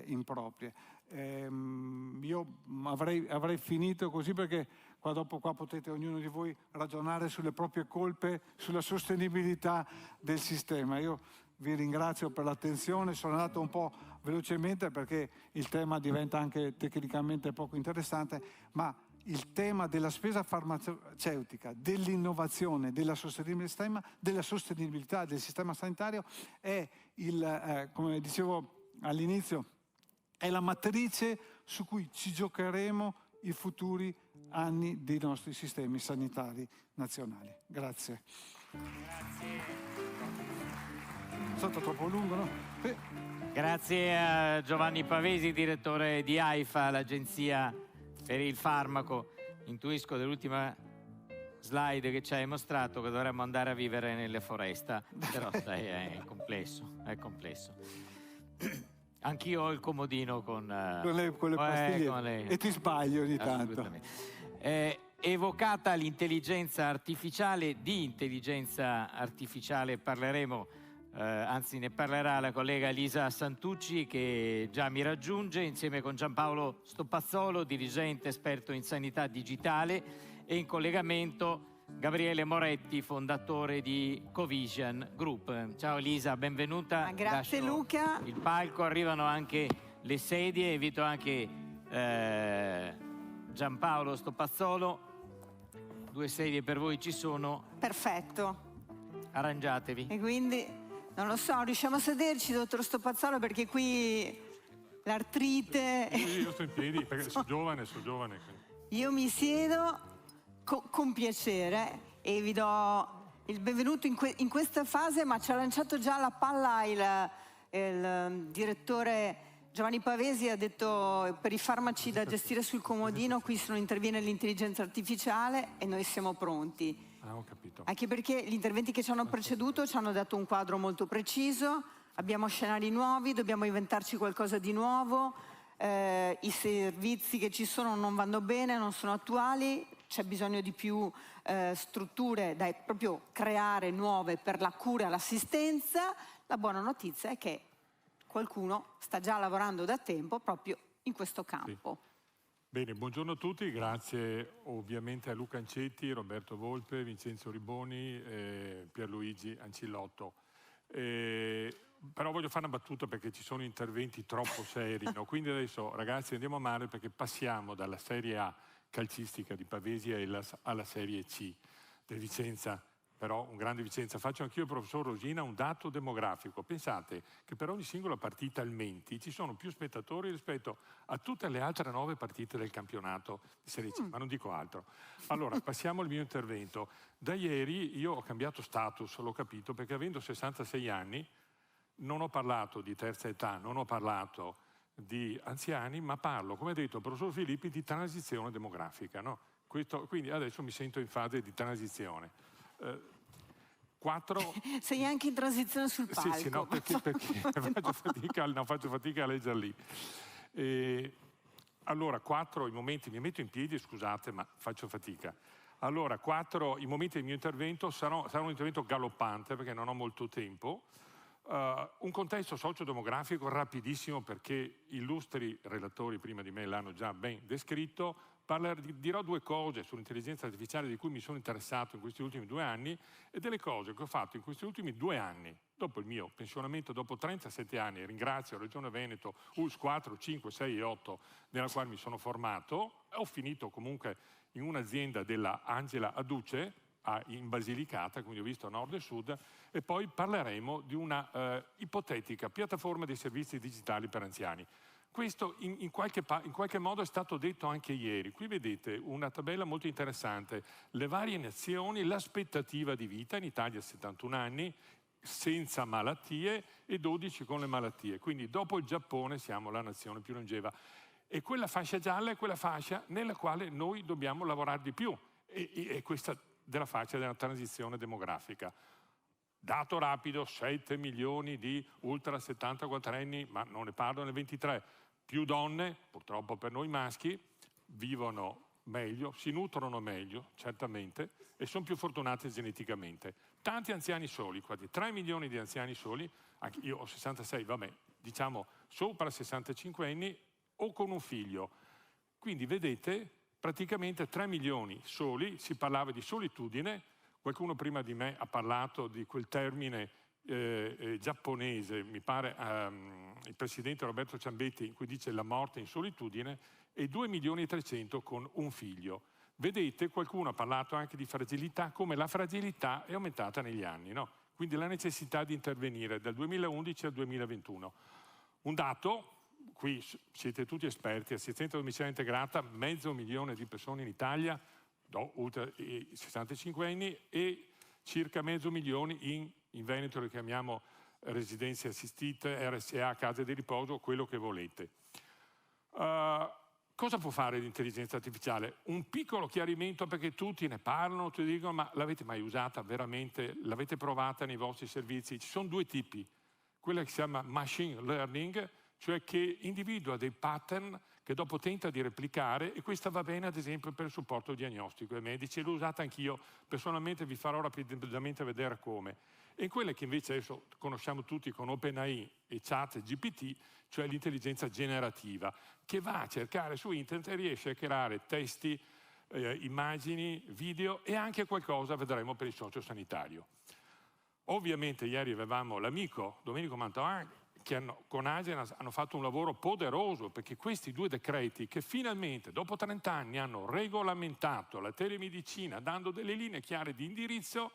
improprie. Io avrei finito così, perché dopo qua potete ognuno di voi ragionare sulle proprie colpe, sulla sostenibilità del sistema. Io vi ringrazio per l'attenzione, sono andato un po' velocemente perché il tema diventa anche tecnicamente poco interessante, ma il tema della spesa farmaceutica, dell'innovazione, della sostenibilità del sistema sanitario è come dicevo all'inizio, è la matrice su cui ci giocheremo i futuri anni dei nostri sistemi sanitari nazionali. Grazie. È stato troppo lungo, no? Grazie a Giovanni Pavesi, direttore di AIFA, l'Agenzia per il Farmaco. Intuisco dall'ultima slide che ci hai mostrato che dovremmo andare a vivere nelle foreste, però dai, è complesso. Anch'io ho il comodino con le pastiglie e ti sbaglio ogni tanto. Evocata l'intelligenza artificiale, di intelligenza artificiale parleremo, anzi ne parlerà la collega Elisa Santucci, che già mi raggiunge, insieme con Giampaolo Stoppazzolo, dirigente esperto in sanità digitale, e in collegamento Gabriele Moretti, fondatore di Covision Group. Ciao Elisa, benvenuta. Grazie Luca. Il palco, arrivano anche le sedie, invito anche Giampaolo Stoppazzolo. 2 sedie per voi ci sono. Perfetto. Arrangiatevi. E quindi, non lo so, riusciamo a sederci, dottor Stoppazzolo, perché qui l'artrite... Io sto in piedi perché sono giovane. Io mi siedo con piacere e vi do il benvenuto in questa fase, ma ci ha lanciato già la palla il direttore Giovanni Pavesi, ha detto per i farmaci da gestire sul comodino qui interviene l'intelligenza artificiale e noi siamo pronti. Ho capito. Anche perché gli interventi che ci hanno preceduto ci hanno dato un quadro molto preciso, abbiamo scenari nuovi, dobbiamo inventarci qualcosa di nuovo, i servizi che ci sono non vanno bene, non sono attuali, c'è bisogno di più strutture da proprio creare nuove per la cura e l'assistenza. La buona notizia è che qualcuno sta già lavorando da tempo proprio in questo campo. Sì. Bene, buongiorno a tutti, grazie ovviamente a Luca Ancetti, Roberto Volpe, Vincenzo Riboni, Pierluigi Ancillotto. Però voglio fare una battuta perché ci sono interventi troppo seri, no? Quindi adesso ragazzi andiamo a male, perché passiamo dalla Serie A calcistica di Pavesi alla Serie C del Vicenza, però un grande Vicenza. Faccio anch'io, professor Rosina, un dato demografico. Pensate che per ogni singola partita al Menti ci sono più spettatori rispetto a tutte le altre 9 partite del campionato di Serie C, ma non dico altro. Allora, passiamo al mio intervento. Da ieri io ho cambiato status, l'ho capito, perché avendo 66 anni non ho parlato di terza età, non ho parlato di anziani, ma parlo, come ha detto il professor Filippi, di transizione demografica, no? Quindi adesso mi sento in fase di transizione. 4... Sei anche in transizione sul palco. Sì, no, perché faccio fatica a leggerli. Allora, 4 i momenti, mi metto in piedi, scusate, ma faccio fatica. Allora, 4 i momenti del mio intervento sarà un intervento galoppante, perché non ho molto tempo. Un contesto sociodemografico rapidissimo, perché illustri relatori prima di me l'hanno già ben descritto. Dirò 2 cose sull'intelligenza artificiale di cui mi sono interessato in questi ultimi 2 anni e delle cose che ho fatto in questi ultimi 2 anni, dopo il mio pensionamento, dopo 37 anni. Ringrazio Regione Veneto, US 4, 5, 6 e 8, nella quale mi sono formato. Ho finito comunque in un'azienda della Angela Aduce, in Basilicata, quindi ho visto nord e sud, e poi parleremo di una ipotetica piattaforma dei servizi digitali per anziani. questo in qualche modo è stato detto anche ieri. Qui vedete una tabella molto interessante, le varie nazioni, l'aspettativa di vita, in Italia 71 anni, senza malattie e 12 con le malattie. Quindi dopo il Giappone siamo la nazione più longeva. E quella fascia gialla è quella fascia nella quale noi dobbiamo lavorare di più. E questa della fascia della transizione demografica. Dato rapido, 7 milioni di ultra 74 anni, ma non ne parlo nel 23. Più donne, purtroppo per noi maschi, vivono meglio, si nutrono meglio, certamente, e sono più fortunate geneticamente. Tanti anziani soli, quasi 3 milioni di anziani soli, anche io ho 66, vabbè, diciamo sopra 65 anni o con un figlio. Quindi vedete, praticamente 3 milioni soli, si parlava di solitudine, qualcuno prima di me ha parlato di quel termine giapponese, mi pare il presidente Roberto Ciambetti, in cui dice la morte in solitudine, e 2 milioni e 300 con un figlio. Vedete, qualcuno ha parlato anche di fragilità, come la fragilità è aumentata negli anni, no? Quindi la necessità di intervenire dal 2011 al 2021. Un dato, qui siete tutti esperti, assistenza domiciliare integrata, 500.000 di persone in Italia, oltre i 65 anni, e circa 500.000 in Veneto, le chiamiamo residenze assistite, RSA, case di riposo, quello che volete. Cosa può fare l'intelligenza artificiale? Un piccolo chiarimento, perché tutti ne parlano, tutti dicono, ma l'avete mai usata veramente? L'avete provata nei vostri servizi? Ci sono due tipi, quella che si chiama machine learning, cioè che individua dei pattern che dopo tenta di replicare, e questa va bene ad esempio per il supporto diagnostico ai medici, l'ho usata anch'io, personalmente vi farò rapidamente vedere come. E quelle che invece adesso conosciamo tutti con OpenAI e ChatGPT, cioè l'intelligenza generativa, che va a cercare su internet e riesce a creare testi, immagini, video e anche qualcosa vedremo per il sociosanitario. Ovviamente ieri avevamo l'amico Domenico Mantoan, che con Agenas hanno fatto un lavoro poderoso, perché questi due decreti che finalmente dopo 30 anni hanno regolamentato la telemedicina dando delle linee chiare di indirizzo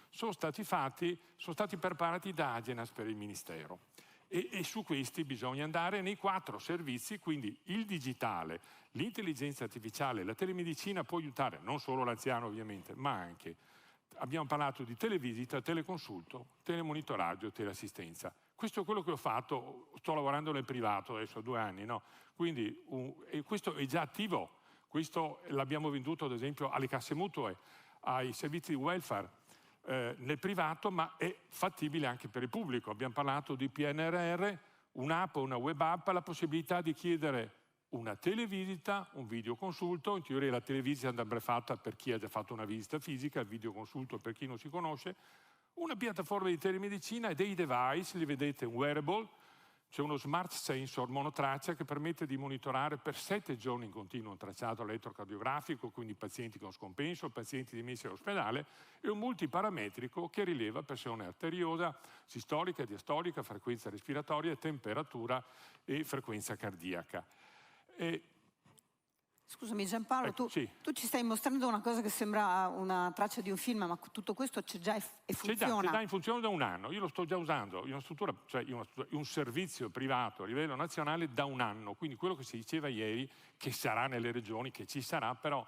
sono stati preparati da Agenas per il Ministero. E su questi bisogna andare nei 4 servizi, quindi il digitale, l'intelligenza artificiale, la telemedicina può aiutare non solo l'anziano ovviamente, ma anche, abbiamo parlato di televisita, teleconsulto, telemonitoraggio, teleassistenza. Questo è quello che ho fatto, sto lavorando nel privato adesso 2 anni, no? Quindi questo è già attivo, questo l'abbiamo venduto ad esempio alle casse mutue, ai servizi di welfare nel privato, ma è fattibile anche per il pubblico. Abbiamo parlato di PNRR, un'app o una web app, la possibilità di chiedere una televisita, un videoconsulto. In teoria la televisita andrebbe fatta per chi ha già fatto una visita fisica, il videoconsulto per chi non si conosce. Una piattaforma di telemedicina e dei device, li vedete, un wearable, c'è uno smart sensor monotraccia che permette di monitorare per 7 giorni in continuo un tracciato elettrocardiografico, quindi pazienti con scompenso, pazienti dimessi all'ospedale, e un multiparametrico che rileva pressione arteriosa, sistolica, diastolica, frequenza respiratoria, temperatura e frequenza cardiaca. Scusami Giampaolo, ecco, tu ci stai mostrando una cosa che sembra una traccia di un film, ma tutto questo c'è già e funziona. C'è già in funzione da 1 anno, io lo sto già usando in una struttura, cioè un servizio privato a livello nazionale da 1 anno, quindi quello che si diceva ieri, che sarà nelle regioni, che ci sarà, però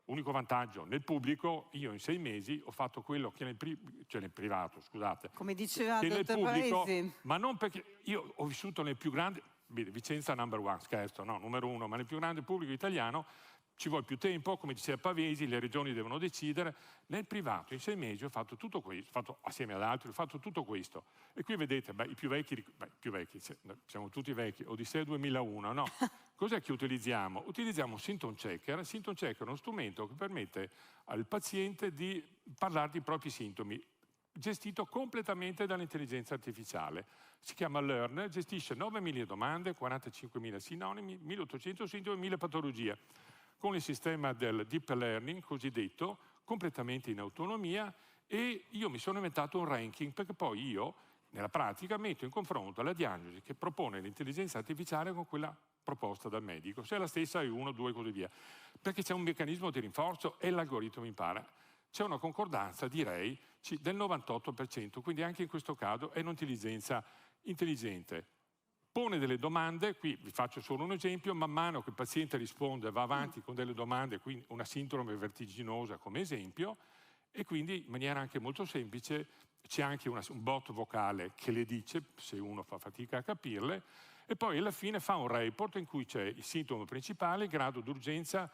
unico vantaggio, nel pubblico io in 6 mesi ho fatto quello che nel privato, scusate. Come diceva che il nel dottor pubblico, Paesi. ma non perché io ho vissuto nel più grande, Vicenza number 1, scherzo, no, numero 1, ma nel più grande pubblico italiano ci vuole più tempo, come diceva Pavesi, le regioni devono decidere. Nel privato in 6 mesi ho fatto tutto questo, assieme ad altri ho fatto tutto questo. E qui vedete, i più vecchi, siamo tutti vecchi, Odissea 2001, no? Cos'è che utilizziamo? Utilizziamo Symptom Checker. Symptom Checker è uno strumento che permette al paziente di parlare dei propri sintomi, gestito completamente dall'intelligenza artificiale. Si chiama Learner, gestisce 9.000 domande, 45.000 sinonimi, 1.800 sintomi, 1.000 patologie. Con il sistema del deep learning cosiddetto, completamente in autonomia, e io mi sono inventato un ranking, perché poi io, nella pratica, metto in confronto la diagnosi che propone l'intelligenza artificiale con quella proposta dal medico. Se è la stessa è 1, 2 e così via. Perché c'è un meccanismo di rinforzo e l'algoritmo impara. C'è una concordanza, direi, del 98%, quindi anche in questo caso è un'intelligenza intelligente. pone delle domande, qui vi faccio solo un esempio, man mano che il paziente risponde va avanti con delle domande, quindi una sindrome vertiginosa come esempio, e quindi in maniera anche molto semplice c'è anche un bot vocale che le dice, se uno fa fatica a capirle, e poi alla fine fa un report in cui c'è il sintomo principale, il grado d'urgenza,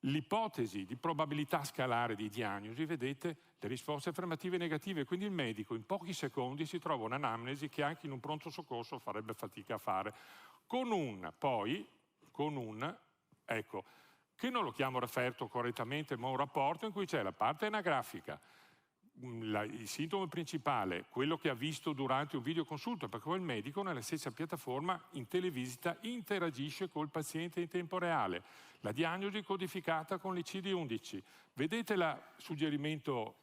l'ipotesi di probabilità scalare di diagnosi, vedete, le risposte affermative e negative, quindi il medico in pochi secondi si trova un'anamnesi che anche in un pronto soccorso farebbe fatica a fare. Ecco, che non lo chiamo referto correttamente, ma un rapporto in cui c'è la parte anagrafica, il sintomo principale, quello che ha visto durante un videoconsulto, perché poi il medico nella stessa piattaforma in televisita interagisce col paziente in tempo reale, la diagnosi codificata con l'ICD-11. Vedete il suggerimento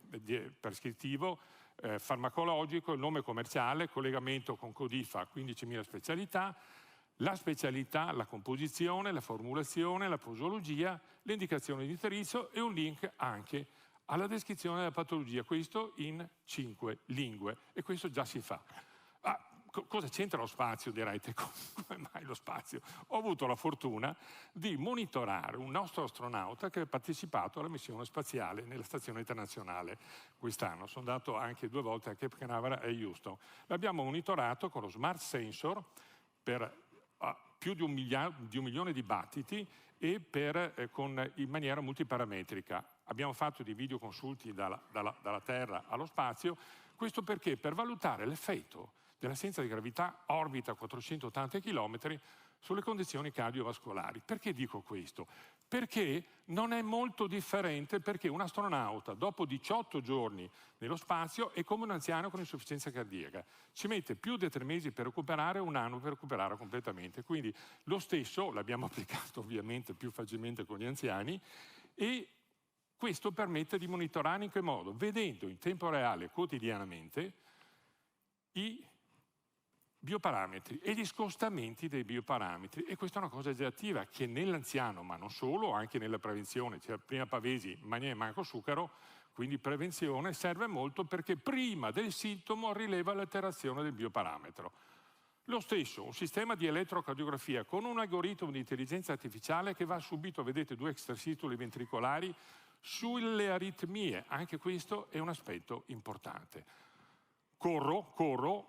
prescrittivo, farmacologico, il nome commerciale, collegamento con Codifa, 15.000 specialità, la specialità, la composizione, la formulazione, la posologia, le indicazioni di indirizzo e un link anche alla descrizione della patologia, questo in 5 lingue, e questo già si fa. Cosa c'entra lo spazio, direte? Come mai lo spazio? Ho avuto la fortuna di monitorare un nostro astronauta che ha partecipato alla missione spaziale nella stazione internazionale quest'anno. Sono andato anche 2 volte a Cape Canaveral e Houston. L'abbiamo monitorato con lo Smart Sensor per più di un milione di battiti e in maniera multiparametrica. Abbiamo fatto dei videoconsulti dalla Terra allo spazio, questo perché? Per valutare l'effetto dell'assenza di gravità orbita a 480 km sulle condizioni cardiovascolari. Perché dico questo? Perché non è molto differente, perché un astronauta dopo 18 giorni nello spazio è come un anziano con insufficienza cardiaca. Ci mette più di 3 mesi per recuperare, 1 anno per recuperare completamente. Quindi lo stesso l'abbiamo applicato ovviamente più facilmente con gli anziani, e questo permette di monitorare in che modo? Vedendo in tempo reale quotidianamente i bioparametri e gli scostamenti dei bioparametri, e questa è una cosa già attiva che nell'anziano, ma non solo, anche nella prevenzione, cioè prima Pavesi, Magné, Manco Sucaro, quindi prevenzione serve molto perché prima del sintomo rileva l'alterazione del bioparametro. Lo stesso, un sistema di elettrocardiografia con un algoritmo di intelligenza artificiale che va subito, vedete, 2 extrasistoli ventricolari sulle aritmie, anche questo è un aspetto importante. Corro,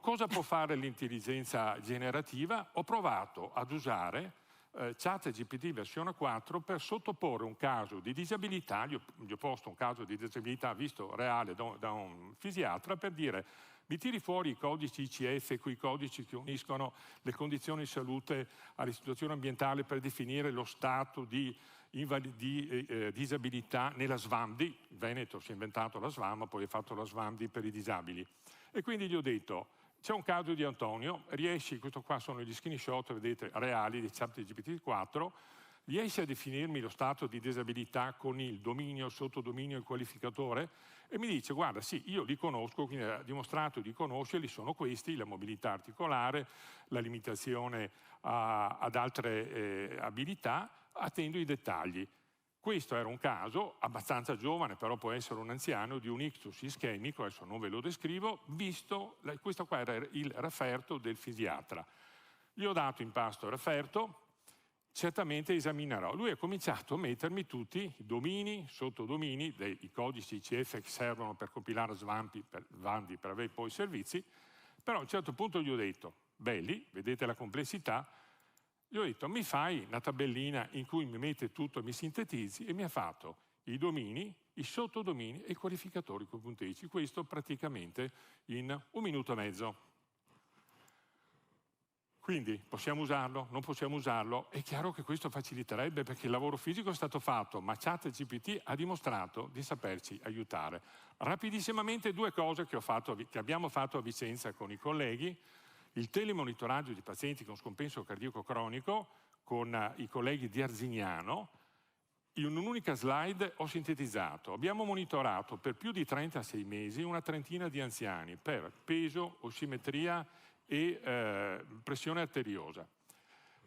cosa può fare l'intelligenza generativa? Ho provato ad usare ChatGPT versione 4 per sottoporre un caso di disabilità, gli ho posto un caso di disabilità visto reale da un fisiatra, per dire mi tiri fuori i codici ICF, quei codici che uniscono le condizioni di salute alla situazione ambientale per definire lo stato di disabilità nella SVAMDI. Il Veneto si è inventato la SVAM, poi ha fatto la SVAMDI per i disabili. E quindi gli ho detto, c'è un caso di Antonio, riesci, questo qua sono gli screenshot, vedete, reali di ChatGPT 4, riesci a definirmi lo stato di disabilità con il dominio, il sottodominio e il qualificatore? E mi dice, guarda, sì, io li conosco, quindi ha dimostrato di conoscerli, sono questi, la mobilità articolare, la limitazione ad altre abilità, attendo i dettagli. Questo era un caso abbastanza giovane, però può essere un anziano, di un ictus ischemico, adesso non ve lo descrivo, visto, questo qua era il referto del fisiatra. Gli ho dato in pasto il referto, certamente esaminerò. Lui ha cominciato a mettermi tutti i domini, sottodomini, i codici ICF che servono per compilare SVAMDI per avere poi i servizi, però a un certo punto gli ho detto, belli, vedete la complessità, gli ho detto, mi fai una tabellina in cui mi mette tutto e mi sintetizzi, e mi ha fatto i domini, i sottodomini e i qualificatori con punteggi. Questo praticamente in 1 minuto e mezzo. Quindi possiamo usarlo? Non possiamo usarlo? È chiaro che questo faciliterebbe perché il lavoro fisico è stato fatto, ma ChatGPT ha dimostrato di saperci aiutare. Rapidissimamente 2 cose che abbiamo fatto a Vicenza con i colleghi. Il telemonitoraggio di pazienti con scompenso cardiaco cronico con i colleghi di Arzignano. In un'unica slide ho sintetizzato. Abbiamo monitorato per più di 36 mesi una trentina di anziani per peso, ossimetria e pressione arteriosa.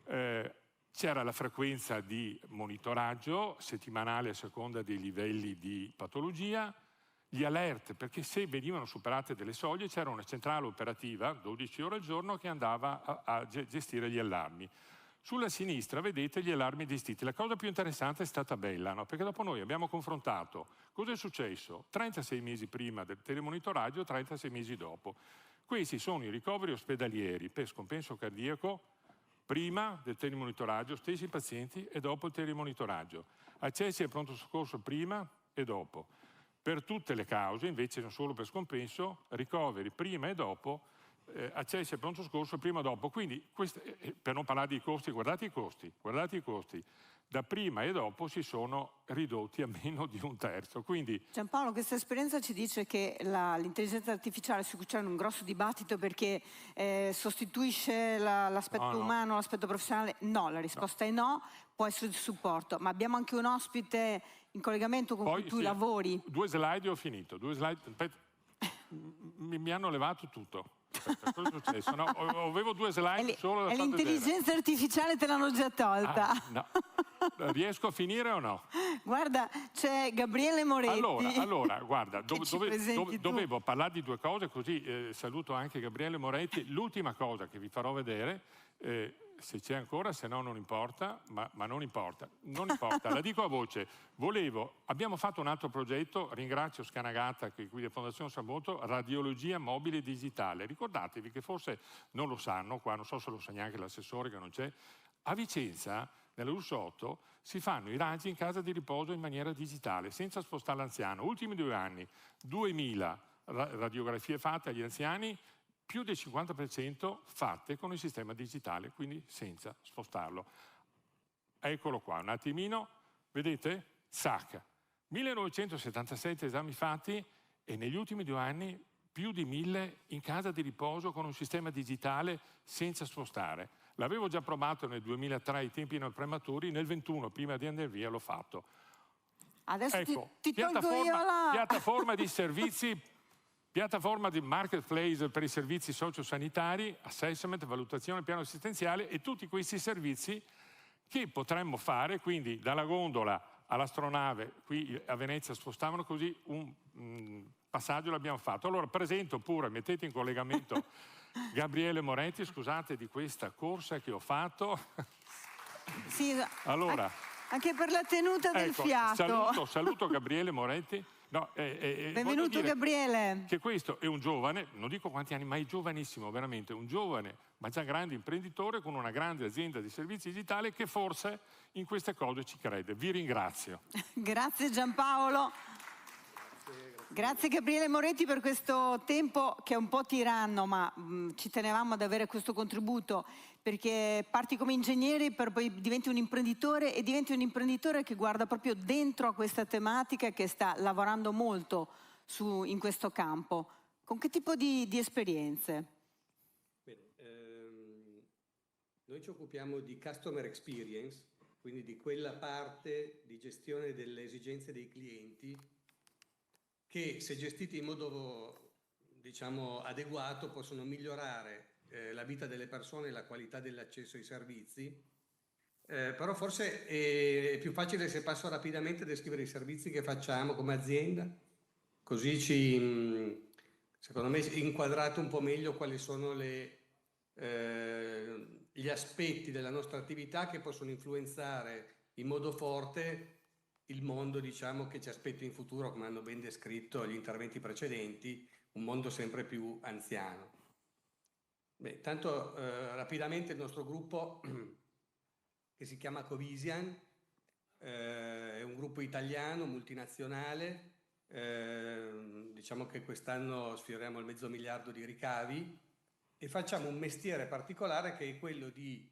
C'era la frequenza di monitoraggio settimanale a seconda dei livelli di patologia. gli alert, perché se venivano superate delle soglie c'era una centrale operativa, 12 ore al giorno, che andava a gestire gli allarmi. Sulla sinistra vedete gli allarmi gestiti. La cosa più interessante è stata Bella, no? Perché dopo noi abbiamo confrontato cosa è successo 36 mesi prima del telemonitoraggio e 36 mesi dopo. Questi sono i ricoveri ospedalieri per scompenso cardiaco prima del telemonitoraggio, stessi pazienti, e dopo il telemonitoraggio. Accessi al pronto soccorso prima e dopo. Per tutte le cause, invece non solo per scompenso, ricoveri prima e dopo, accessi al pronto soccorso prima e dopo. Quindi, per non parlare di costi, guardate i costi. Da prima e dopo si sono ridotti a meno di un terzo. Quindi, Giampaolo, questa esperienza ci dice che l'intelligenza artificiale, su cui c'è un grosso dibattito perché sostituisce l'aspetto umano, l'aspetto professionale, no, la risposta è no, può essere di supporto, ma abbiamo anche un ospite in collegamento con cui tu lavori. 2 slide e ho finito. 2 slide, aspetta, mi hanno levato tutto. Cosa è successo? No, avevo 2 slide solo da E far l'intelligenza vedere. artificiale te l'hanno già tolta. No. Riesco a finire o no? Guarda, c'è Gabriele Moretti. Allora guarda, dovevo parlare di 2 cose, così saluto anche Gabriele Moretti. L'ultima cosa che vi farò vedere, se c'è ancora, se no non importa, ma non importa, la dico a voce. Abbiamo fatto un altro progetto, ringrazio Scanagata che guida Fondazione Sammoto, radiologia mobile digitale. Ricordatevi che forse non lo sanno, qua non so se lo sa neanche l'assessore che non c'è, a Vicenza, nella Russotto, si fanno i raggi in casa di riposo in maniera digitale, senza spostare l'anziano. Ultimi 2 anni, 2000 radiografie fatte agli anziani, più del 50% fatte con il sistema digitale, quindi senza spostarlo. Eccolo qua, un attimino, vedete? SAC, 1977 esami fatti e negli ultimi 2 anni più di 1000 in casa di riposo con un sistema digitale senza spostare. L'avevo già provato nel 2003 ai tempi non prematuri, nel 21 prima di andare via l'ho fatto. Adesso ecco, ti tolgo io piattaforma di servizi, piattaforma di marketplace per i servizi sociosanitari, assessment, valutazione, piano assistenziale e tutti questi servizi che potremmo fare, quindi dalla gondola all'astronave, qui a Venezia spostavano così, un passaggio l'abbiamo fatto. Allora presento pure, mettete in collegamento Gabriele Moretti, scusate di questa corsa che ho fatto. Sì, allora, anche per la tenuta del fiato. Saluto Gabriele Moretti. No, benvenuto Gabriele. Che questo è un giovane, non dico quanti anni, ma è giovanissimo, veramente, un giovane, ma già grande imprenditore con una grande azienda di servizi digitali che forse in queste cose ci crede. Vi ringrazio. Grazie Giampaolo. Grazie Gabriele Moretti per questo tempo che è un po' tiranno, ma ci tenevamo ad avere questo contributo perché parti come ingegnere per poi diventi un imprenditore e diventi un imprenditore che guarda proprio dentro a questa tematica e che sta lavorando molto in questo campo. Con che tipo di esperienze? Bene, noi ci occupiamo di customer experience, quindi di quella parte di gestione delle esigenze dei clienti che se gestiti in modo, diciamo, adeguato possono migliorare la vita delle persone e la qualità dell'accesso ai servizi. Però forse è più facile se passo rapidamente a descrivere i servizi che facciamo come azienda, così secondo me inquadrate un po' meglio quali sono gli aspetti della nostra attività che possono influenzare in modo forte il mondo, diciamo, che ci aspetta in futuro, come hanno ben descritto gli interventi precedenti, un mondo sempre più anziano. Beh, tanto rapidamente il nostro gruppo, che si chiama Covisian, è un gruppo italiano, multinazionale, diciamo che quest'anno sfioriamo il $500 milioni di ricavi e facciamo un mestiere particolare che è quello di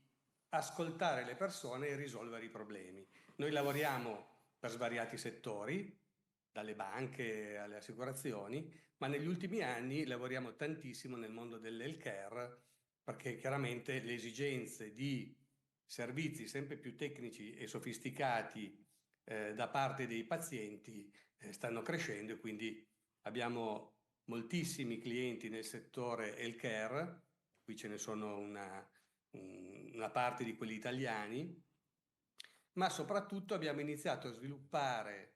ascoltare le persone e risolvere i problemi. Noi lavoriamo per svariati settori, dalle banche alle assicurazioni, ma negli ultimi anni lavoriamo tantissimo nel mondo dell'healthcare perché chiaramente le esigenze di servizi sempre più tecnici e sofisticati da parte dei pazienti stanno crescendo e quindi abbiamo moltissimi clienti nel settore healthcare, qui ce ne sono una parte di quelli italiani, ma soprattutto abbiamo iniziato a sviluppare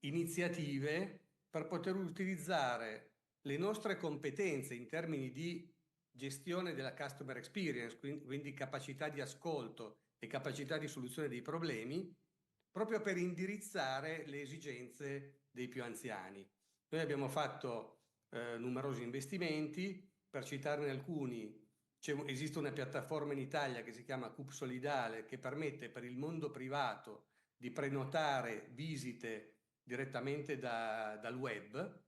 iniziative per poter utilizzare le nostre competenze in termini di gestione della customer experience, quindi capacità di ascolto e capacità di soluzione dei problemi, proprio per indirizzare le esigenze dei più anziani. Noi abbiamo fatto numerosi investimenti, per citarne alcuni. Esiste una piattaforma in Italia che si chiama Coop Solidale, che permette per il mondo privato di prenotare visite direttamente dal web.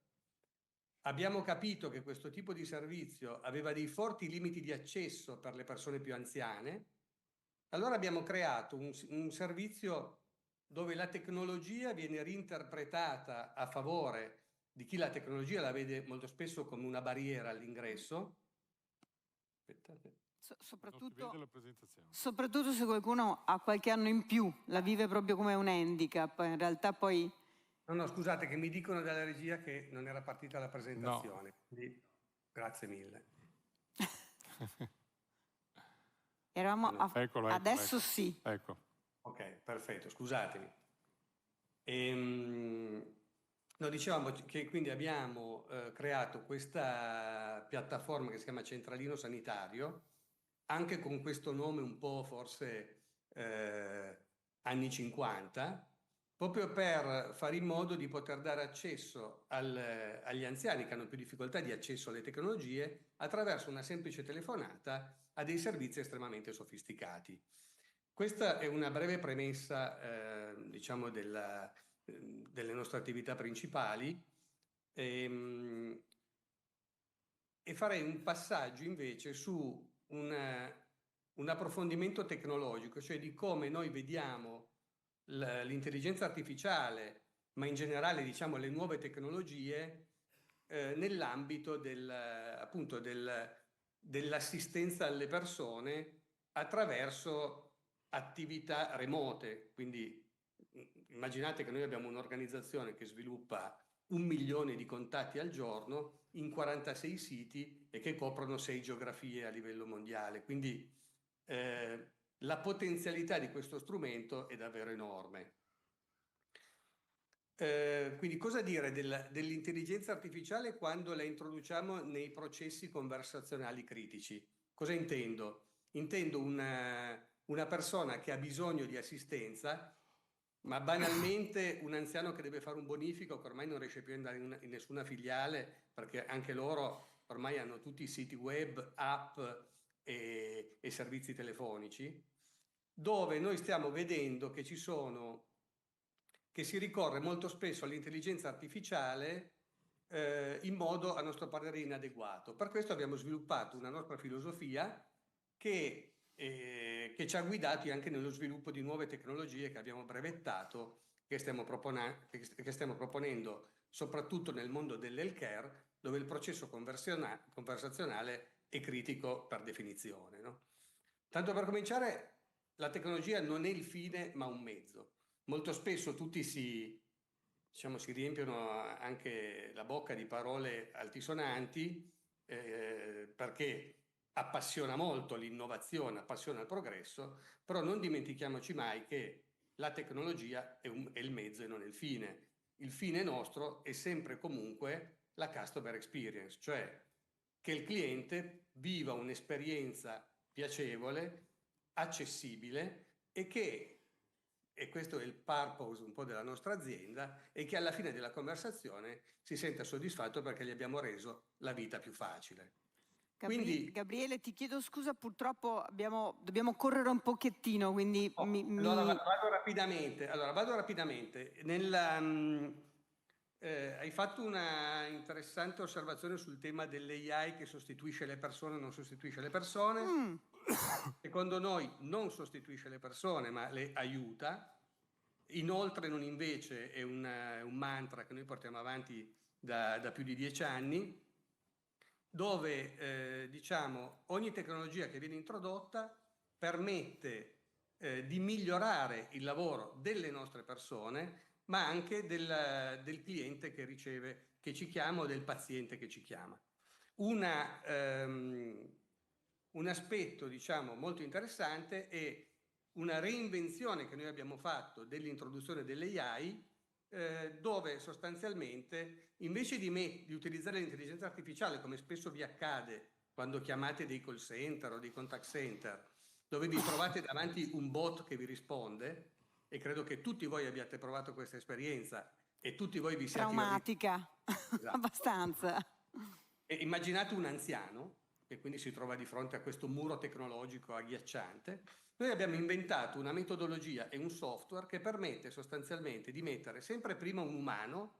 Abbiamo capito che questo tipo di servizio aveva dei forti limiti di accesso per le persone più anziane. Allora abbiamo creato un servizio dove la tecnologia viene reinterpretata a favore di chi la tecnologia la vede molto spesso come una barriera all'ingresso. Aspettate. Soprattutto se qualcuno ha qualche anno in più, la vive proprio come un handicap, in realtà poi... No, scusate, che mi dicono dalla regia che non era partita la presentazione. No. Quindi, grazie mille. Eravamo Eccolo, adesso ecco. Sì. Ecco. Ok, perfetto, scusatemi. No, dicevamo che quindi abbiamo creato questa piattaforma che si chiama Centralino Sanitario, anche con questo nome un po' forse anni 50, proprio per fare in modo di poter dare accesso agli anziani che hanno più difficoltà di accesso alle tecnologie attraverso una semplice telefonata a dei servizi estremamente sofisticati. Questa è una breve premessa, diciamo, delle nostre attività principali e farei un passaggio invece su un approfondimento tecnologico, cioè di come noi vediamo l'intelligenza artificiale, ma in generale diciamo le nuove tecnologie nell'ambito dell'assistenza alle persone attraverso attività remote. Quindi immaginate che noi abbiamo un'organizzazione che sviluppa 1 milione di contatti al giorno in 46 siti e che coprono 6 geografie a livello mondiale. Quindi la potenzialità di questo strumento è davvero enorme. Quindi cosa dire dell'intelligenza artificiale quando la introduciamo nei processi conversazionali critici? Cosa intendo? Intendo una persona che ha bisogno di assistenza, ma banalmente un anziano che deve fare un bonifico, che ormai non riesce più ad andare in nessuna filiale, perché anche loro ormai hanno tutti i siti web, app e servizi telefonici, dove noi stiamo vedendo che si ricorre molto spesso all'intelligenza artificiale in modo, a nostro parere, inadeguato. Per questo abbiamo sviluppato una nostra filosofia che ci ha guidati anche nello sviluppo di nuove tecnologie che abbiamo brevettato, che stiamo proponendo soprattutto nel mondo dell'healthcare, dove il processo conversazionale è critico per definizione, no? Tanto per cominciare, la tecnologia non è il fine ma un mezzo. Molto spesso tutti si riempiono anche la bocca di parole altisonanti perché appassiona molto l'innovazione, appassiona il progresso, però non dimentichiamoci mai che la tecnologia è il mezzo e non il fine. Il fine nostro è sempre e comunque la customer experience, cioè che il cliente viva un'esperienza piacevole, accessibile e questo è il purpose un po' della nostra azienda, e che alla fine della conversazione si senta soddisfatto perché gli abbiamo reso la vita più facile. Quindi, Gabriele, ti chiedo scusa, purtroppo dobbiamo correre un pochettino, quindi... Allora vado rapidamente. Hai fatto una interessante osservazione sul tema dell'AI che sostituisce le persone o non sostituisce le persone. Secondo noi non sostituisce le persone, ma le aiuta. Inoltre non invece è un mantra che noi portiamo avanti da più di 10 anni, dove ogni tecnologia che viene introdotta permette di migliorare il lavoro delle nostre persone, ma anche del cliente che riceve, che ci chiama, o del paziente che ci chiama. Un aspetto molto interessante è una reinvenzione che noi abbiamo fatto dell'introduzione dell'AI dove sostanzialmente invece di utilizzare l'intelligenza artificiale, come spesso vi accade quando chiamate dei call center o dei contact center, dove vi trovate davanti un bot che vi risponde, e credo che tutti voi abbiate provato questa esperienza e tutti voi vi siate... Traumatica, Esatto. abbastanza. E immaginate un anziano che quindi si trova di fronte a questo muro tecnologico agghiacciante. Noi abbiamo inventato una metodologia e un software che permette sostanzialmente di mettere sempre prima un umano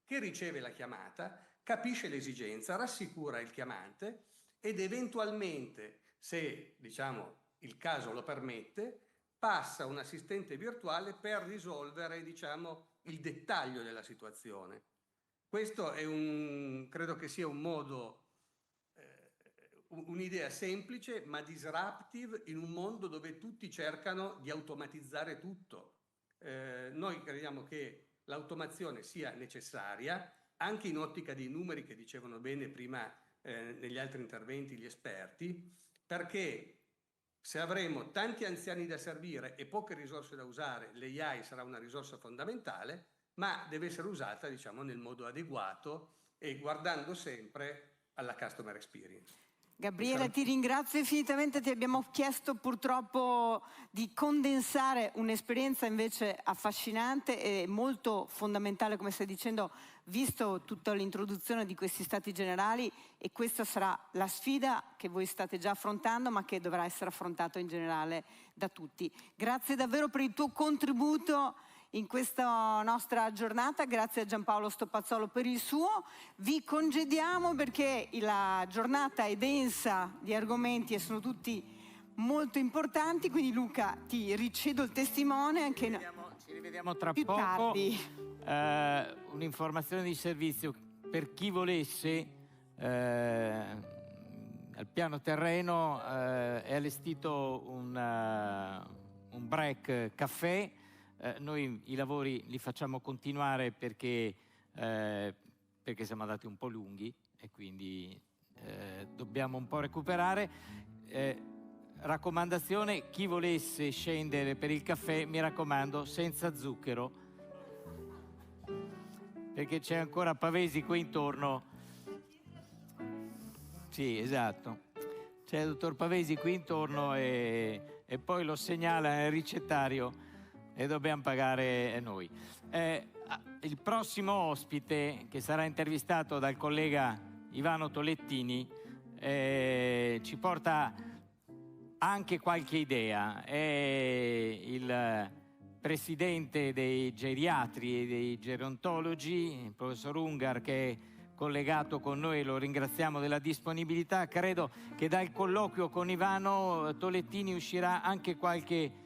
che riceve la chiamata, capisce l'esigenza, rassicura il chiamante ed eventualmente, se diciamo il caso lo permette, passa un assistente virtuale per risolvere diciamo il dettaglio della situazione. Questo è credo che sia un modo, un'idea semplice ma disruptive in un mondo dove tutti cercano di automatizzare tutto. Noi crediamo che l'automazione sia necessaria, anche in ottica dei numeri che dicevano bene prima negli altri interventi gli esperti, perché se avremo tanti anziani da servire e poche risorse da usare, l'AI sarà una risorsa fondamentale, ma deve essere usata diciamo nel modo adeguato e guardando sempre alla customer experience. Gabriele, ti ringrazio infinitamente, ti abbiamo chiesto purtroppo di condensare un'esperienza invece affascinante e molto fondamentale, come stai dicendo, visto tutta l'introduzione di questi stati generali, e questa sarà la sfida che voi state già affrontando ma che dovrà essere affrontata in generale da tutti. Grazie davvero per il tuo contributo in questa nostra giornata, grazie a Giampaolo Stoppazzolo per il suo. Vi congediamo perché la giornata è densa di argomenti e sono tutti molto importanti, quindi Luca ti ricedo il testimone. Anche ci rivediamo tra più poco. tardi. Un'informazione di servizio per chi volesse. Al piano terreno è allestito un break caffè. Noi i lavori li facciamo continuare perché siamo andati un po' lunghi e quindi dobbiamo un po' recuperare. Raccomandazione, chi volesse scendere per il caffè, mi raccomando, senza zucchero, perché c'è ancora Pavesi qui intorno. Sì, esatto. C'è il dottor Pavesi qui intorno e poi lo segnala nel ricettario e dobbiamo pagare noi. Il prossimo ospite, che sarà intervistato dal collega Ivano Tolettini, ci porta anche qualche idea. È il presidente dei geriatri e dei gerontologi, il professor Ungar, che è collegato con noi, lo ringraziamo della disponibilità. Credo che dal colloquio con Ivano Tolettini uscirà anche qualche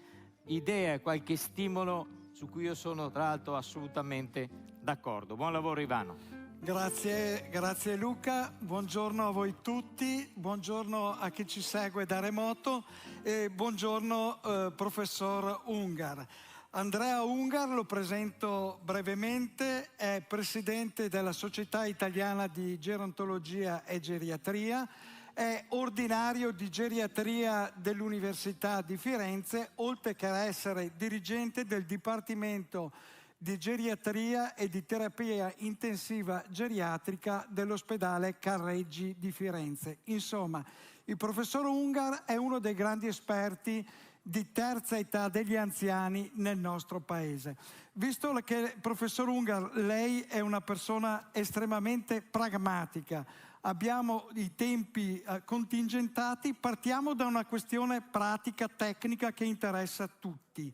idea e qualche stimolo su cui io sono tra l'altro assolutamente d'accordo. Buon lavoro Ivano. Grazie Luca, buongiorno a voi tutti, buongiorno a chi ci segue da remoto e buongiorno professor Ungar. Andrea Ungar, lo presento brevemente, è presidente della Società Italiana di Gerontologia e Geriatria, è ordinario di geriatria dell'Università di Firenze, oltre che essere dirigente del Dipartimento di Geriatria e di Terapia Intensiva Geriatrica dell'Ospedale Carreggi di Firenze. Insomma, il professor Ungar è uno dei grandi esperti di terza età degli anziani nel nostro paese. Visto che, professor Ungar, lei è una persona estremamente pragmatica, abbiamo i tempi contingentati, partiamo da una questione pratica, tecnica che interessa a tutti.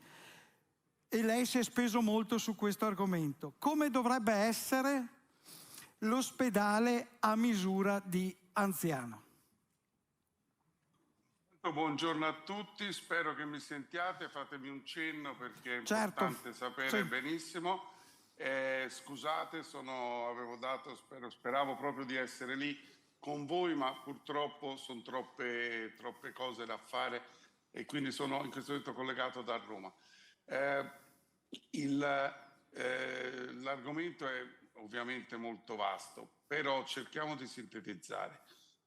E lei si è speso molto su questo argomento. Come dovrebbe essere l'ospedale a misura di anziano? Buongiorno a tutti, spero che mi sentiate, fatemi un cenno perché è importante sapere benissimo. Scusate, speravo proprio di essere lì con voi, ma purtroppo sono troppe cose da fare e quindi sono in questo momento collegato da Roma. L'argomento è ovviamente molto vasto, però cerchiamo di sintetizzare.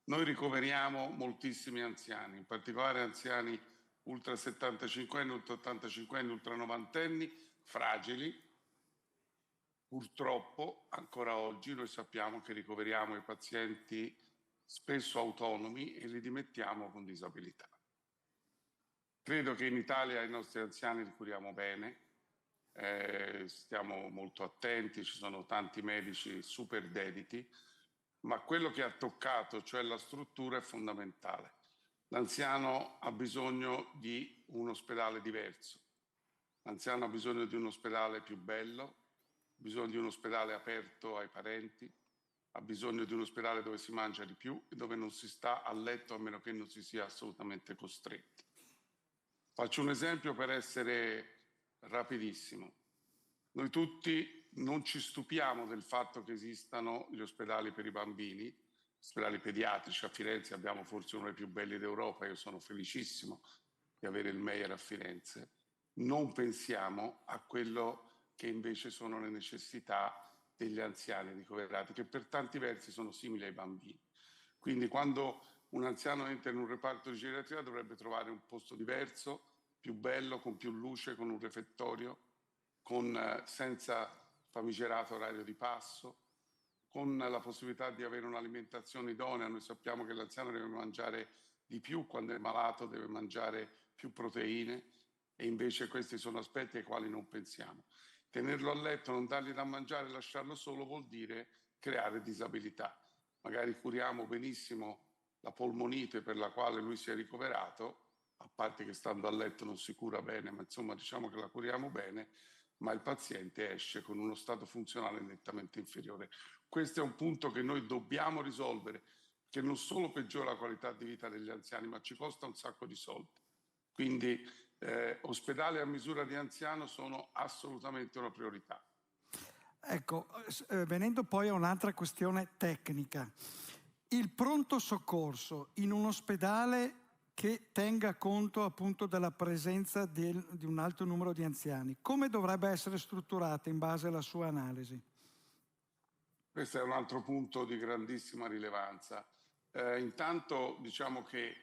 Noi ricoveriamo moltissimi anziani, in particolare anziani ultra 75 anni, ultra 85 anni, ultra 90 anni, fragili, Purtroppo ancora oggi noi sappiamo che ricoveriamo i pazienti spesso autonomi e li dimettiamo con disabilità. Credo che in Italia i nostri anziani li curiamo bene, stiamo molto attenti, ci sono tanti medici super dediti, ma quello che ha toccato, cioè la struttura, è fondamentale. L'anziano ha bisogno di un ospedale diverso, l'anziano ha bisogno di un ospedale più bello, ha bisogno di un ospedale aperto ai parenti, ha bisogno di un ospedale dove si mangia di più e dove non si sta a letto a meno che non si sia assolutamente costretti. Faccio un esempio per essere rapidissimo. Noi tutti non ci stupiamo del fatto che esistano gli ospedali per i bambini, ospedali pediatrici. A Firenze abbiamo forse uno dei più belli d'Europa, io sono felicissimo di avere il Meyer a Firenze. Non pensiamo a quello che invece sono le necessità degli anziani ricoverati, che per tanti versi sono simili ai bambini. Quindi quando un anziano entra in un reparto di geriatria dovrebbe trovare un posto diverso, più bello, con più luce, con un refettorio, senza famigerato orario di passo, con la possibilità di avere un'alimentazione idonea. Noi sappiamo che l'anziano deve mangiare di più, quando è malato deve mangiare più proteine, e invece questi sono aspetti ai quali non pensiamo. Tenerlo a letto, non dargli da mangiare, lasciarlo solo vuol dire creare disabilità. Magari curiamo benissimo la polmonite per la quale lui si è ricoverato, a parte che stando a letto non si cura bene, ma insomma diciamo che la curiamo bene, ma il paziente esce con uno stato funzionale nettamente inferiore. Questo è un punto che noi dobbiamo risolvere, che non solo peggiora la qualità di vita degli anziani, ma ci costa un sacco di soldi. Quindi ospedali a misura di anziano sono assolutamente una priorità. Ecco, venendo poi a un'altra questione tecnica. Il pronto soccorso in un ospedale che tenga conto appunto della presenza di un alto numero di anziani, come dovrebbe essere strutturato in base alla sua analisi? Questo è un altro punto di grandissima rilevanza. Intanto diciamo che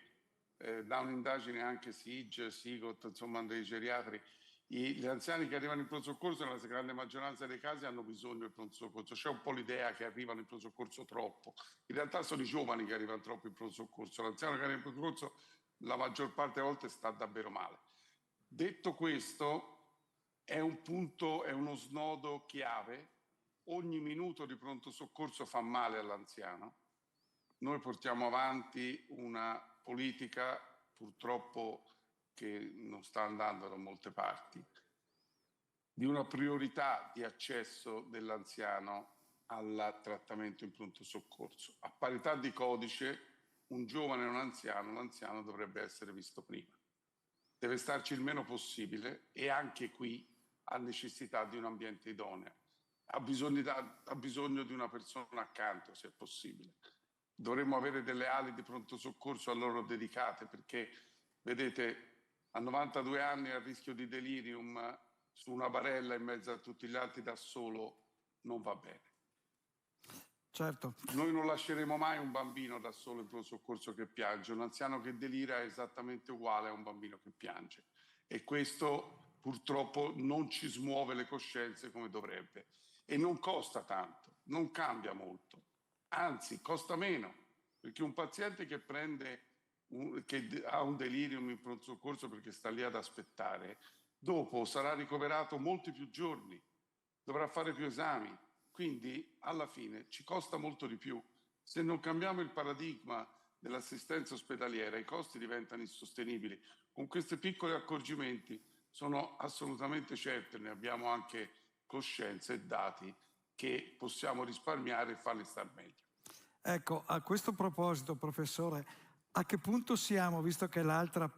da un'indagine anche SIG, SIGOT, insomma dei geriatri, gli anziani che arrivano in pronto soccorso nella grande maggioranza dei casi hanno bisogno del pronto soccorso. C'è un po' l'idea che arrivano in pronto soccorso troppo. In realtà sono i giovani che arrivano troppo in pronto soccorso. L'anziano che arriva in pronto soccorso la maggior parte delle volte sta davvero male. Detto questo, è un punto, è uno snodo chiave. Ogni minuto di pronto soccorso fa male all'anziano. Noi portiamo avanti una politica, purtroppo, che non sta andando da molte parti, di una priorità di accesso dell'anziano al trattamento in pronto soccorso. A parità di codice, un giovane e un anziano, l'anziano dovrebbe essere visto prima. Deve starci il meno possibile e anche qui ha necessità di un ambiente idoneo. Ha bisogno di una persona accanto, se è possibile. Dovremmo avere delle ali di pronto soccorso a loro dedicate, perché, vedete, a 92 anni a rischio di delirium su una barella in mezzo a tutti gli altri da solo non va bene. Certo. Noi non lasceremo mai un bambino da solo in pronto soccorso che piange. Un anziano che delira è esattamente uguale a un bambino che piange. E questo purtroppo non ci smuove le coscienze come dovrebbe. E non costa tanto, non cambia molto. Anzi, costa meno, perché un paziente che che ha un delirium in pronto soccorso perché sta lì ad aspettare, dopo sarà ricoverato molti più giorni, dovrà fare più esami, quindi alla fine ci costa molto di più. Se non cambiamo il paradigma dell'assistenza ospedaliera, i costi diventano insostenibili. Con questi piccoli accorgimenti sono assolutamente certo, ne abbiamo anche coscienza e dati, che possiamo risparmiare e farli star meglio. Ecco, a questo proposito, professore, a che punto siamo, visto che è l'altra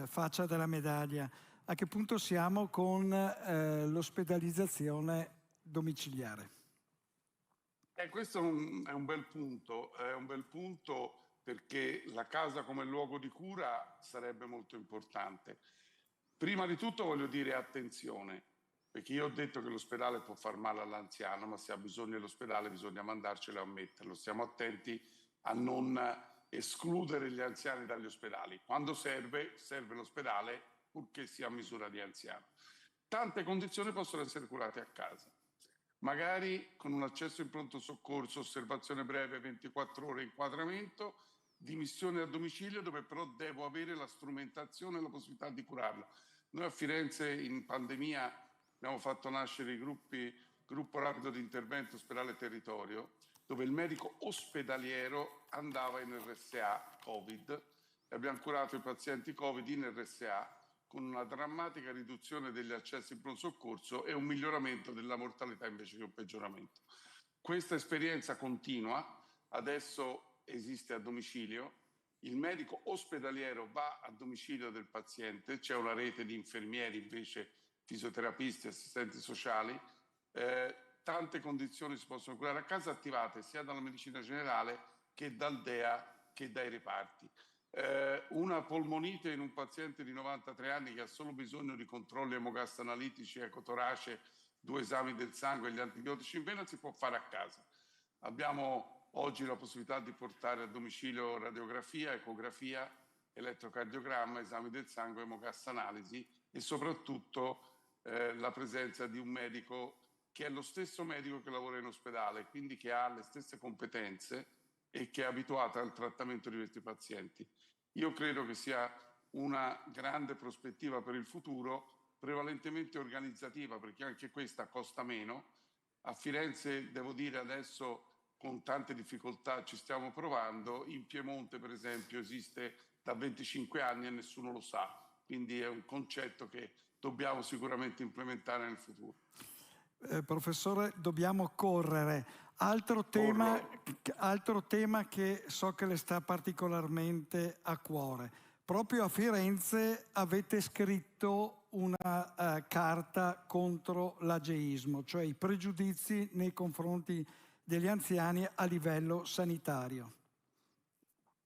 faccia della medaglia, a che punto siamo con l'ospedalizzazione domiciliare? Questo è un bel punto perché la casa come luogo di cura sarebbe molto importante. Prima di tutto voglio dire attenzione, perché io ho detto che l'ospedale può far male all'anziano, ma se ha bisogno dell'ospedale bisogna mandarcelo a metterlo. Stiamo attenti a non escludere gli anziani dagli ospedali. Quando serve l'ospedale, purché sia a misura di anziano. Tante condizioni possono essere curate a casa. magari con un accesso in pronto soccorso, osservazione breve, 24 ore, inquadramento, dimissione a domicilio, dove però devo avere la strumentazione e la possibilità di curarlo. Noi a Firenze in pandemia abbiamo fatto nascere i gruppo rapido di intervento ospedale territorio, dove il medico ospedaliero andava in RSA Covid e abbiamo curato i pazienti Covid in RSA con una drammatica riduzione degli accessi in pronto soccorso e un miglioramento della mortalità invece che un peggioramento. Questa esperienza continua, adesso esiste a domicilio, il medico ospedaliero va a domicilio del paziente, c'è una rete di infermieri invece, fisioterapisti, assistenti sociali, tante condizioni si possono curare a casa attivate sia dalla medicina generale che dal DEA che dai reparti. Una polmonite in un paziente di 93 anni che ha solo bisogno di controlli emogas analitici, ecotorace, 2 esami del sangue e gli antibiotici in vena si può fare a casa. Abbiamo oggi la possibilità di portare a domicilio radiografia, ecografia, elettrocardiogramma, esami del sangue, emogas analisi e soprattutto la presenza di un medico che è lo stesso medico che lavora in ospedale, quindi che ha le stesse competenze e che è abituata al trattamento di questi pazienti. Io credo che sia una grande prospettiva per il futuro, prevalentemente organizzativa, perché anche questa costa meno. A Firenze, devo dire adesso, con tante difficoltà ci stiamo provando. In Piemonte, per esempio, esiste da 25 anni e nessuno lo sa. Quindi è un concetto che dobbiamo sicuramente implementare nel futuro. Professore, dobbiamo correre. Altro tema che so che le sta particolarmente a cuore. Proprio a Firenze avete scritto una carta contro l'ageismo, cioè i pregiudizi nei confronti degli anziani a livello sanitario.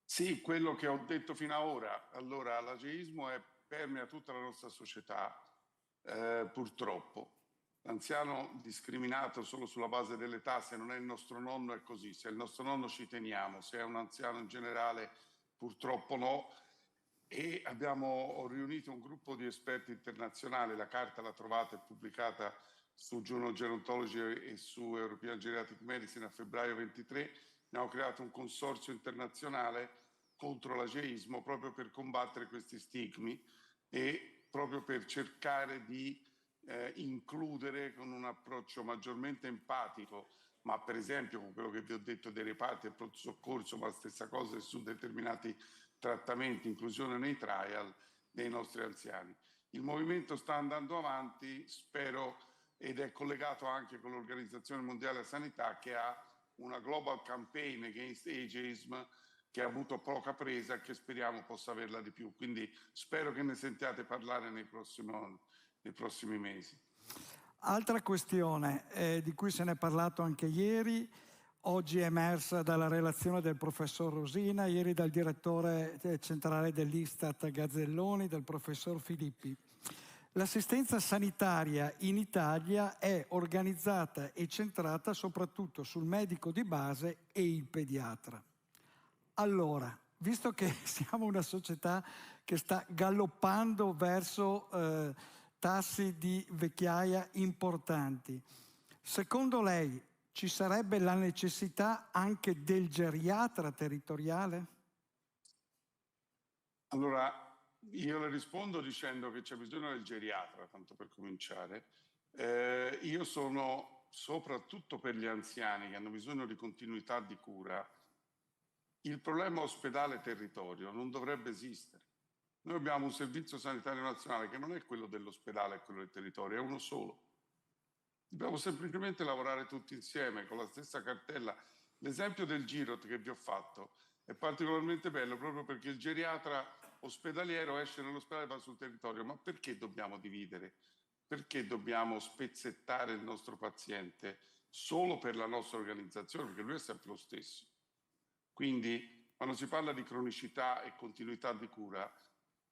Sì, quello che ho detto fino ad ora. Allora, l'ageismo permea tutta la nostra società, purtroppo. L'anziano discriminato solo sulla base dell'età, se non è il nostro nonno è così, se è il nostro nonno ci teniamo, se è un anziano in generale purtroppo no. E ho riunito un gruppo di esperti internazionali, la carta la trovate pubblicata su Journal Gerontology e su European Geriatric Medicine a febbraio 23, abbiamo creato un consorzio internazionale contro l'ageismo proprio per combattere questi stigmi e proprio per cercare di includere con un approccio maggiormente empatico, ma per esempio con quello che vi ho detto dei reparti e pronto soccorso, ma la stessa cosa su determinati trattamenti, inclusione nei trial dei nostri anziani. Il movimento sta andando avanti, spero, ed è collegato anche con l'Organizzazione Mondiale della Sanità che ha una Global Campaign Against Ageism che ha avuto poca presa e che speriamo possa averla di più. Quindi spero che ne sentiate parlare nei prossimi mesi. Altra questione di cui se ne è parlato anche ieri, oggi è emersa dalla relazione del professor Rosina, ieri dal direttore centrale dell'Istat Gazzelloni, del professor Filippi. L'assistenza sanitaria in Italia è organizzata e centrata soprattutto sul medico di base e il pediatra. Allora, visto che siamo una società che sta galoppando verso tassi di vecchiaia importanti, secondo lei ci sarebbe la necessità anche del geriatra territoriale? Allora, io le rispondo dicendo che c'è bisogno del geriatra, tanto per cominciare. Io sono, soprattutto per gli anziani che hanno bisogno di continuità di cura, il problema ospedale-territorio non dovrebbe esistere. Noi abbiamo un servizio sanitario nazionale che non è quello dell'ospedale e quello del territorio, è uno solo. Dobbiamo semplicemente lavorare tutti insieme con la stessa cartella. L'esempio del Girot che vi ho fatto è particolarmente bello proprio perché il geriatra ospedaliero esce dall'ospedale e va sul territorio. Ma perché dobbiamo dividere? Perché dobbiamo spezzettare il nostro paziente solo per la nostra organizzazione? Perché lui è sempre lo stesso. Quindi quando si parla di cronicità e continuità di cura,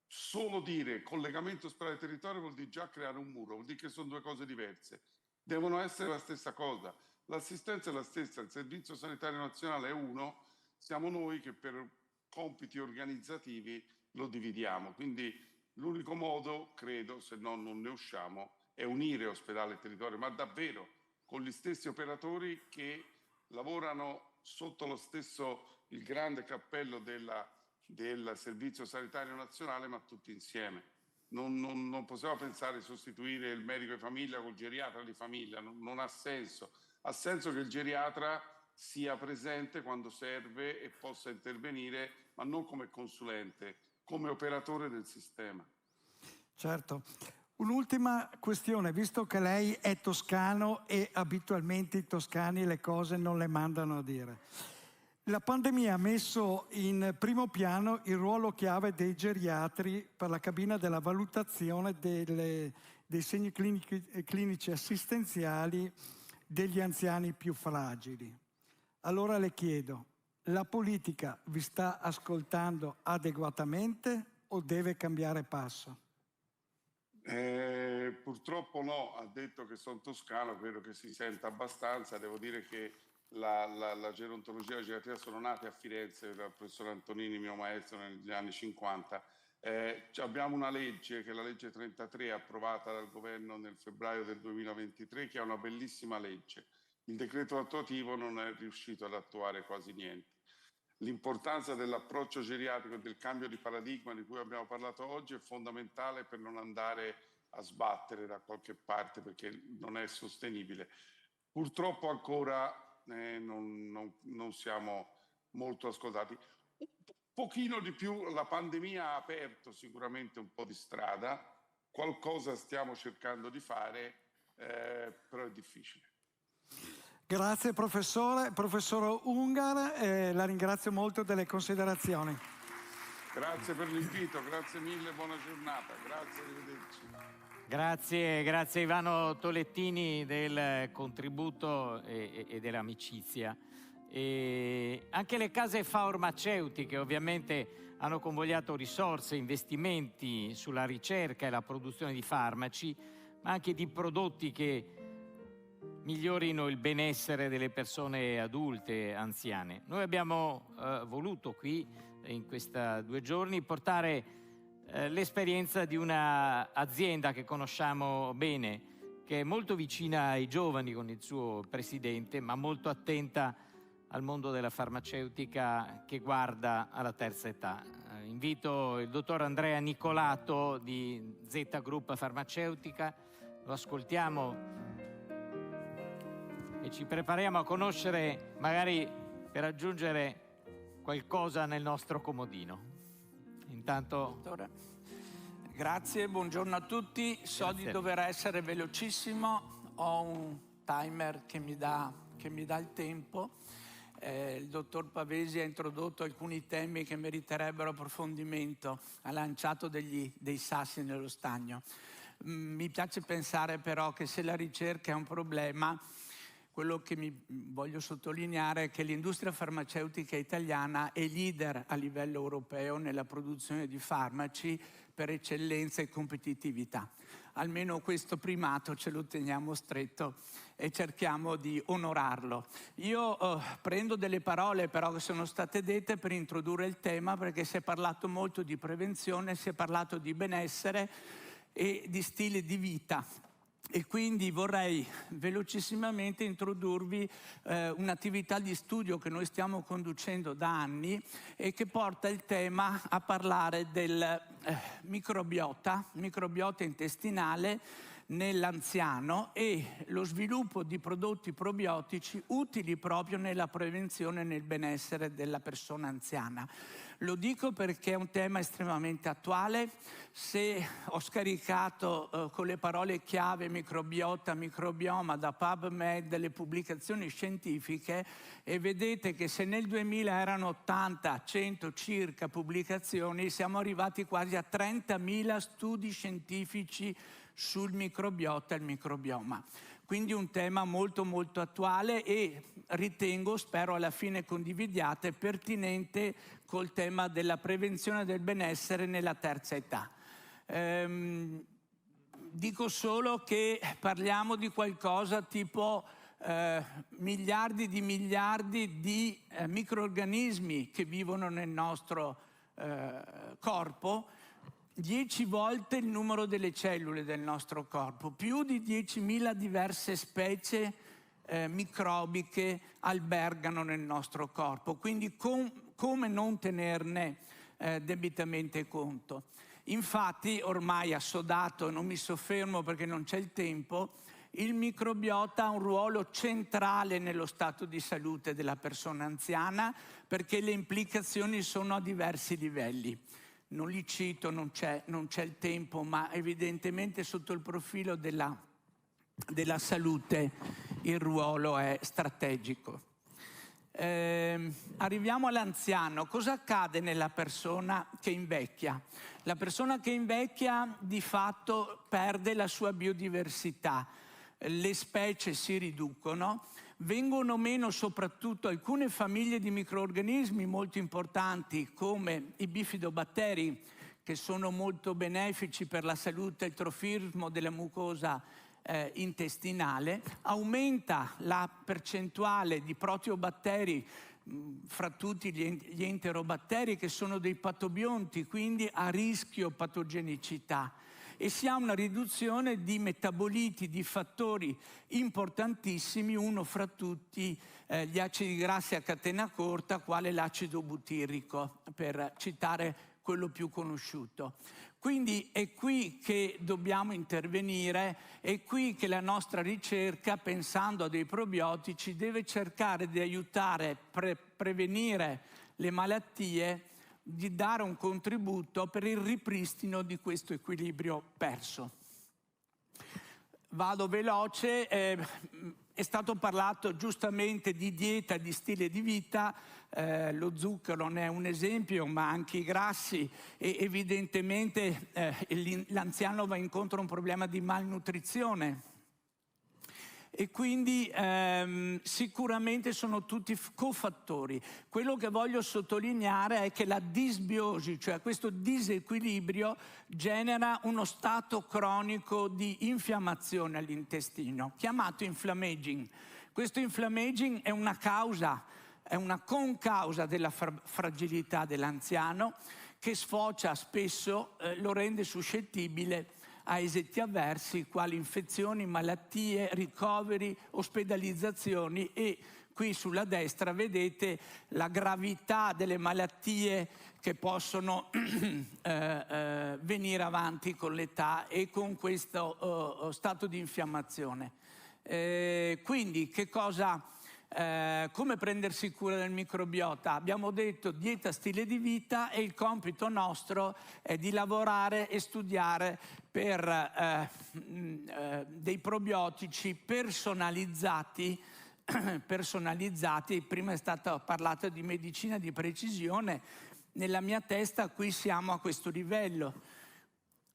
solo dire collegamento ospedale-territorio vuol dire già creare un muro, vuol dire che sono due cose diverse. Devono essere la stessa cosa. L'assistenza è la stessa, il Servizio Sanitario Nazionale è uno, siamo noi che per compiti organizzativi lo dividiamo. Quindi l'unico modo, credo, se no non ne usciamo, è unire ospedale e territorio, ma davvero con gli stessi operatori che lavorano sotto il grande cappello del Servizio Sanitario Nazionale, ma tutti insieme. Non possiamo pensare di sostituire il medico di famiglia col geriatra di famiglia, non ha senso. Ha senso che il geriatra sia presente quando serve e possa intervenire, ma non come consulente, come operatore del sistema. Certo. Un'ultima questione, visto che lei è toscano e abitualmente i toscani le cose non le mandano a dire. La pandemia ha messo in primo piano il ruolo chiave dei geriatri per la cabina della valutazione dei segni clinici assistenziali degli anziani più fragili. Allora le chiedo, la politica vi sta ascoltando adeguatamente o deve cambiare passo? Purtroppo no, ha detto che sono toscano, credo che si senta abbastanza. Devo dire che la gerontologia e la geriatria sono nate a Firenze dal professore Antonini, mio maestro, negli anni 50. Abbiamo una legge, che è la legge 33, approvata dal governo nel febbraio del 2023, che è una bellissima legge. Il decreto attuativo non è riuscito ad attuare quasi niente. L'importanza dell'approccio geriatrico e del cambio di paradigma di cui abbiamo parlato oggi è fondamentale per non andare a sbattere da qualche parte, perché non è sostenibile. Purtroppo ancora non siamo molto ascoltati. Un pochino di più, la pandemia ha aperto sicuramente un po' di strada, qualcosa stiamo cercando di fare, però è difficile. Grazie professore. Professor Ungar, la ringrazio molto delle considerazioni. Grazie per l'invito, grazie mille, buona giornata, grazie, arrivederci. Grazie Ivano Tolettini del contributo e dell'amicizia. E anche le case farmaceutiche ovviamente hanno convogliato risorse, investimenti sulla ricerca e la produzione di farmaci, ma anche di prodotti che migliorino il benessere delle persone adulte, anziane. Noi abbiamo voluto qui, in questi 2 giorni, portare l'esperienza di un'azienda che conosciamo bene, che è molto vicina ai giovani con il suo presidente, ma molto attenta al mondo della farmaceutica che guarda alla terza età. Invito il dottor Andrea Nicolato di Z Group Farmaceutica, lo ascoltiamo e ci prepariamo a conoscere, magari per aggiungere qualcosa nel nostro comodino. Intanto... Grazie, buongiorno a tutti. So di dover essere velocissimo, ho un timer che mi dà il tempo. Il dottor Pavesi ha introdotto alcuni temi che meriterebbero approfondimento, ha lanciato dei sassi nello stagno. Mi piace pensare però che se la ricerca è un problema, quello che mi voglio sottolineare è che l'industria farmaceutica italiana è leader a livello europeo nella produzione di farmaci per eccellenza e competitività. Almeno questo primato ce lo teniamo stretto e cerchiamo di onorarlo. Io prendo delle parole però che sono state dette per introdurre il tema, perché si è parlato molto di prevenzione, si è parlato di benessere e di stile di vita. E quindi vorrei velocissimamente introdurvi un'attività di studio che noi stiamo conducendo da anni e che porta il tema a parlare del microbiota intestinale nell'anziano e lo sviluppo di prodotti probiotici utili proprio nella prevenzione e nel benessere della persona anziana. Lo dico perché è un tema estremamente attuale. Se ho scaricato con le parole chiave microbiota, microbioma da PubMed le pubblicazioni scientifiche e vedete che se nel 2000 erano 80-100 circa pubblicazioni, siamo arrivati quasi a 30.000 studi scientifici sul microbiota e il microbioma. Quindi un tema molto molto attuale e ritengo, spero alla fine condividiate, pertinente col tema della prevenzione del benessere nella terza età. Dico solo che parliamo di qualcosa tipo miliardi di microrganismi che vivono nel nostro corpo, 10 volte il numero delle cellule del nostro corpo, più di 10.000 diverse specie microbi che albergano nel nostro corpo. Quindi come non tenerne debitamente conto? Infatti, ormai assodato, non mi soffermo perché non c'è il tempo, il microbiota ha un ruolo centrale nello stato di salute della persona anziana, perché le implicazioni sono a diversi livelli. Non li cito, non c'è il tempo, ma evidentemente sotto il profilo della salute il ruolo è strategico. Arriviamo all'anziano. Cosa accade nella persona che invecchia? La persona che invecchia di fatto perde la sua biodiversità, le specie si riducono, vengono meno soprattutto alcune famiglie di microrganismi molto importanti come i bifidobatteri, che sono molto benefici per la salute e il trofismo della mucosa intestinale. Aumenta la percentuale di proteobatteri, fra tutti gli enterobatteri, che sono dei patobionti, quindi a rischio patogenicità, e si ha una riduzione di metaboliti, di fattori importantissimi, uno fra tutti gli acidi grassi a catena corta, quale l'acido butirrico, per citare quello più conosciuto. Quindi è qui che dobbiamo intervenire, è qui che la nostra ricerca, pensando a dei probiotici, deve cercare di aiutare a prevenire le malattie, di dare un contributo per il ripristino di questo equilibrio perso. Vado veloce, è stato parlato giustamente di dieta, di stile di vita, lo zucchero ne è un esempio, ma anche i grassi, e evidentemente l'anziano va incontro a un problema di malnutrizione. E quindi sicuramente sono tutti cofattori. Quello che voglio sottolineare è che la disbiosi, cioè questo disequilibrio, genera uno stato cronico di infiammazione all'intestino, chiamato inflammaging. Questo inflammaging è una causa, è una concausa della fragilità dell'anziano, che sfocia spesso, lo rende suscettibile a esiti avversi quali infezioni, malattie, ricoveri, ospedalizzazioni, e qui sulla destra vedete la gravità delle malattie che possono venire avanti con l'età e con questo stato di infiammazione. Quindi che cosa... come prendersi cura del microbiota? Abbiamo detto dieta, stile di vita, e il compito nostro è di lavorare e studiare per dei probiotici personalizzati. Prima è stato parlato di medicina di precisione, nella mia testa qui siamo a questo livello.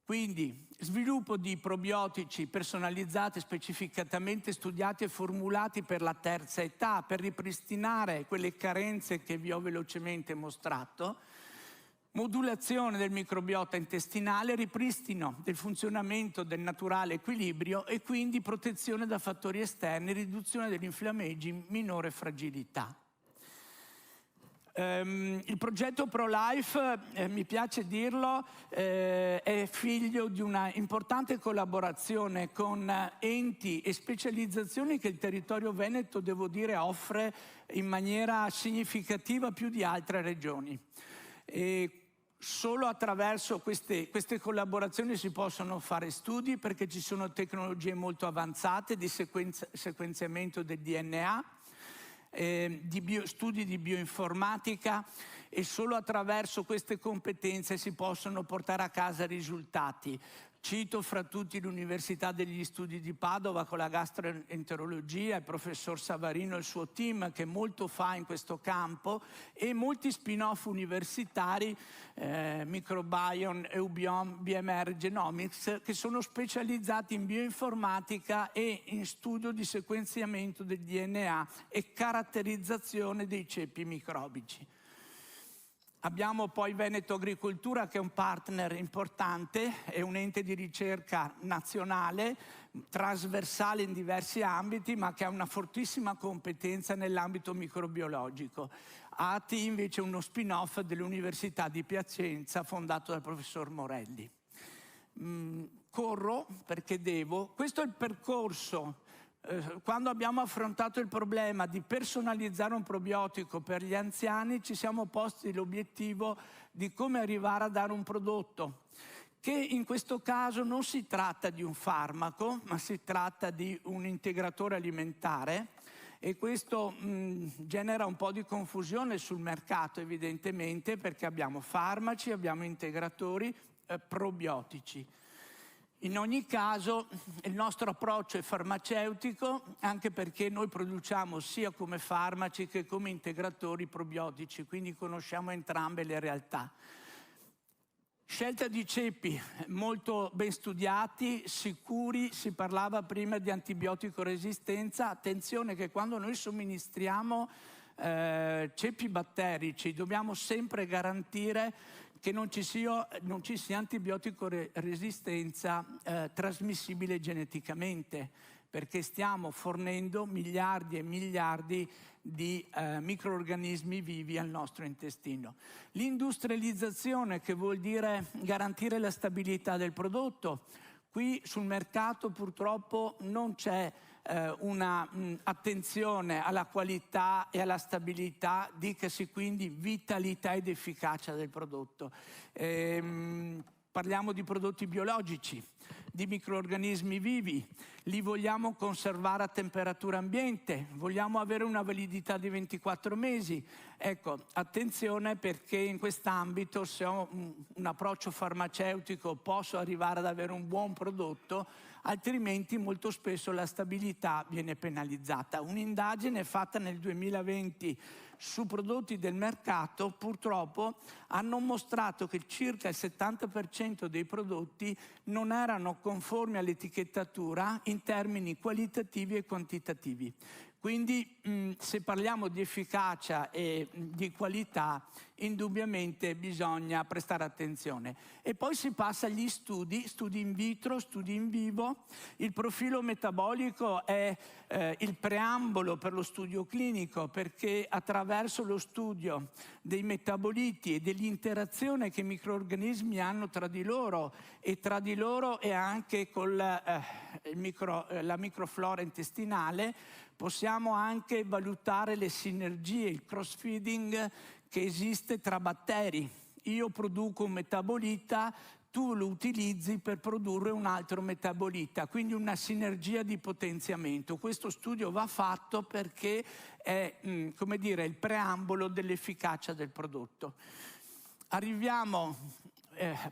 Quindi sviluppo di probiotici personalizzati, specificatamente studiati e formulati per la terza età, per ripristinare quelle carenze che vi ho velocemente mostrato, modulazione del microbiota intestinale, ripristino del funzionamento del naturale equilibrio e quindi protezione da fattori esterni, riduzione dell'inflammaging, minore fragilità. Il progetto ProLife, mi piace dirlo, è figlio di una importante collaborazione con enti e specializzazioni che il territorio veneto, devo dire, offre in maniera significativa più di altre regioni. E solo attraverso queste collaborazioni si possono fare studi, perché ci sono tecnologie molto avanzate di sequenziamento del DNA, studi di bioinformatica, e solo attraverso queste competenze si possono portare a casa risultati. Cito fra tutti l'Università degli Studi di Padova con la gastroenterologia, il professor Savarino e il suo team, che molto fa in questo campo, e molti spin-off universitari, Microbiome, Eubiome, BMR Genomics, che sono specializzati in bioinformatica e in studio di sequenziamento del DNA e caratterizzazione dei ceppi microbici. Abbiamo poi Veneto Agricoltura, che è un partner importante, è un ente di ricerca nazionale, trasversale in diversi ambiti, ma che ha una fortissima competenza nell'ambito microbiologico. ATI invece è uno spin-off dell'Università di Piacenza, fondato dal professor Morelli. Corro perché devo. Questo è il percorso quando abbiamo affrontato il problema di personalizzare un probiotico per gli anziani, ci siamo posti l'obiettivo di come arrivare a dare un prodotto che in questo caso non si tratta di un farmaco, ma si tratta di un integratore alimentare, e questo genera un po' di confusione sul mercato, evidentemente, perché abbiamo farmaci, abbiamo integratori probiotici. In ogni caso il nostro approccio è farmaceutico, anche perché noi produciamo sia come farmaci che come integratori probiotici, quindi conosciamo entrambe le realtà. Scelta di ceppi molto ben studiati, sicuri. Si parlava prima di antibiotico resistenza. Attenzione che quando noi somministriamo ceppi batterici dobbiamo sempre garantire che non ci sia antibiotico resistenza trasmissibile geneticamente, perché stiamo fornendo miliardi e miliardi di microrganismi vivi al nostro intestino. L'industrializzazione, che vuol dire garantire la stabilità del prodotto. Qui sul mercato purtroppo non c'è una attenzione alla qualità e alla stabilità, dicasi quindi vitalità ed efficacia del prodotto. Parliamo di prodotti biologici, di microrganismi vivi, li vogliamo conservare a temperatura ambiente, vogliamo avere una validità di 24 mesi. Ecco, attenzione, perché in quest'ambito, se ho un approccio farmaceutico, posso arrivare ad avere un buon prodotto, altrimenti molto spesso la stabilità viene penalizzata. Un'indagine fatta nel 2020 su prodotti del mercato purtroppo hanno mostrato che circa il 70% dei prodotti non erano conformi all'etichettatura in termini qualitativi e quantitativi. Quindi se parliamo di efficacia e di qualità, indubbiamente bisogna prestare attenzione. E poi si passa agli studi in vitro, studi in vivo. Il profilo metabolico è il preambolo per lo studio clinico, perché attraverso lo studio dei metaboliti e dell'interazione che i microrganismi hanno tra di loro e anche con la microflora intestinale, possiamo anche valutare le sinergie, il cross-feeding che esiste tra batteri. Io produco un metabolita, tu lo utilizzi per produrre un altro metabolita, quindi una sinergia di potenziamento. Questo studio va fatto perché è, come dire, il preambolo dell'efficacia del prodotto. Arriviamo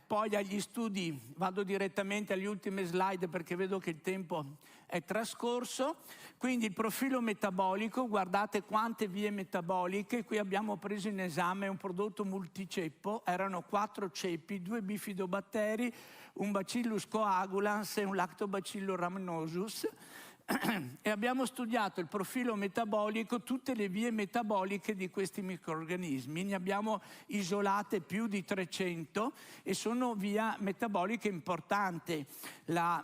poi agli studi, vado direttamente alle ultime slide perché vedo che il tempo è trascorso. Quindi il profilo metabolico, guardate quante vie metaboliche. Qui abbiamo preso in esame un prodotto multiceppo, erano 4 ceppi, 2 bifidobatteri, un Bacillus coagulans e un Lactobacillus rhamnosus, e abbiamo studiato il profilo metabolico, tutte le vie metaboliche di questi microrganismi. Ne abbiamo isolate più di 300 e sono via metaboliche importanti. La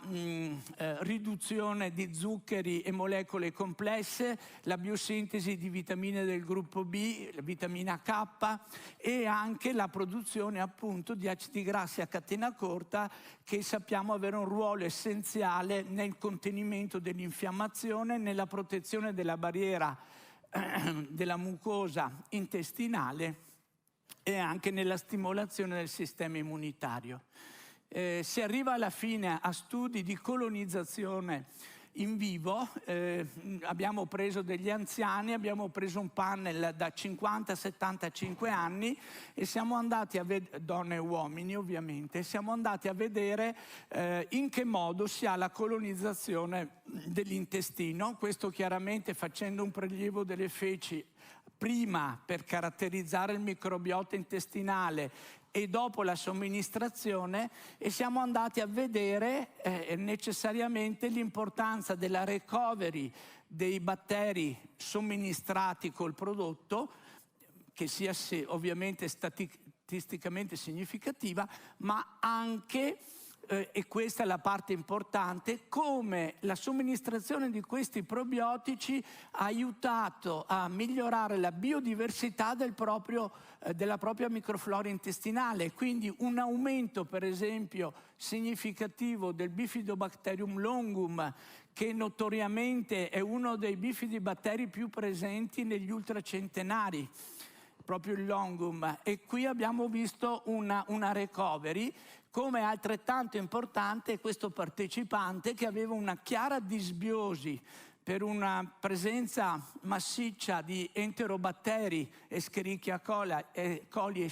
riduzione di zuccheri e molecole complesse, la biosintesi di vitamine del gruppo B, la vitamina K, e anche la produzione appunto di acidi grassi a catena corta, che sappiamo avere un ruolo essenziale nel contenimento dell'infiammazione, nella protezione della barriera della mucosa intestinale e anche nella stimolazione del sistema immunitario. Si arriva alla fine a studi di colonizzazione in vivo. Abbiamo preso degli anziani, abbiamo preso un panel da 50 a 75 anni e siamo andati a vedere, donne e uomini ovviamente, siamo andati a vedere in che modo si ha la colonizzazione dell'intestino. Questo chiaramente facendo un prelievo delle feci prima per caratterizzare il microbiota intestinale e dopo la somministrazione, e siamo andati a vedere necessariamente l'importanza della recovery dei batteri somministrati col prodotto, che sia ovviamente statisticamente significativa, ma anche e questa è la parte importante, come la somministrazione di questi probiotici ha aiutato a migliorare la biodiversità della propria microflora intestinale, quindi un aumento per esempio significativo del Bifidobacterium longum, che notoriamente è uno dei bifidibatteri più presenti negli ultracentenari, proprio il longum, e qui abbiamo visto una recovery. Come altrettanto importante questo partecipante che aveva una chiara disbiosi per una presenza massiccia di enterobatteri, Escherichia coli e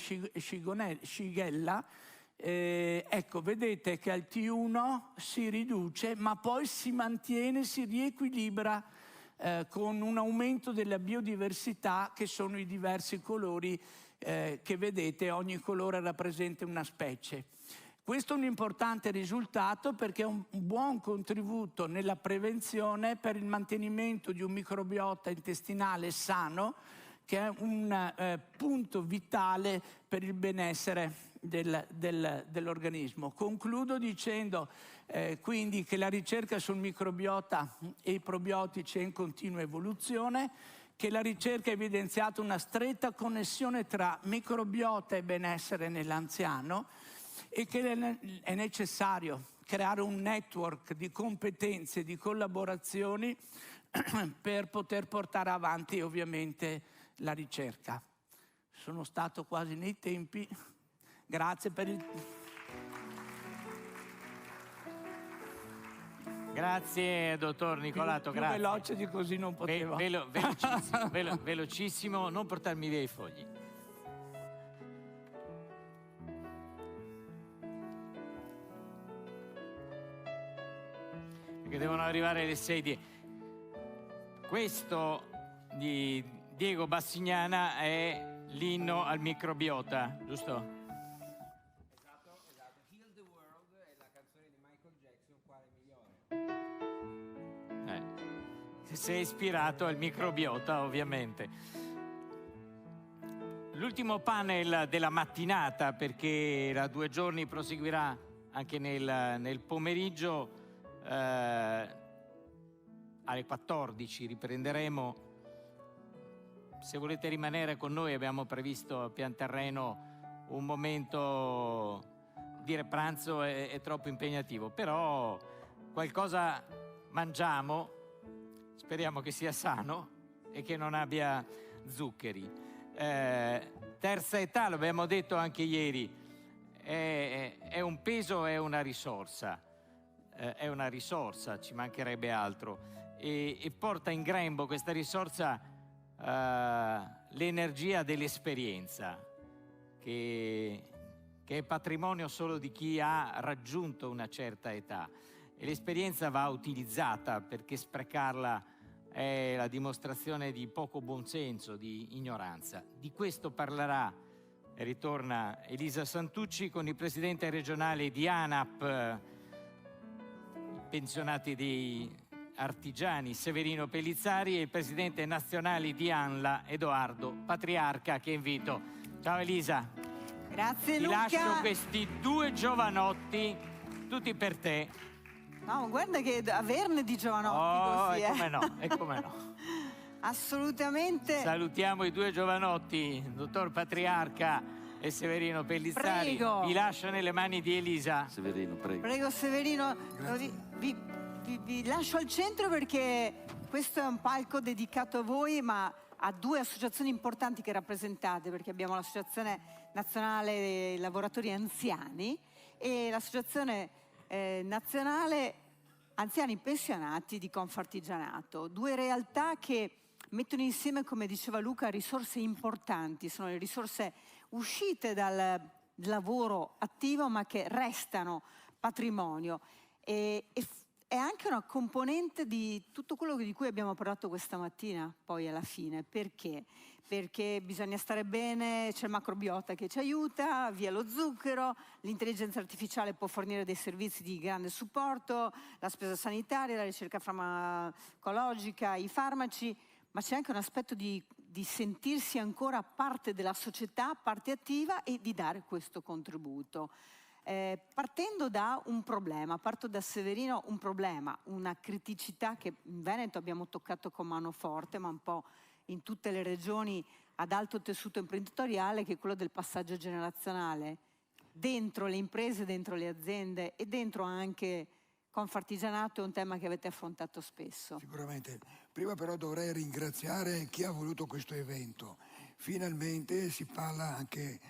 Shigella. Ecco, vedete che al T1 si riduce, ma poi si mantiene, si riequilibra con un aumento della biodiversità, che sono i diversi colori che vedete, ogni colore rappresenta una specie. Questo è un importante risultato perché è un buon contributo nella prevenzione per il mantenimento di un microbiota intestinale sano, che è un punto vitale per il benessere dell'organismo. Concludo dicendo quindi che la ricerca sul microbiota e i probiotici è in continua evoluzione, che la ricerca ha evidenziato una stretta connessione tra microbiota e benessere nell'anziano, e che è necessario creare un network di competenze, di collaborazioni per poter portare avanti ovviamente la ricerca. Sono stato quasi nei tempi, grazie per il... Grazie dottor Nicolato, più grazie. veloce di così non poteva. Velocissimo, non portarmi via i fogli. Perché devono arrivare le sedie. Questo di Diego Bassignana è l'inno al microbiota, giusto? Esatto. Heal the World è la canzone di Michael Jackson, quale migliore? Si è ispirato al microbiota, ovviamente. L'ultimo panel della mattinata, perché da 2 giorni proseguirà anche nel pomeriggio, alle 14 riprenderemo. Se volete rimanere con noi, abbiamo previsto a pian terreno un momento, dire pranzo è troppo impegnativo, però qualcosa mangiamo, speriamo che sia sano e che non abbia zuccheri. Terza età, l'abbiamo detto anche ieri, è un peso, è una risorsa. È una risorsa, ci mancherebbe altro, e porta in grembo questa risorsa l'energia dell'esperienza, che è patrimonio solo di chi ha raggiunto una certa età, e l'esperienza va utilizzata, perché sprecarla è la dimostrazione di poco buonsenso, di ignoranza. Di questo parlerà e ritorna Elisa Santucci con il presidente regionale di ANAP, pensionati dei artigiani Severino Pellizzari, e il presidente nazionale di ANLA Edoardo Patriarca, che invito. Ciao Elisa. Grazie Luca. Ti lascio Luca. questi 2 giovanotti, tutti per te. No, guarda che averne di giovanotti così. Come no, e come no. Assolutamente. Salutiamo i 2 giovanotti, dottor Patriarca e Severino Pellizzari. Prego. Vi lascio nelle mani di Elisa. Severino, prego. Prego Severino, vi lascio al centro perché questo è un palco dedicato a voi, ma a 2 associazioni importanti che rappresentate, perché abbiamo l'Associazione Nazionale dei Lavoratori Anziani e l'Associazione Nazionale Anziani Pensionati di Confartigianato. 2 realtà che mettono insieme, come diceva Luca, risorse importanti, sono le risorse uscite dal lavoro attivo ma che restano patrimonio, e è anche una componente di tutto quello di cui abbiamo parlato questa mattina poi alla fine. Perché? Perché bisogna stare bene, c'è il macrobiota che ci aiuta, via lo zucchero, l'intelligenza artificiale può fornire dei servizi di grande supporto, la spesa sanitaria, la ricerca farmacologica, i farmaci, ma c'è anche un aspetto di sentirsi ancora parte della società, parte attiva, e di dare questo contributo. partendo da un problema, parto da Severino, un problema, una criticità che in Veneto abbiamo toccato con mano forte, ma un po' in tutte le regioni ad alto tessuto imprenditoriale, che è quello del passaggio generazionale dentro le imprese, dentro le aziende e dentro anche Confartigianato. È un tema che avete affrontato spesso. Sicuramente. Prima però dovrei ringraziare chi ha voluto questo evento. Finalmente si parla anche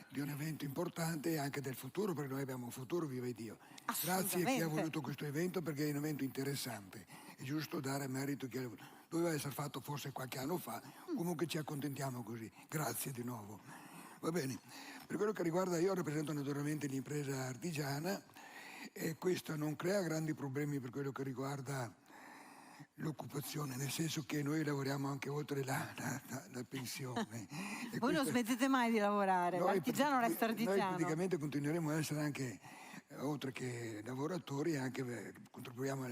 di un evento importante e anche del futuro, perché noi abbiamo un futuro, viva Dio. Grazie a chi ha voluto questo evento, perché è un evento interessante. È giusto dare merito a chi ha voluto. Doveva essere fatto forse qualche anno fa, comunque ci accontentiamo così. Grazie di nuovo. Va bene. Per quello che riguarda, io rappresento naturalmente l'impresa artigiana e questo non crea grandi problemi per quello che riguarda l'occupazione, nel senso che noi lavoriamo anche oltre la pensione. E voi non smettete mai di lavorare, l'artigiano resta artigiano. Noi praticamente continueremo a essere anche, oltre che lavoratori, anche contribuiamo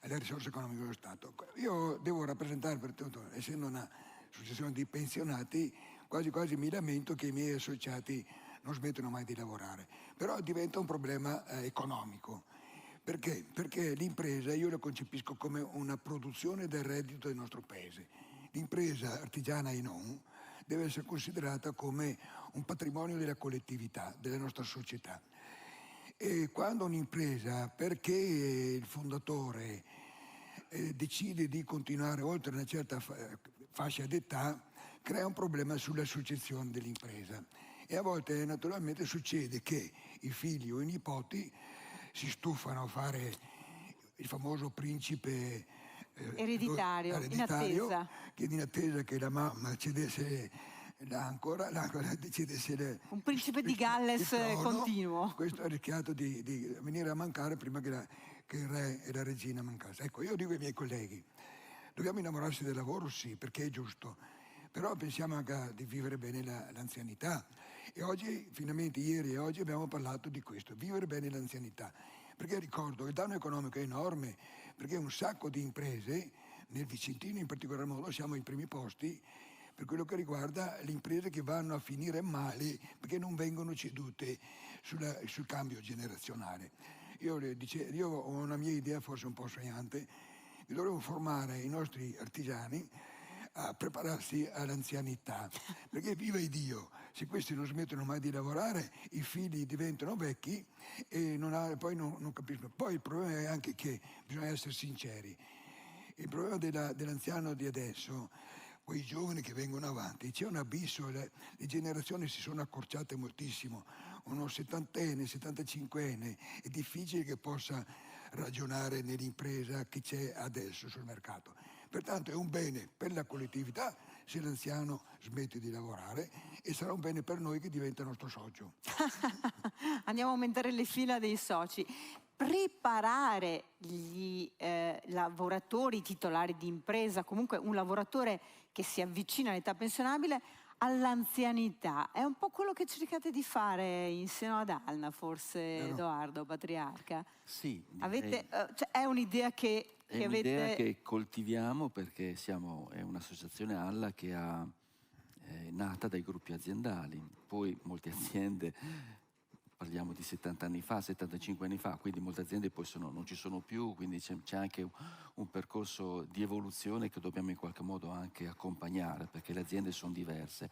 alle risorse economiche dello Stato. Io devo rappresentare, per tutto, essendo una associazione di pensionati, quasi quasi mi lamento che i miei associati non smettono mai di lavorare. Però diventa un problema economico. Perché? Perché l'impresa io la concepisco come una produzione del reddito del nostro paese. L'impresa artigiana e non deve essere considerata come un patrimonio della collettività, della nostra società. E quando un'impresa, perché il fondatore decide di continuare oltre una certa fascia d'età, crea un problema sull'associazione dell'impresa. E a volte naturalmente succede che i figli o i nipoti si stufano a fare il famoso principe ereditario, in attesa. Che in attesa che la mamma cedesse l'ancora decidesse un principe di Galles continuo. Questo ha rischiato di venire a mancare prima che il re e la regina mancassero. Ecco, io dico ai miei colleghi, dobbiamo innamorarsi del lavoro, sì, perché è giusto, però pensiamo anche di vivere bene l'anzianità. E oggi, finalmente ieri e oggi abbiamo parlato di questo, vivere bene l'anzianità, perché ricordo che il danno economico è enorme, perché un sacco di imprese, nel Vicentino in particolar modo, siamo ai primi posti per quello che riguarda le imprese che vanno a finire male perché non vengono cedute sul cambio generazionale. Io ho una mia idea forse un po' sognante, che dovremmo formare i nostri artigiani a prepararsi all'anzianità, perché viva Dio, se questi non smettono mai di lavorare, i figli diventano vecchi e poi non capiscono. Poi il problema è anche che bisogna essere sinceri, il problema dell'anziano di adesso, quei giovani che vengono avanti, c'è un abisso, le generazioni si sono accorciate moltissimo, uno 70enne, 75enne, è difficile che possa ragionare nell'impresa che c'è adesso sul mercato. Pertanto è un bene per la collettività se l'anziano smette di lavorare e sarà un bene per noi che diventa nostro socio. Andiamo a aumentare le fila dei soci. Preparare gli lavoratori titolari di impresa, comunque un lavoratore che si avvicina all'età pensionabile, all'anzianità. È un po' quello che cercate di fare in seno ad Alna, forse, Edoardo, patriarca? Sì. È un'idea che È un'idea che coltiviamo perché è un'associazione ALLA che è nata dai gruppi aziendali. Poi molte aziende, parliamo di 70 anni fa, 75 anni fa, quindi molte aziende poi non ci sono più, quindi c'è anche un percorso di evoluzione che dobbiamo in qualche modo anche accompagnare, perché le aziende sono diverse.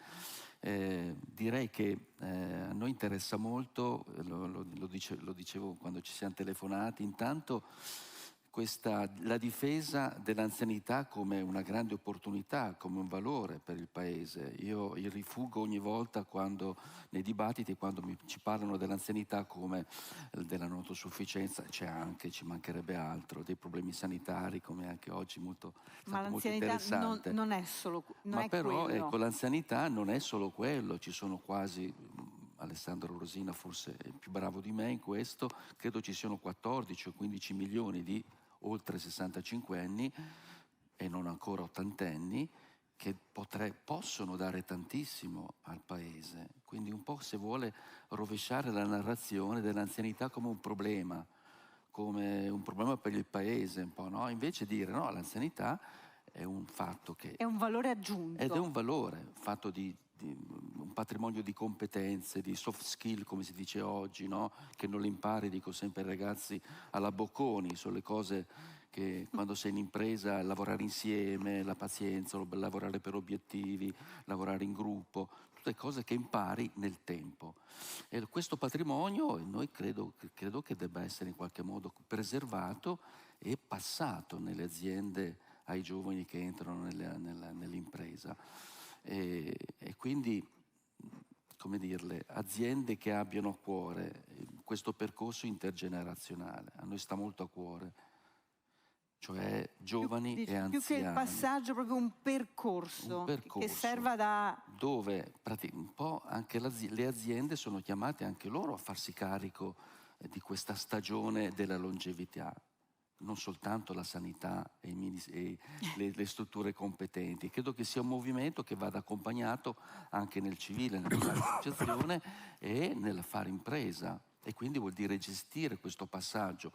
Direi che a noi interessa molto, lo dicevo quando ci siamo telefonati, intanto la difesa dell'anzianità come una grande opportunità, come un valore per il Paese. Io rifugo ogni volta nei dibattiti, quando ci parlano dell'anzianità come della non autosufficienza, ci mancherebbe altro, dei problemi sanitari come anche oggi molto interessante. Non è solo Ma però quello. ecco, l'anzianità non è solo quello, ci sono quasi... Alessandro Rosina forse è più bravo di me in questo, credo ci siano 14 o 15 milioni di oltre 65 anni e non ancora ottantenni che possono dare tantissimo al Paese. Quindi un po', se vuole, rovesciare la narrazione dell'anzianità come un problema per il Paese, un po', no? Invece dire no, l'anzianità è un fatto che... È un valore aggiunto. Ed è un valore fatto di un patrimonio di competenze, di soft skill, come si dice oggi, no? Che non le impari, dico sempre ai ragazzi, alla Bocconi, sono le cose che quando sei in impresa, lavorare insieme, la pazienza, lavorare per obiettivi, lavorare in gruppo, tutte cose che impari nel tempo. E questo patrimonio noi credo che debba essere in qualche modo preservato e passato nelle aziende ai giovani che entrano nell'impresa. E quindi, come dirle, aziende che abbiano a cuore questo percorso intergenerazionale, a noi sta molto a cuore, cioè giovani e anziani. Più che il passaggio, proprio un percorso che serva da... Dove un po' anche le aziende sono chiamate anche loro a farsi carico di questa stagione della longevità. Non soltanto la sanità e le strutture competenti. Credo che sia un movimento che vada accompagnato anche nel civile, nell'associazione e nel fare impresa. E quindi vuol dire gestire questo passaggio,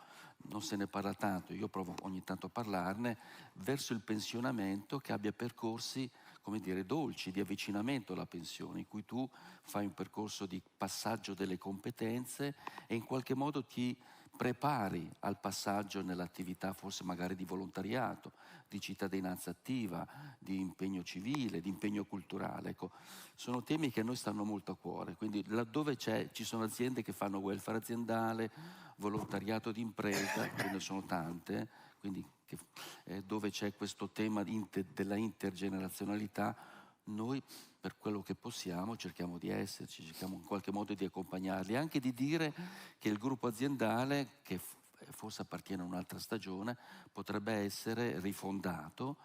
non se ne parla tanto, io provo ogni tanto a parlarne, verso il pensionamento che abbia percorsi, come dire, dolci, di avvicinamento alla pensione, in cui tu fai un percorso di passaggio delle competenze e in qualche modo ti prepari al passaggio nell'attività forse magari di volontariato, di cittadinanza attiva, di impegno civile, di impegno culturale. Ecco, sono temi che a noi stanno molto a cuore, quindi laddove ci sono aziende che fanno welfare aziendale, volontariato di impresa, ce ne sono tante, quindi dove c'è questo tema della intergenerazionalità, noi per quello che possiamo cerchiamo di esserci, cerchiamo in qualche modo di accompagnarli, anche di dire che il gruppo aziendale, che forse appartiene a un'altra stagione, potrebbe essere rifondato,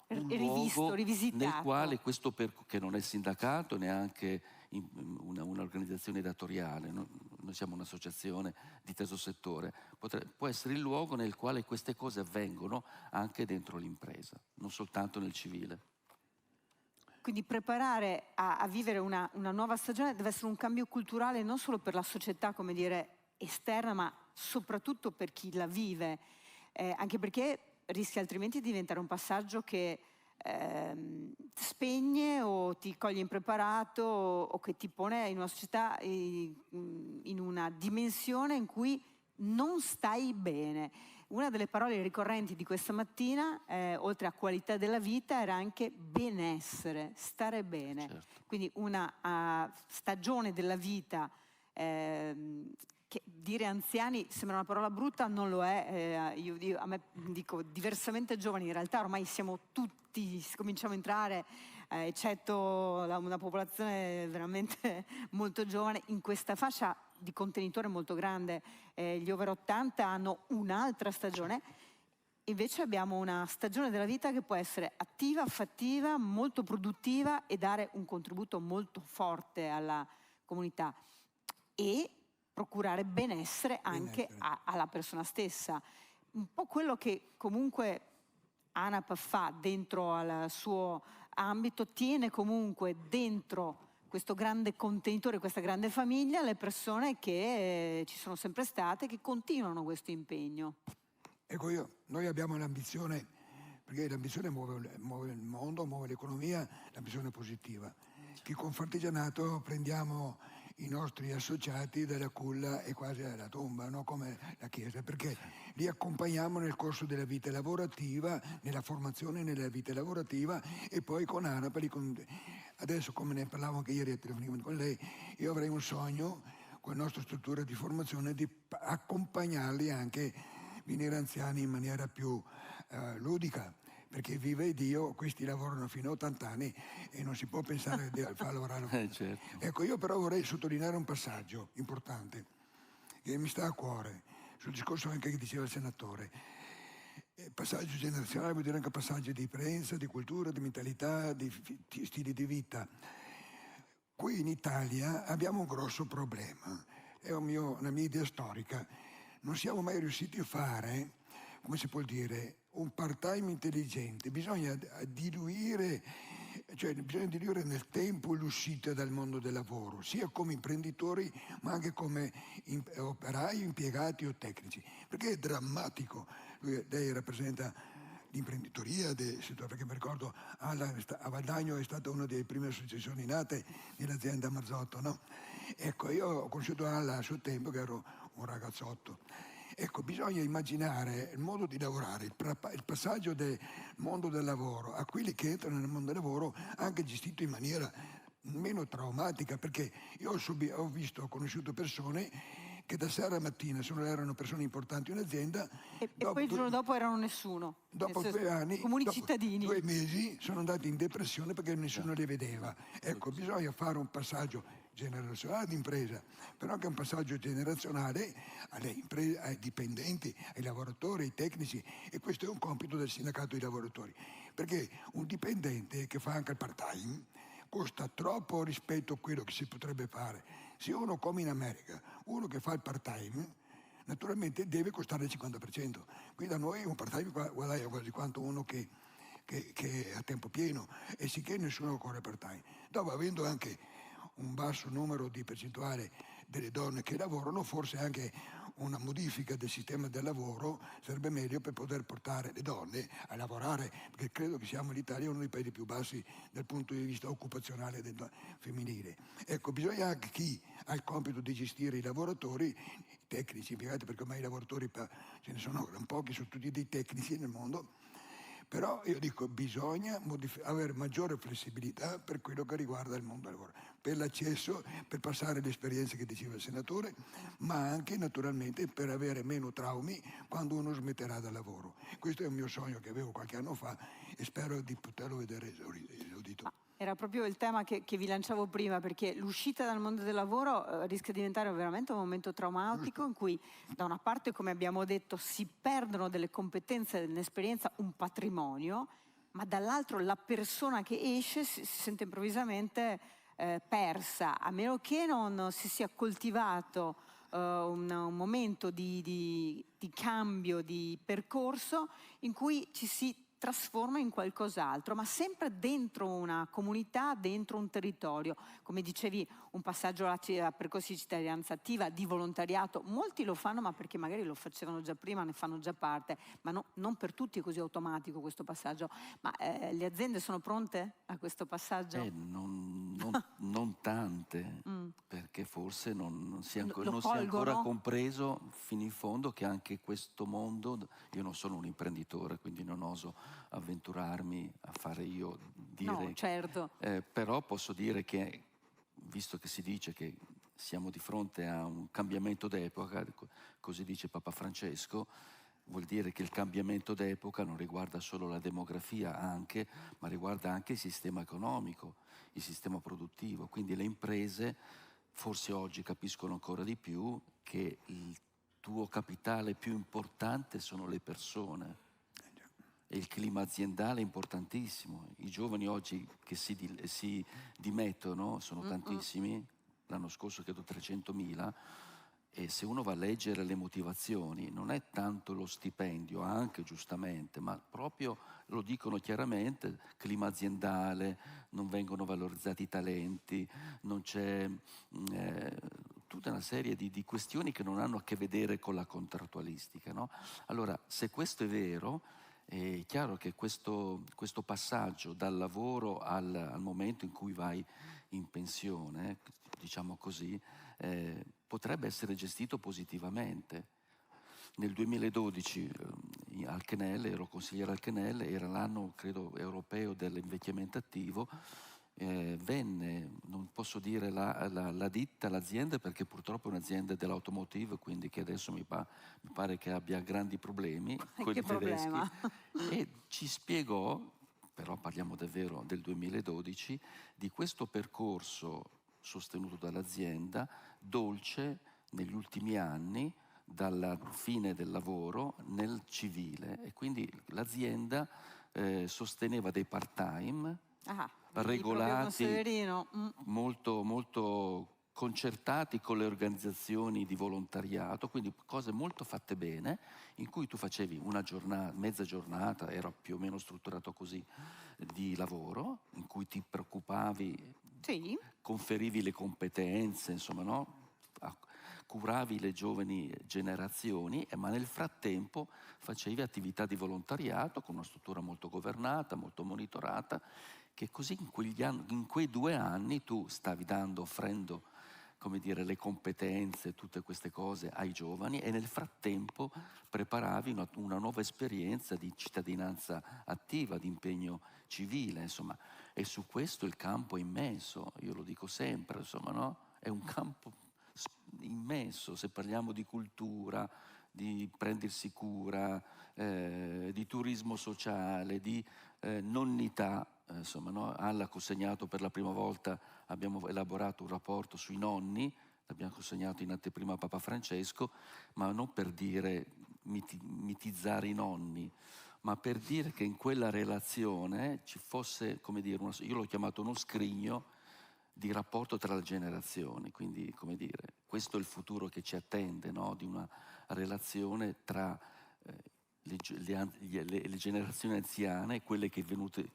un luogo rivisitato, nel quale questo che non è sindacato neanche un'organizzazione datoriale, noi siamo un'associazione di terzo settore, può essere il luogo nel quale queste cose avvengono anche dentro l'impresa, non soltanto nel civile. Quindi preparare a vivere una nuova stagione deve essere un cambio culturale non solo per la società, come dire, esterna, ma soprattutto per chi la vive, anche perché rischia altrimenti di diventare un passaggio che spegne o ti coglie impreparato o che ti pone in una società in una dimensione in cui non stai bene. Una delle parole ricorrenti di questa mattina, oltre a qualità della vita, era anche benessere, stare bene. Certo. Quindi una stagione della vita, che dire anziani sembra una parola brutta, non lo è. Io a me dico diversamente giovani, in realtà ormai siamo tutti, cominciamo a entrare, eccetto una popolazione veramente molto giovane, in questa fascia di contenitore molto grande. Gli over 80 hanno un'altra stagione, invece abbiamo una stagione della vita che può essere attiva, fattiva, molto produttiva e dare un contributo molto forte alla comunità e procurare benessere anche alla persona stessa. Un po' quello che comunque ANAP fa dentro al suo ambito, tiene comunque dentro questo grande contenitore, questa grande famiglia, le persone che ci sono sempre state, che continuano questo impegno. Ecco, noi abbiamo l'ambizione, perché l'ambizione muove il mondo, muove l'economia, l'ambizione positiva, che con Fartigianato prendiamo i nostri associati dalla culla e quasi alla tomba, no? Come la Chiesa, perché li accompagniamo nel corso della vita lavorativa, nella formazione nella vita lavorativa, e poi con ANAP, adesso come ne parlavo anche ieri telefonicamente con lei, io avrei un sogno con la nostra struttura di formazione di accompagnarli anche venire anziani in maniera più ludica, perché vive Dio, questi lavorano fino a 80 anni e non si può pensare di far lavorare. Certo. Ecco, io però vorrei sottolineare un passaggio importante che mi sta a cuore, sul discorso anche che diceva il senatore. Passaggio generazionale vuol dire anche passaggio di presenza, di cultura, di mentalità, di stili di vita. Qui in Italia abbiamo un grosso problema, è una mia idea storica. Non siamo mai riusciti a fare, come si può dire, un part-time intelligente. Bisogna diluire nel tempo l'uscita dal mondo del lavoro, sia come imprenditori ma anche come operai, impiegati o tecnici, perché è drammatico. Lei rappresenta di imprenditoria del settore, perché mi ricordo a Valdagno è stata una delle prime associazioni nate nell'azienda Marzotto, no? Ecco, io ho conosciuto Alla a suo tempo che ero un ragazzotto. Ecco, bisogna immaginare il modo di lavorare, il passaggio del mondo del lavoro a quelli che entrano nel mondo del lavoro anche gestito in maniera meno traumatica, perché io ho conosciuto persone che da sera a mattina, se non erano persone importanti in un'azienda, e poi il giorno dopo erano nessuno. Dopo 2 anni, comuni dopo cittadini. 2 mesi sono andati in depressione perché nessuno li vedeva. Ecco, bisogna fare un passaggio generazionale d'impresa, però anche un passaggio generazionale alle imprese, ai dipendenti, ai lavoratori, ai tecnici, e questo è un compito del sindacato dei lavoratori, perché un dipendente che fa anche il part-time costa troppo rispetto a quello che si potrebbe fare. Se uno, come in America, uno che fa il part-time, naturalmente deve costare il 50%. Qui da noi un part-time guadagna quasi quanto uno che è a tempo pieno, e sicché nessuno corre part-time. Dopo, avendo anche un basso numero di percentuale delle donne che lavorano, forse anche una modifica del sistema del lavoro sarebbe meglio per poter portare le donne a lavorare, perché credo che siamo l'Italia uno dei paesi più bassi dal punto di vista occupazionale femminile. Ecco, bisogna anche chi ha il compito di gestire i lavoratori, i tecnici impiegati, perché ormai i lavoratori ce ne sono gran pochi, sono tutti dei tecnici nel mondo. Però io dico, bisogna avere maggiore flessibilità per quello che riguarda il mondo del lavoro, per l'accesso, per passare le esperienze che diceva il senatore, ma anche naturalmente per avere meno traumi quando uno smetterà dal lavoro. Questo è un mio sogno che avevo qualche anno fa e spero di poterlo vedere esaudito. Era proprio il tema che vi lanciavo prima, perché l'uscita dal mondo del lavoro rischia di diventare veramente un momento traumatico in cui da una parte, come abbiamo detto, si perdono delle competenze, dell'esperienza, un patrimonio, ma dall'altro la persona che esce si sente improvvisamente persa, a meno che non si sia coltivato un momento di cambio, di percorso in cui ci si trasforma in qualcos'altro, ma sempre dentro una comunità, dentro un territorio. Come dicevi, un passaggio a percorsi di cittadinanza attiva, di volontariato, molti lo fanno ma perché magari lo facevano già prima, ne fanno già parte, ma non per tutti è così automatico questo passaggio. Ma le aziende sono pronte a questo passaggio? Non tante, perché forse non si è Lo ancora compreso fino in fondo che anche questo mondo, io non sono un imprenditore, quindi non oso avventurarmi a fare io, dire, no, certo. Però posso dire che, visto che si dice che siamo di fronte a un cambiamento d'epoca, così dice Papa Francesco, vuol dire che il cambiamento d'epoca non riguarda solo la demografia anche, ma riguarda anche il sistema economico, il sistema produttivo. Quindi le imprese forse oggi capiscono ancora di più che il tuo capitale più importante sono le persone. E il clima aziendale è importantissimo. I giovani oggi che si dimettono sono tantissimi, l'anno scorso credo 300.000, e se uno va a leggere le motivazioni non è tanto lo stipendio, anche giustamente, ma proprio lo dicono chiaramente, clima aziendale, non vengono valorizzati i talenti, non c'è tutta una serie di questioni che non hanno a che vedere con la contrattualistica, no? Allora, se questo è vero, è chiaro che questo passaggio dal lavoro al momento in cui vai in pensione, diciamo così, potrebbe essere gestito positivamente. Nel 2012 al CNEL, ero consigliere al CNEL, era l'anno, credo, europeo dell'invecchiamento attivo, venne, non posso dire la ditta, l'azienda, perché purtroppo è un'azienda dell'automotive, quindi che adesso mi pare che abbia grandi problemi con i tedeschi, e ci spiegò, però parliamo davvero del 2012, di questo percorso sostenuto dall'azienda, dolce negli ultimi anni, dalla fine del lavoro nel civile, e quindi l'azienda sosteneva dei part-time regolati, molto, molto concertati con le organizzazioni di volontariato, quindi cose molto fatte bene, in cui tu facevi una giornata, mezza giornata, era più o meno strutturato così, di lavoro, in cui ti preoccupavi, conferivi le competenze, insomma, no? curavi le giovani generazioni, ma nel frattempo facevi attività di volontariato con una struttura molto governata, molto monitorata, che così in quei 2 anni tu stavi offrendo, come dire, le competenze, tutte queste cose ai giovani, e nel frattempo preparavi una nuova esperienza di cittadinanza attiva, di impegno civile, insomma. E su questo il campo è immenso, io lo dico sempre, insomma, no? È un campo immenso, se parliamo di cultura, di prendersi cura, di turismo sociale, di nonnità, insomma, no? Alla ha consegnato per la prima volta, abbiamo elaborato un rapporto sui nonni, l'abbiamo consegnato in anteprima a Papa Francesco, ma non per dire mitizzare i nonni, ma per dire che in quella relazione ci fosse, come dire, io l'ho chiamato uno scrigno di rapporto tra le generazioni, quindi, come dire, questo è il futuro che ci attende, no? Di una relazione tra le generazioni anziane, quelle che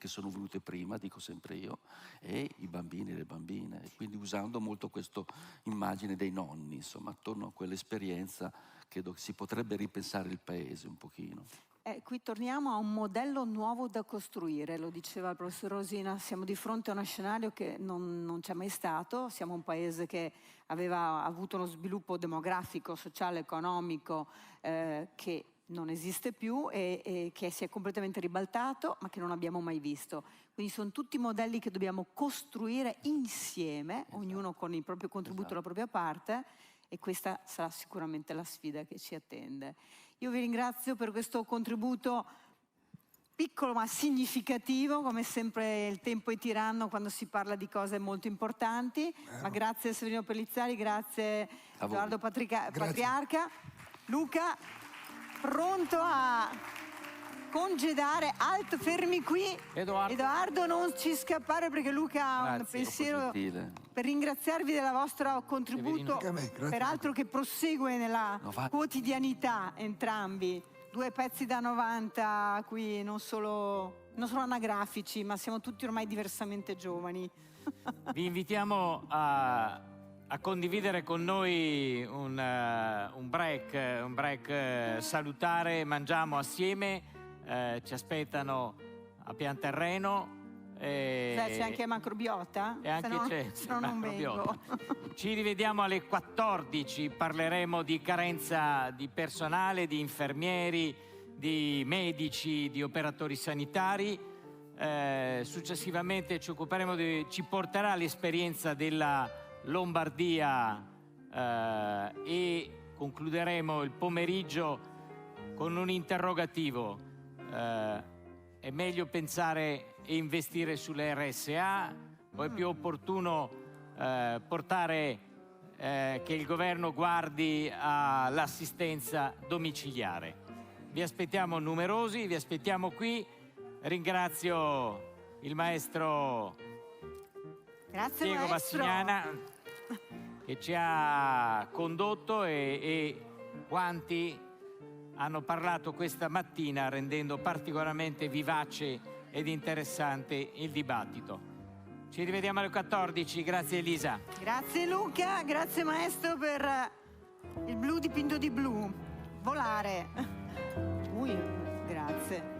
sono venute prima, dico sempre io, e i bambini e le bambine, e quindi usando molto questa immagine dei nonni, insomma, attorno a quell'esperienza credo che si potrebbe ripensare il paese un pochino. Qui torniamo a un modello nuovo da costruire, lo diceva il professor Rosina, siamo di fronte a uno scenario che non c'è mai stato, siamo un paese che aveva avuto uno sviluppo demografico, sociale, economico che non esiste più e che si è completamente ribaltato, ma che non abbiamo mai visto. Quindi sono tutti modelli che dobbiamo costruire insieme, ognuno con il proprio contributo, la propria parte, e questa sarà sicuramente la sfida che ci attende. Io vi ringrazio per questo contributo piccolo ma significativo, come sempre il tempo è tiranno quando si parla di cose molto importanti, ma grazie a Severino Pellizzari, grazie a Edoardo Patriarca. Luca, pronto a congedare, fermi qui. Edoardo, non ci scappare perché Luca ha un pensiero per ringraziarvi del vostro contributo, peraltro che prosegue nella quotidianità entrambi. 2 pezzi da 90 qui non solo anagrafici, ma siamo tutti ormai diversamente giovani. Vi invitiamo a condividere con noi un break salutare, mangiamo assieme. Ci aspettano a pian terreno. C'è anche macrobiota? E anche se no non vengo. Ci rivediamo alle 14, parleremo di carenza di personale, di infermieri, di medici, di operatori sanitari. Successivamente ci porterà l'esperienza della Lombardia e concluderemo il pomeriggio con un interrogativo. È meglio pensare e investire sulle RSA o è più opportuno portare che il governo guardi all'assistenza domiciliare? Vi aspettiamo numerosi, vi aspettiamo qui. Ringrazio il maestro Diego Bassignana che ci ha condotto e quanti hanno parlato questa mattina rendendo particolarmente vivace ed interessante il dibattito. Ci rivediamo alle 14, grazie Elisa. Grazie Luca, grazie maestro per il blu dipinto di blu. Volare. Grazie.